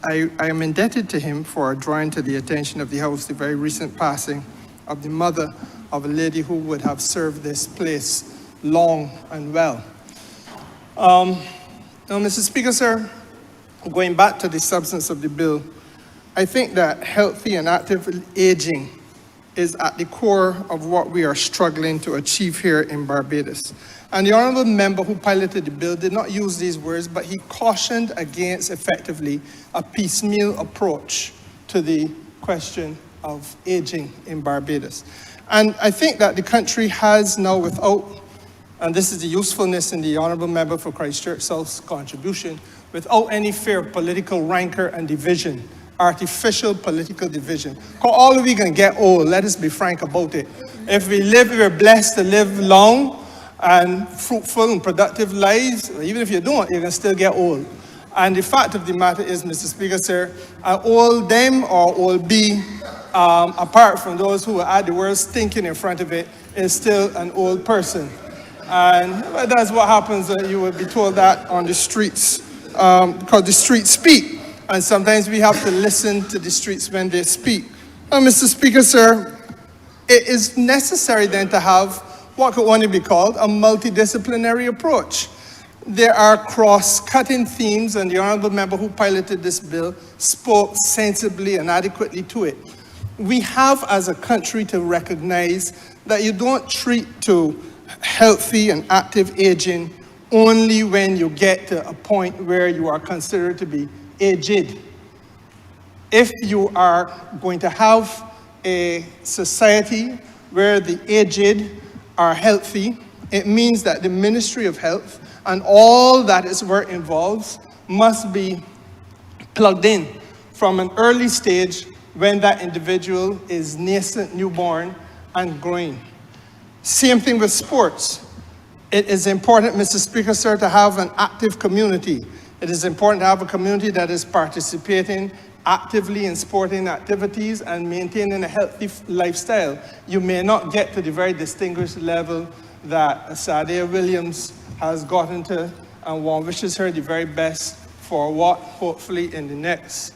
I am indebted to him for drawing to the attention of the House the very recent passing of the mother of a lady who would have served this place long and well. Now, Mr. Speaker, sir, going back to the substance of the bill, I think that healthy and active aging is at the core of what we are struggling to achieve here in Barbados. And the Honourable Member who piloted the bill did not use these words, but he cautioned against effectively a piecemeal approach to the question of aging in Barbados. And I think that the country has now, without, and this is the usefulness in the Honourable Member for Christchurch South's contribution, without any fear of political rancor and division, artificial political division. Because all of we can get old, let us be frank about it. If we're blessed to live long and fruitful and productive lives, even if you don't, you can still get old. And the fact of the matter is, Mr. Speaker, sir, old them or old be, apart from those who add the words thinking in front of it, is still an old person. And that's what happens. You will be told that on the streets, because the streets speak. And sometimes we have to listen to the streets when they speak. And Mr. Speaker, sir, it is necessary then to have what could only be called a multidisciplinary approach. There are cross-cutting themes, and the Honourable Member who piloted this bill spoke sensibly and adequately to it. We have, as a country, to recognize that you don't treat to healthy and active aging only when you get to a point where you are considered to be aged. If you are going to have a society where the aged are healthy, it means that the Ministry of Health and all that is where it involves must be plugged in from an early stage when that individual is nascent, newborn, and growing. Same thing with sports. It is important, Mr. Speaker, sir, to have an active community. It is important to have a community that is participating actively in sporting activities and maintaining a healthy lifestyle. You may not get to the very distinguished level that Sadia Williams has gotten to, and one wishes her the very best for what hopefully in the next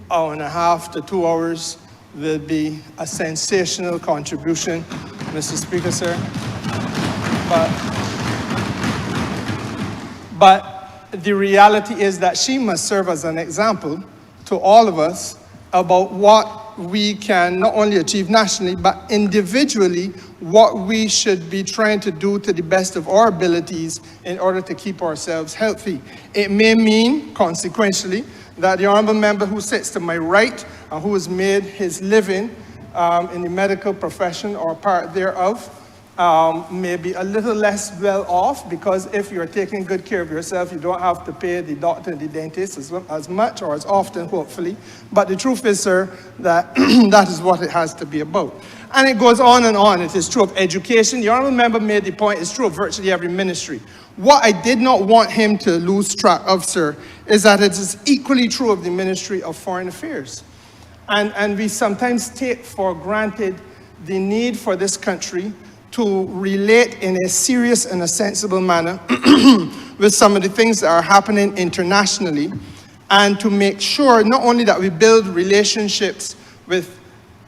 hour and a half to 2 hours will be a sensational contribution, Mr. Speaker, sir. But the reality is that she must serve as an example to all of us about what we can not only achieve nationally, but individually, what we should be trying to do to the best of our abilities in order to keep ourselves healthy. It may mean, consequentially, that the honourable member who sits to my right and who has made his living in the medical profession or part thereof may be a little less well off, because if you're taking good care of yourself, you don't have to pay the doctor and the dentist as much or as often, hopefully. But the truth is, sir, that that is what it has to be about. And it goes on and on. It is true of education. The honourable member made the point, it's true of virtually every ministry. What I did not want him to lose track of, sir, is that it is equally true of the Ministry of Foreign Affairs. And we sometimes take for granted the need for this country to relate in a serious and a sensible manner with some of the things that are happening internationally, and to make sure not only that we build relationships with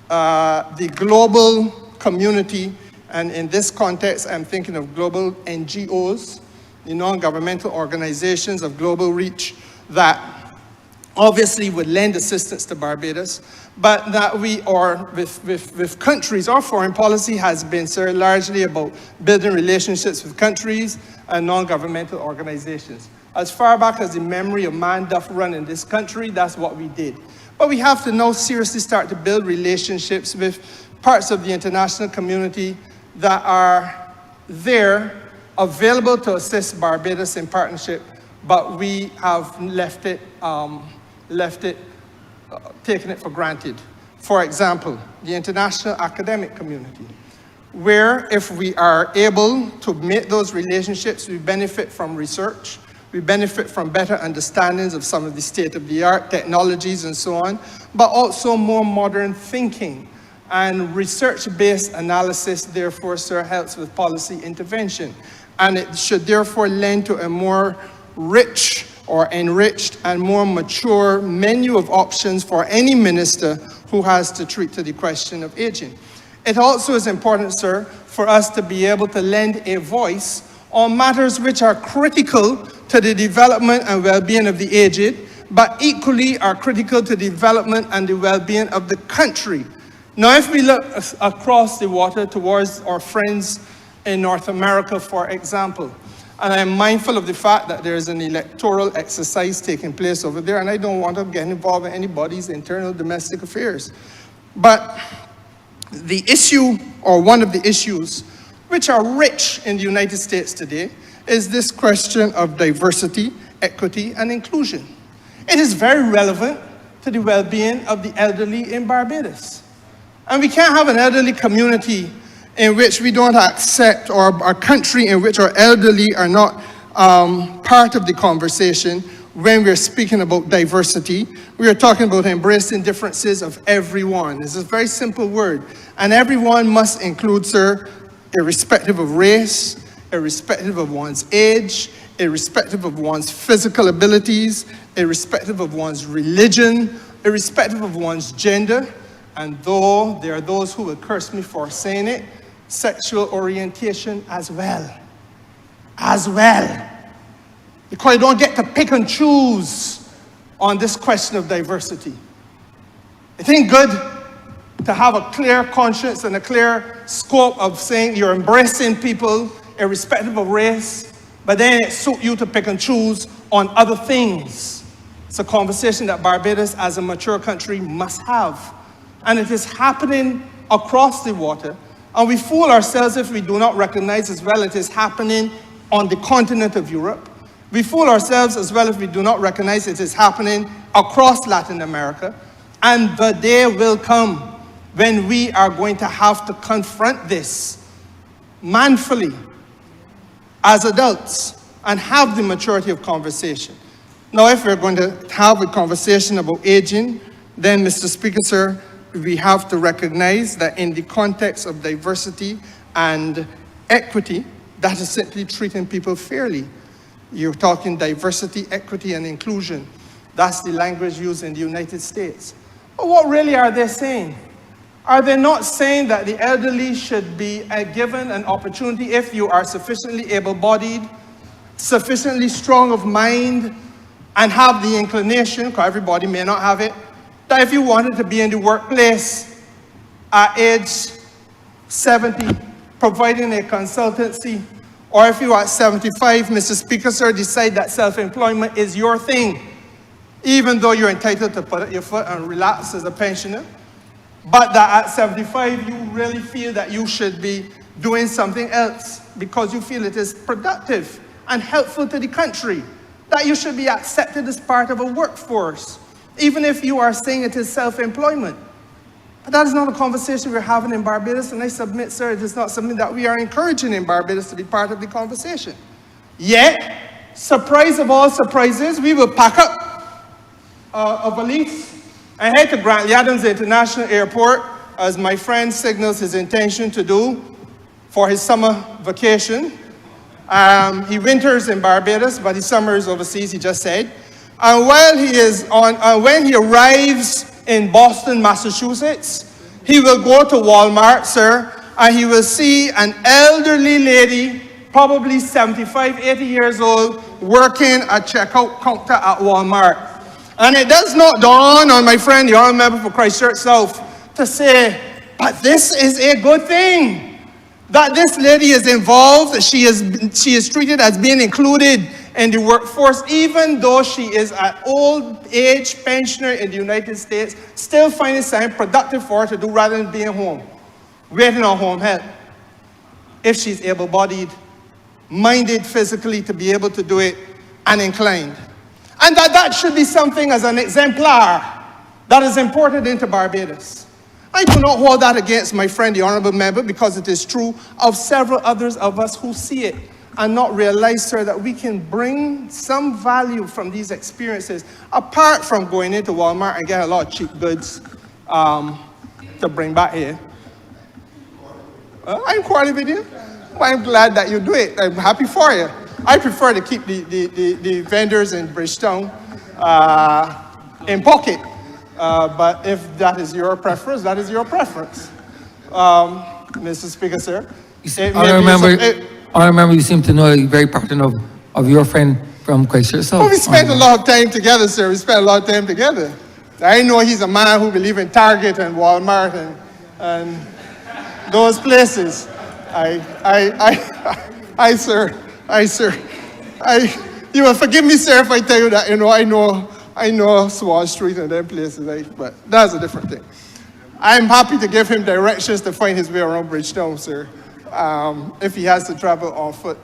the global community, and in this context, I'm thinking of global NGOs, the non-governmental organizations of global reach that obviously would lend assistance to Barbados, but that we are with countries. Our foreign policy has been, sir, largely about building relationships with countries and non-governmental organizations. As far back as the memory of man doth run in this country, that's what we did. But we have to now seriously start to build relationships with parts of the international community that are there, available to assist Barbados in partnership, but we have taken it for granted. For example, the international academic community, where if we are able to make those relationships, we benefit from research, we benefit from better understandings of some of the state-of-the-art technologies and so on, but also more modern thinking. And research-based analysis, therefore, sir, helps with policy intervention. And it should therefore lend to a more rich or enriched and more mature menu of options for any minister who has to treat to the question of aging. It also is important, sir, for us to be able to lend a voice on matters which are critical to the development and well-being of the aged, but equally are critical to the development and the well-being of the country. Now, if we look across the water towards our friends in North America, for example, and I'm mindful of the fact that there is an electoral exercise taking place over there, and I don't want to get involved in anybody's internal domestic affairs. But the issue, or one of the issues, which are rich in the United States today, is this question of diversity, equity, and inclusion. It is very relevant to the well-being of the elderly in Barbados. And we can't have an elderly community in which we don't accept, or a country in which our elderly are not part of the conversation when we're speaking about diversity. We are talking about embracing differences of everyone. It's a very simple word. And everyone must include, sir, irrespective of race, irrespective of one's age, irrespective of one's physical abilities, irrespective of one's religion, irrespective of one's gender. And though there are those who will curse me for saying it, sexual orientation as well. As well. Because you don't get to pick and choose on this question of diversity. It ain't good to have a clear conscience and a clear scope of saying you're embracing people irrespective of race, but then it suits you to pick and choose on other things. It's a conversation that Barbados, as a mature country, must have. And it is happening across the water. And we fool ourselves if we do not recognize as well it is happening on the continent of Europe. We fool ourselves as well if we do not recognize it is happening across Latin America. And the day will come when we are going to have to confront this manfully as adults and have the maturity of conversation. Now, if we're going to have a conversation about aging, then, Mr. Speaker, sir, we have to recognize that in the context of diversity and equity, that is simply treating people fairly. You're talking diversity, equity, and inclusion. That's the language used in the United States. But what really are they saying? Are they not saying that the elderly should be given an opportunity if you are sufficiently able-bodied, sufficiently strong of mind, and have the inclination, because everybody may not have it, that if you wanted to be in the workplace at age 70, providing a consultancy, or if you are at 75, Mr. Speaker, sir, decide that self-employment is your thing, even though you're entitled to put up your foot and relax as a pensioner, but that at 75, you really feel that you should be doing something else because you feel it is productive and helpful to the country, that you should be accepted as part of a workforce, even if you are saying it is self-employment. But that is not a conversation we're having in Barbados, and I submit, sir, it is not something that we are encouraging in Barbados to be part of the conversation. Yet, surprise of all surprises, we will pack up a valise and head to Grantley Adams International Airport, as my friend signals his intention to do for his summer vacation. He winters in Barbados, but his summer is overseas, he just said. And while he is when he arrives in Boston, Massachusetts, he will go to Walmart, sir, and he will see an elderly lady, probably 75, 80 years old, working a checkout counter at Walmart. And it does not dawn on my friend, the Honourable Member for Christchurch South, to say, but this is a good thing, that this lady is involved, that she is treated as being included in the workforce, even though she is an old age pensioner in the United States, still finding something productive for her to do rather than being home, waiting on home help. If she's able-bodied, minded physically to be able to do it, and inclined. And that should be something as an exemplar that is imported into Barbados. I do not hold that against my friend, the Honourable Member, because it is true of several others of us who see it and not realize, sir, that we can bring some value from these experiences, apart from going into Walmart and getting a lot of cheap goods to bring back here. I'm quarreling with you. I'm glad that you do it. I'm happy for you. I prefer to keep the vendors in Bridgetown in pocket. But if that is your preference, that is your preference. Mr. Speaker, sir. I remember you seem to know a very partner of your friend from Christchurch. Well, we spent a lot of time together, sir. We spent a lot of time together. I know he's a man who believes in Target and Walmart and those places. You will forgive me, sir, if I tell you that, I know Swan Street and them places, but that's a different thing. I'm happy to give him directions to find his way around Bridgetown, sir, if he has to travel on foot.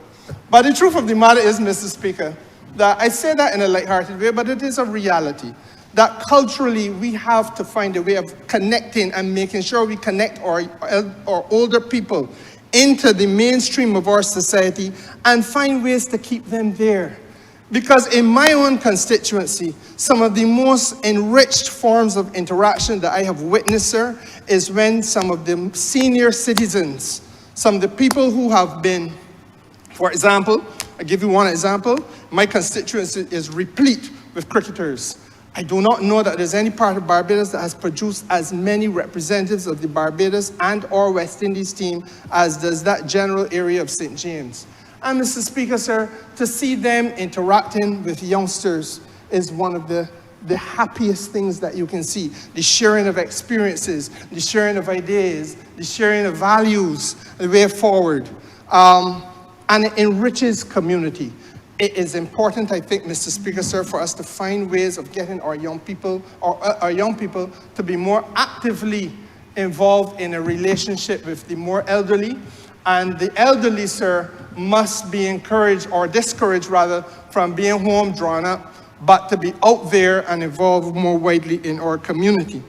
But the truth of the matter is, Mr. Speaker, that I say that in a lighthearted way, but it is a reality that culturally we have to find a way of connecting and making sure we connect our older people into the mainstream of our society and find ways to keep them there. Because in my own constituency, some of the most enriched forms of interaction that I have witnessed, sir, is when some of the senior citizens, some of the people who have been, for example, I'll give you one example, my constituency is replete with cricketers. I do not know that there's any part of Barbados that has produced as many representatives of the Barbados and or West Indies team as does that general area of St. James. And Mr. Speaker, sir, to see them interacting with youngsters is one of the happiest things that you can see. The sharing of experiences, the sharing of ideas, the sharing of values, the way forward. And it enriches community. It is important, I think, Mr. Speaker, sir, for us to find ways of getting our young people, to be more actively involved in a relationship with the more elderly. And the elderly, sir, must be encouraged, or discouraged rather, from being home drawn up, but to be out there and involved more widely in our community.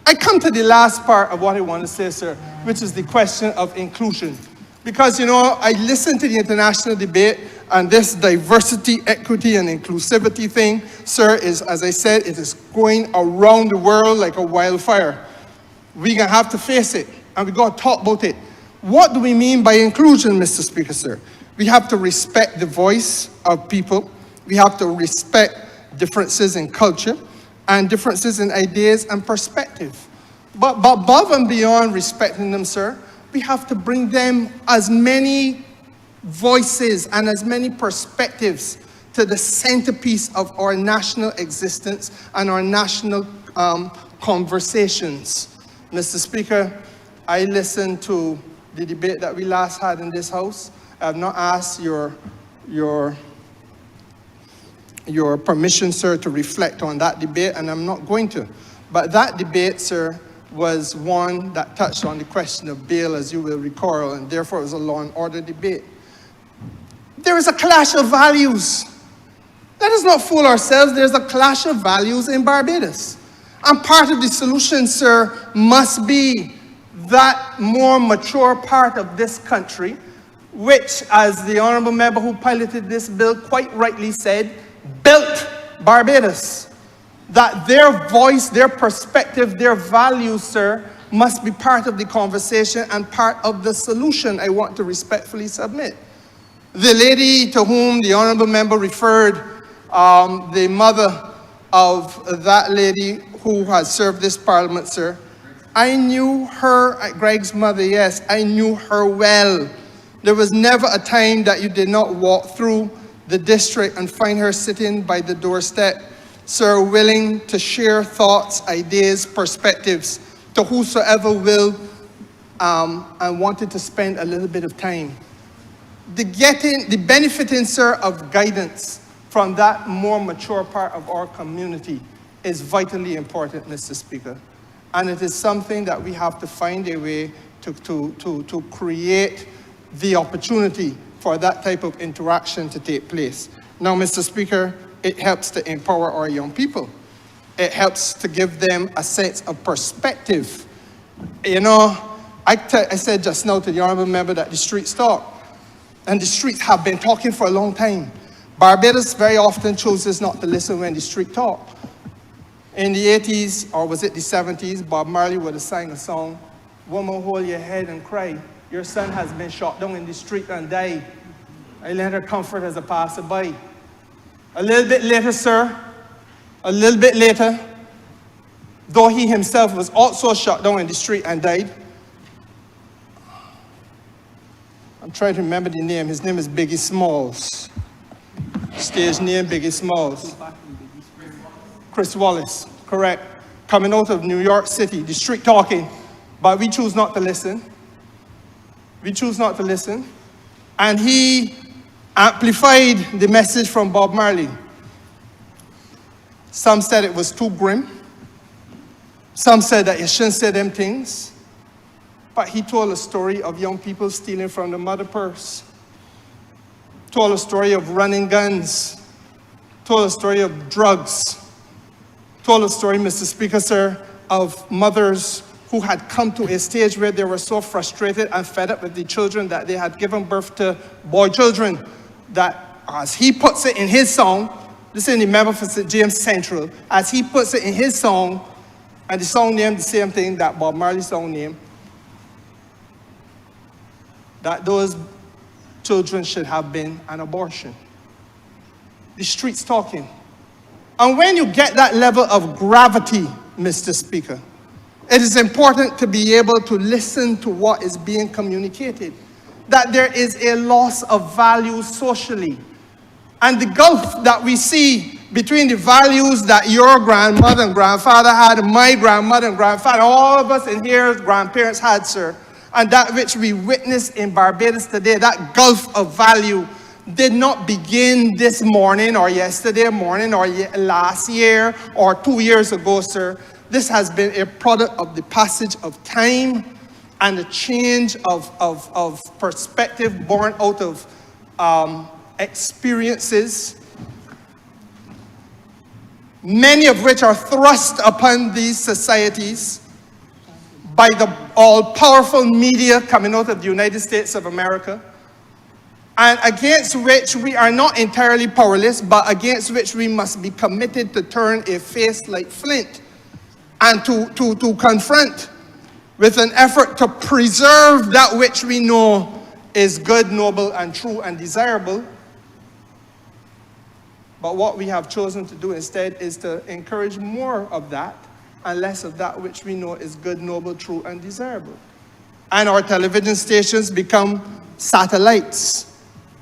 I come to the last part of what I want to say, sir, which is the question of inclusion. Because, you know, I listen to the international debate, and this diversity, equity, and inclusivity thing, sir, is, as I said, it is going around the world like a wildfire. We're going to have to face it, and we got to talk about it. What do we mean by inclusion, Mr. Speaker, sir? We have to respect the voice of people. We have to respect differences in culture and differences in ideas and perspective. But above and beyond respecting them, sir, we have to bring them as many voices and as many perspectives to the centerpiece of our national existence and our national conversations. Mr. Speaker, I listened to the debate that we last had in this House. I have not asked your permission, sir, to reflect on that debate, and I'm not going to. But that debate, sir, was one that touched on the question of bail, as you will recall, and therefore it was a law and order debate. There is a clash of values. Let us not fool ourselves. There's a clash of values in Barbados. And part of the solution, sir, must be that more mature part of this country, which, as the honourable member who piloted this bill quite rightly said, built Barbados. That their voice, their perspective, their values, sir, must be part of the conversation and part of the solution, I want to respectfully submit. The lady to whom the honourable member referred, the mother of that lady who has served this parliament, sir, I knew her, Greg's mother, yes, I knew her well. There was never a time that you did not walk through the district and find her sitting by the doorstep, sir, willing to share thoughts, ideas, perspectives to whosoever will and wanted to spend a little bit of time. The benefiting, sir, of guidance from that more mature part of our community is vitally important, Mr. Speaker. And it is something that we have to find a way to create the opportunity for that type of interaction to take place. Now, Mr. Speaker, it helps to empower our young people. It helps to give them a sense of perspective. You know, I said just now to the honourable member that the streets talk. And the streets have been talking for a long time. Barbados very often chooses not to listen when the street talk. In the 80s, or was it the 70s, Bob Marley would have sang a song, "Woman, hold your head and cry. Your son has been shot down in the street and died. I lent her comfort as a passerby." A little bit later, sir, a little bit later, though he himself was also shot down in the street and died. I'm trying to remember the name. His name is Biggie Smalls. Stage name, Biggie Smalls. Chris Wallace, correct. Coming out of New York City, the street talking, but we choose not to listen. We choose not to listen. And he amplified the message from Bob Marley. Some said it was too grim. Some said that you shouldn't say them things. But he told a story of young people stealing from the mother purse. Told a story of running guns. Told a story of drugs. Told a story, Mr. Speaker, sir, of mothers who had come to a stage where they were so frustrated and fed up with the children that they had given birth to boy children that, as he puts it in his song, this is the member for St. James Central, as he puts it in his song, and the song named the same thing that Bob Marley's song named, that those children should have been an abortion. The streets talking. And when you get that level of gravity, Mr. Speaker, it is important to be able to listen to what is being communicated. That there is a loss of value socially. And the gulf that we see between the values that your grandmother and grandfather had, and my grandmother and grandfather, all of us in here's grandparents had, sir, and that which we witness in Barbados today, that gulf of value did not begin this morning or yesterday morning or last year or 2 years ago, sir. This has been a product of the passage of time and a change of perspective born out of experiences, many of which are thrust upon these societies by the all-powerful media coming out of the United States of America, and against which we are not entirely powerless, but against which we must be committed to turn a face like flint and to confront with an effort to preserve that which we know is good, noble, and true and desirable. But what we have chosen to do instead is to encourage more of that and less of that which we know is good, noble, true, and desirable. And our television stations become satellites,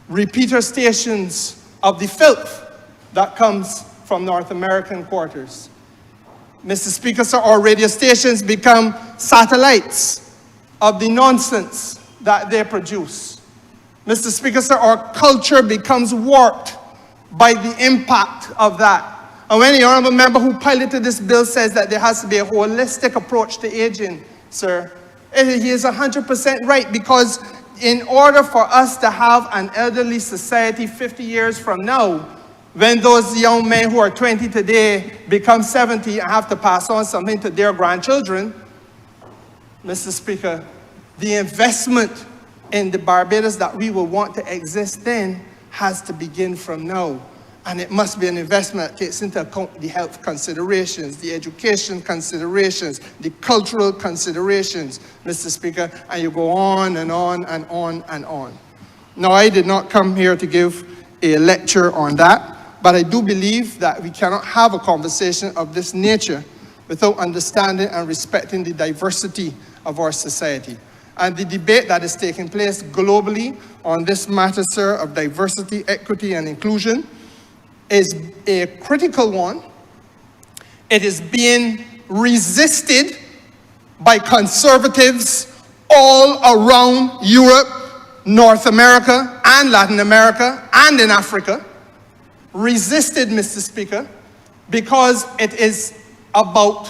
repeater stations of the filth that comes from North American quarters. Mr. Speaker, sir, our radio stations become satellites of the nonsense that they produce. Mr. Speaker, sir, our culture becomes warped by the impact of that. And when the honourable member who piloted this bill says that there has to be a holistic approach to aging, sir, he is 100% right, because in order for us to have an elderly society 50 years from now, when those young men who are 20 today become 70 and have to pass on something to their grandchildren, Mr. Speaker, the investment in the Barbados that we will want to exist then has to begin from now. And it must be an investment that takes into account the health considerations, the education considerations, the cultural considerations, Mr. Speaker, and you go on and on and on and on. Now, I did not come here to give a lecture on that, but I do believe that we cannot have a conversation of this nature without understanding and respecting the diversity of our society. And the debate that is taking place globally on this matter, sir, of diversity, equity, and inclusion is a critical one. It is being resisted by conservatives all around Europe, North America, and Latin America, and in Africa. Resisted, Mr. Speaker, because it is about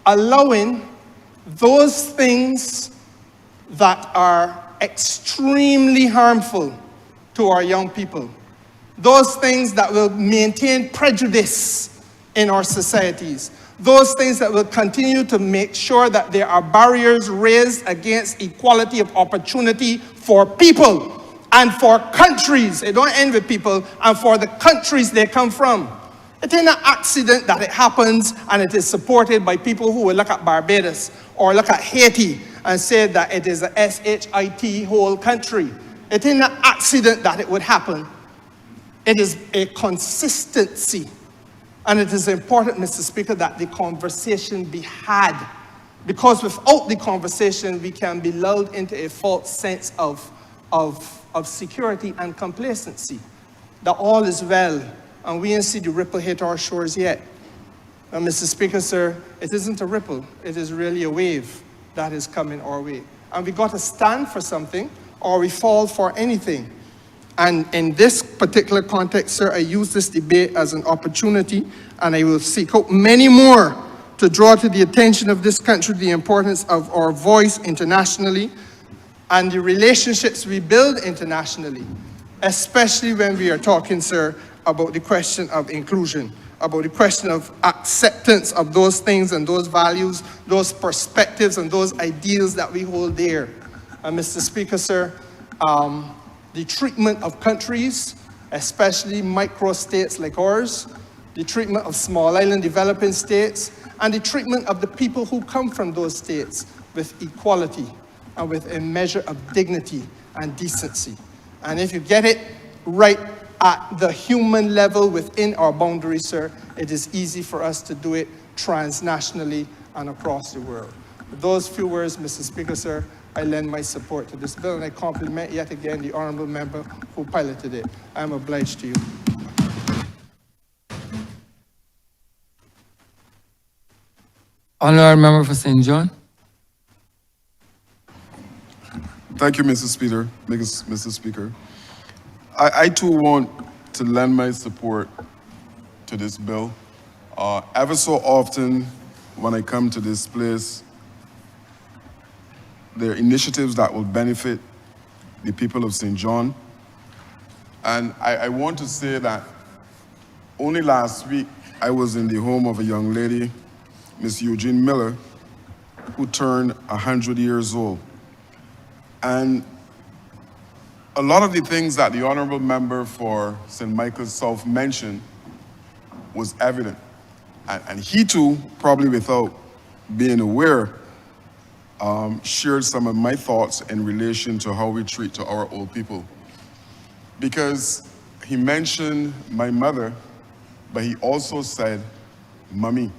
allowing those things that are extremely harmful to our young people. Those things that will maintain prejudice in our societies. Those things that will continue to make sure that there are barriers raised against equality of opportunity for people and for countries. It don't end with people, and for the countries they come from. It ain't an accident that it happens and it is supported by people who will look at Barbados or look at Haiti and say that it is a SHIT whole country. It ain't an accident that it would happen. It is a consistency. And it is important, Mr. Speaker, that the conversation be had. Because without the conversation, we can be lulled into a false sense of security and complacency. That all is well, and we ain't see the ripple hit our shores yet. And Mr. Speaker, sir, it isn't a ripple. It is really a wave that is coming our way. And we got to stand for something, or we fall for anything. And in this particular context, sir, I use this debate as an opportunity, and I will seek out many more to draw to the attention of this country the importance of our voice internationally and the relationships we build internationally, especially when we are talking, sir, about the question of inclusion, about the question of acceptance of those things and those values, those perspectives and those ideals that we hold dear. And Mr. Speaker, sir, the treatment of countries, especially micro-states like ours, the treatment of small island developing states, and the treatment of the people who come from those states with equality and with a measure of dignity and decency. And if you get it right at the human level within our boundaries, sir, it is easy for us to do it transnationally and across the world. With those few words, Mr. Speaker, sir, I lend my support to this bill, and I compliment yet again the honourable member who piloted it. I am obliged to you. Honourable member for St. John. Thank you, Mr. Speaker. I too want to lend my support to this bill. Ever so often, when I come to this place, there are initiatives that will benefit the people of St. John. And I want to say that only last week, I was in the home of a young lady, Miss Eugene Miller, who turned 100 years old. And a lot of the things that the Honourable Member for St. Michael's South mentioned was evident. And he too, probably without being aware, shared some of my thoughts in relation to how we treat to our old people. Because he mentioned my mother, but he also said, Mommy.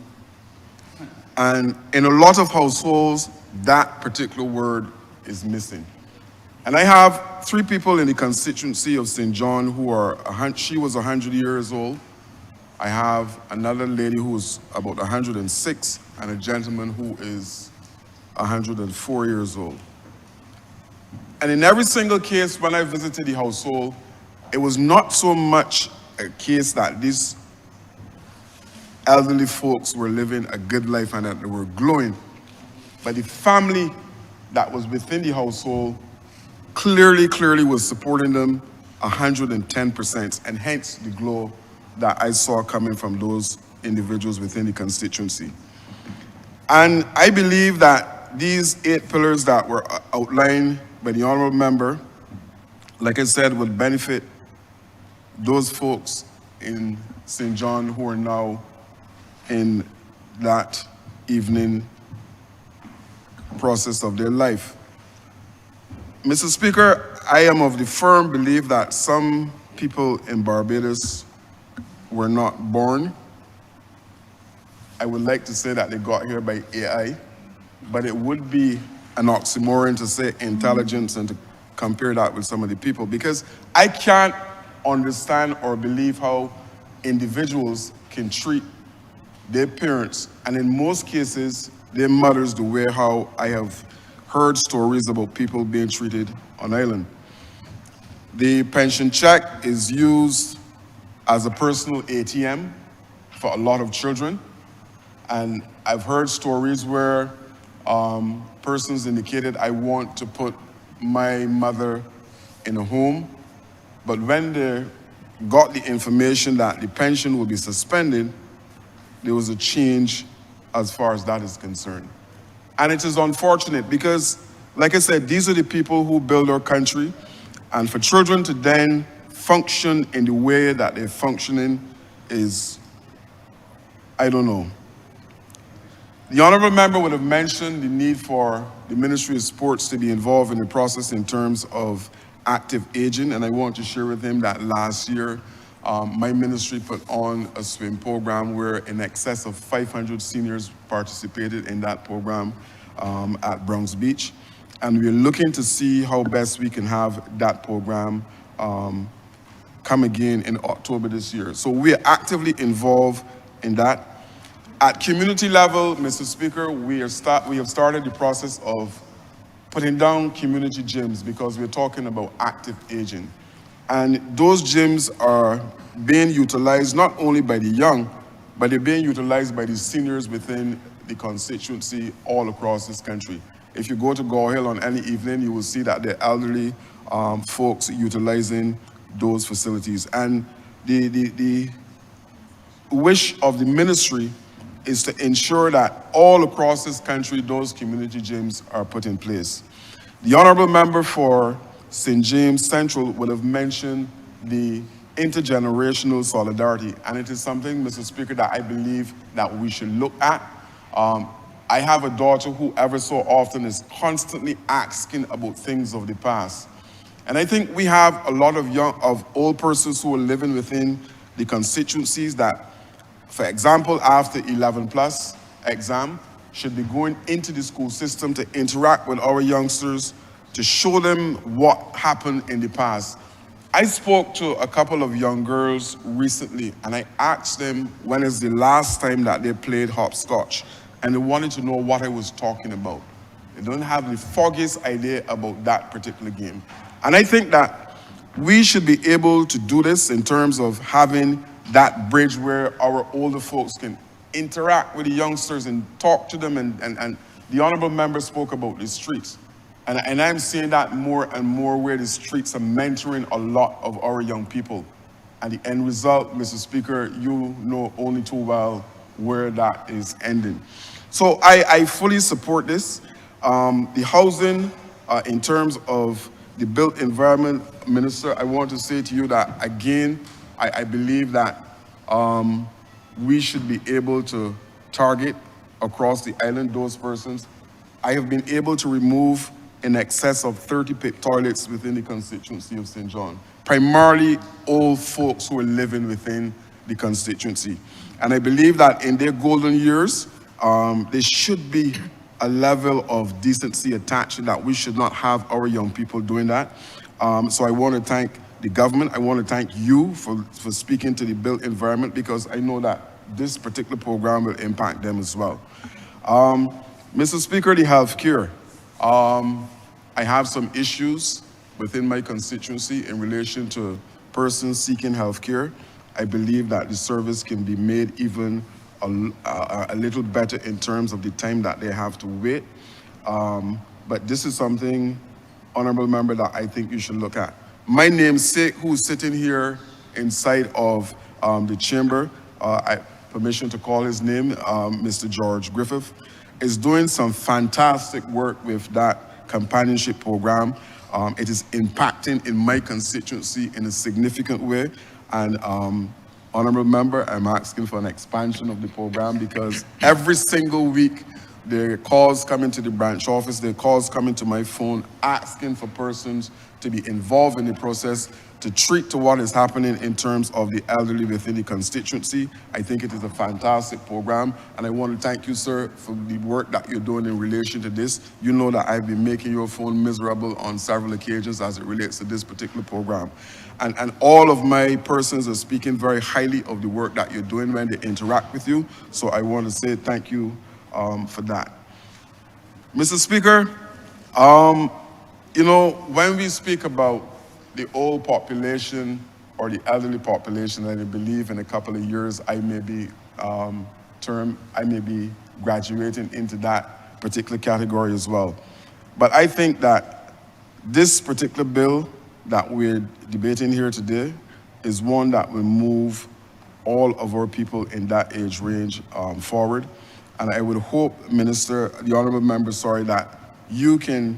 And in a lot of households, that particular word is missing. And I have 3 people in the constituency of St. John who are, she was 100 years old. I have another lady who is about 106 and a gentleman who is 104 years old. And in every single case when I visited the household, it was not so much a case that these elderly folks were living a good life and that they were glowing, but the family that was within the household clearly was supporting them 110%, and hence the glow that I saw coming from those individuals within the constituency. And I believe that these 8 pillars that were outlined by the Honourable Member, like I said, would benefit those folks in St. John who are now in that evening process of their life. Mr. Speaker, I am of the firm belief that some people in Barbados were not born. I would like to say that they got here by AI, but it would be an oxymoron to say intelligence and to compare that with some of the people, because I can't understand or believe how individuals can treat their parents, and in most cases, their mothers, the way how I have heard stories about people being treated on island. The pension check is used as a personal ATM for a lot of children. And I've heard stories where persons indicated, I want to put my mother in a home, but when they got the information that the pension will be suspended, there was a change as far as that is concerned. And it is unfortunate because, like I said, these are the people who build our country, and for children to then function in the way that they're functioning is, I don't know. The Honourable Member would have mentioned the need for the Ministry of Sports to be involved in the process in terms of active aging, and I want to share with him that last year, my ministry put on a swim program where in excess of 500 seniors participated in that program at Bronx Beach. And we're looking to see how best we can have that program come again in October this year. So we are actively involved in that. At community level, Mr. Speaker, we have started the process of putting down community gyms because we're talking about active aging. And those gyms are being utilized not only by the young, but they're being utilized by the seniors within the constituency all across this country. If you go to Gore Hill on any evening, you will see that there are elderly folks utilizing those facilities. And the wish of the ministry is to ensure that all across this country, those community gyms are put in place. The Honourable Member for St. James Central would have mentioned the intergenerational solidarity, and it is something, Mr. Speaker, that I believe that we should look at. I have a daughter who ever so often is constantly asking about things of the past. And I think we have a lot of old persons who are living within the constituencies that, for example, after 11 plus exam, should be going into the school system to interact with our youngsters, to show them what happened in the past. I spoke to a couple of young girls recently, and I asked them when is the last time that they played hopscotch, and they wanted to know what I was talking about. They don't have the foggiest idea about that particular game. And I think that we should be able to do this in terms of having that bridge where our older folks can interact with the youngsters and talk to them, and the Honourable Member spoke about the streets. And I'm seeing that more and more where the streets are mentoring a lot of our young people. And the end result, Mr. Speaker, you know only too well where that is ending. So I fully support this. The housing, in terms of the built environment, Minister, I want to say to you that, again, I believe that we should be able to target across the island those persons. I have been able to remove in excess of 30 pit toilets within the constituency of St. John, primarily old folks who are living within the constituency. And I believe that in their golden years, there should be a level of decency attached to that. We should not have our young people doing that. So I want to thank the government. I want to thank you for speaking to the built environment, because I know that this particular program will impact them as well. Mr. Speaker, the healthcare. I have some issues within my constituency in relation to persons seeking healthcare. I believe that the service can be made even a little better in terms of the time that they have to wait. But this is something, Honourable Member, that I think you should look at. My namesake, who's sitting here inside of the chamber, permission to call his name, Mr. George Griffith, is doing some fantastic work with that companionship program. It is impacting in my constituency in a significant way. And Honourable Member, I'm asking for an expansion of the program, because every single week there are calls coming to the branch office, there are calls coming to my phone asking for persons to be involved in the process, to treat to what is happening in terms of the elderly within the constituency. I think it is a fantastic program, and I want to thank you, sir, for the work that you're doing in relation to this. You know that I've been making your phone miserable on several occasions as it relates to this particular program. And all of my persons are speaking very highly of the work that you're doing when they interact with you. So I want to say thank you for that. Mr. Speaker, you know, when we speak about the old population or the elderly population, and I believe in a couple of years I may be graduating into that particular category as well. But I think that this particular bill that we're debating here today is one that will move all of our people in that age range forward. And I would hope, Minister, the Honourable Member, sorry, that you can,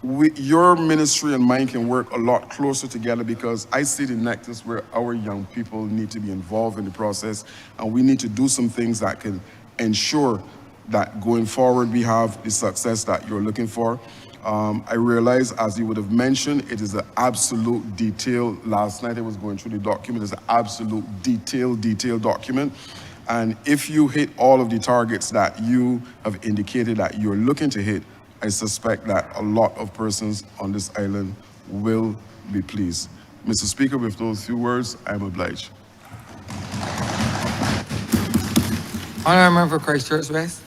your ministry and mine can work a lot closer together, because I see the nexus where our young people need to be involved in the process, and we need to do some things that can ensure that going forward we have the success that you're looking for. I realize, as you would have mentioned, it is an absolute detail. Last night I was going through the document. It's an absolute detailed document. And if you hit all of the targets that you have indicated that you're looking to hit, I suspect that a lot of persons on this island will be pleased. Mr. Speaker, with those few words, I'm obliged. Honourable Member for Christchurch West.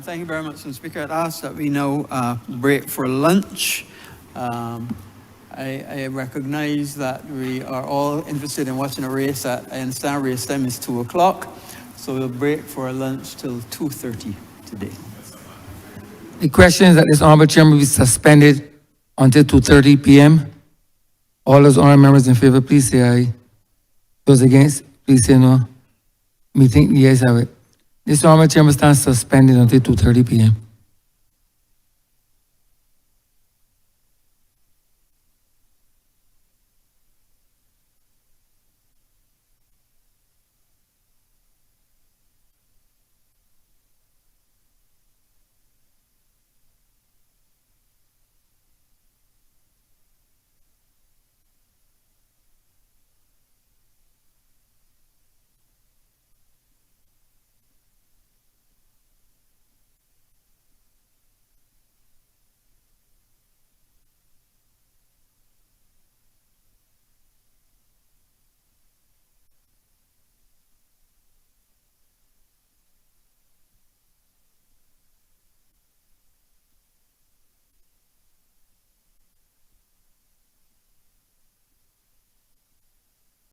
Thank you very much, Mr. Speaker. I'd ask that we now break for lunch. I recognize that we are all interested in watching a race. I understand race time is 2 o'clock, so we'll break for a lunch till 2:30 today. The question is that this honourable chamber be suspended until 2:30 p.m. All those honourable members in favour, please say aye. Those against, please say no. Me think the ayes have it. This honourable chamber stands suspended until 2:30 p.m.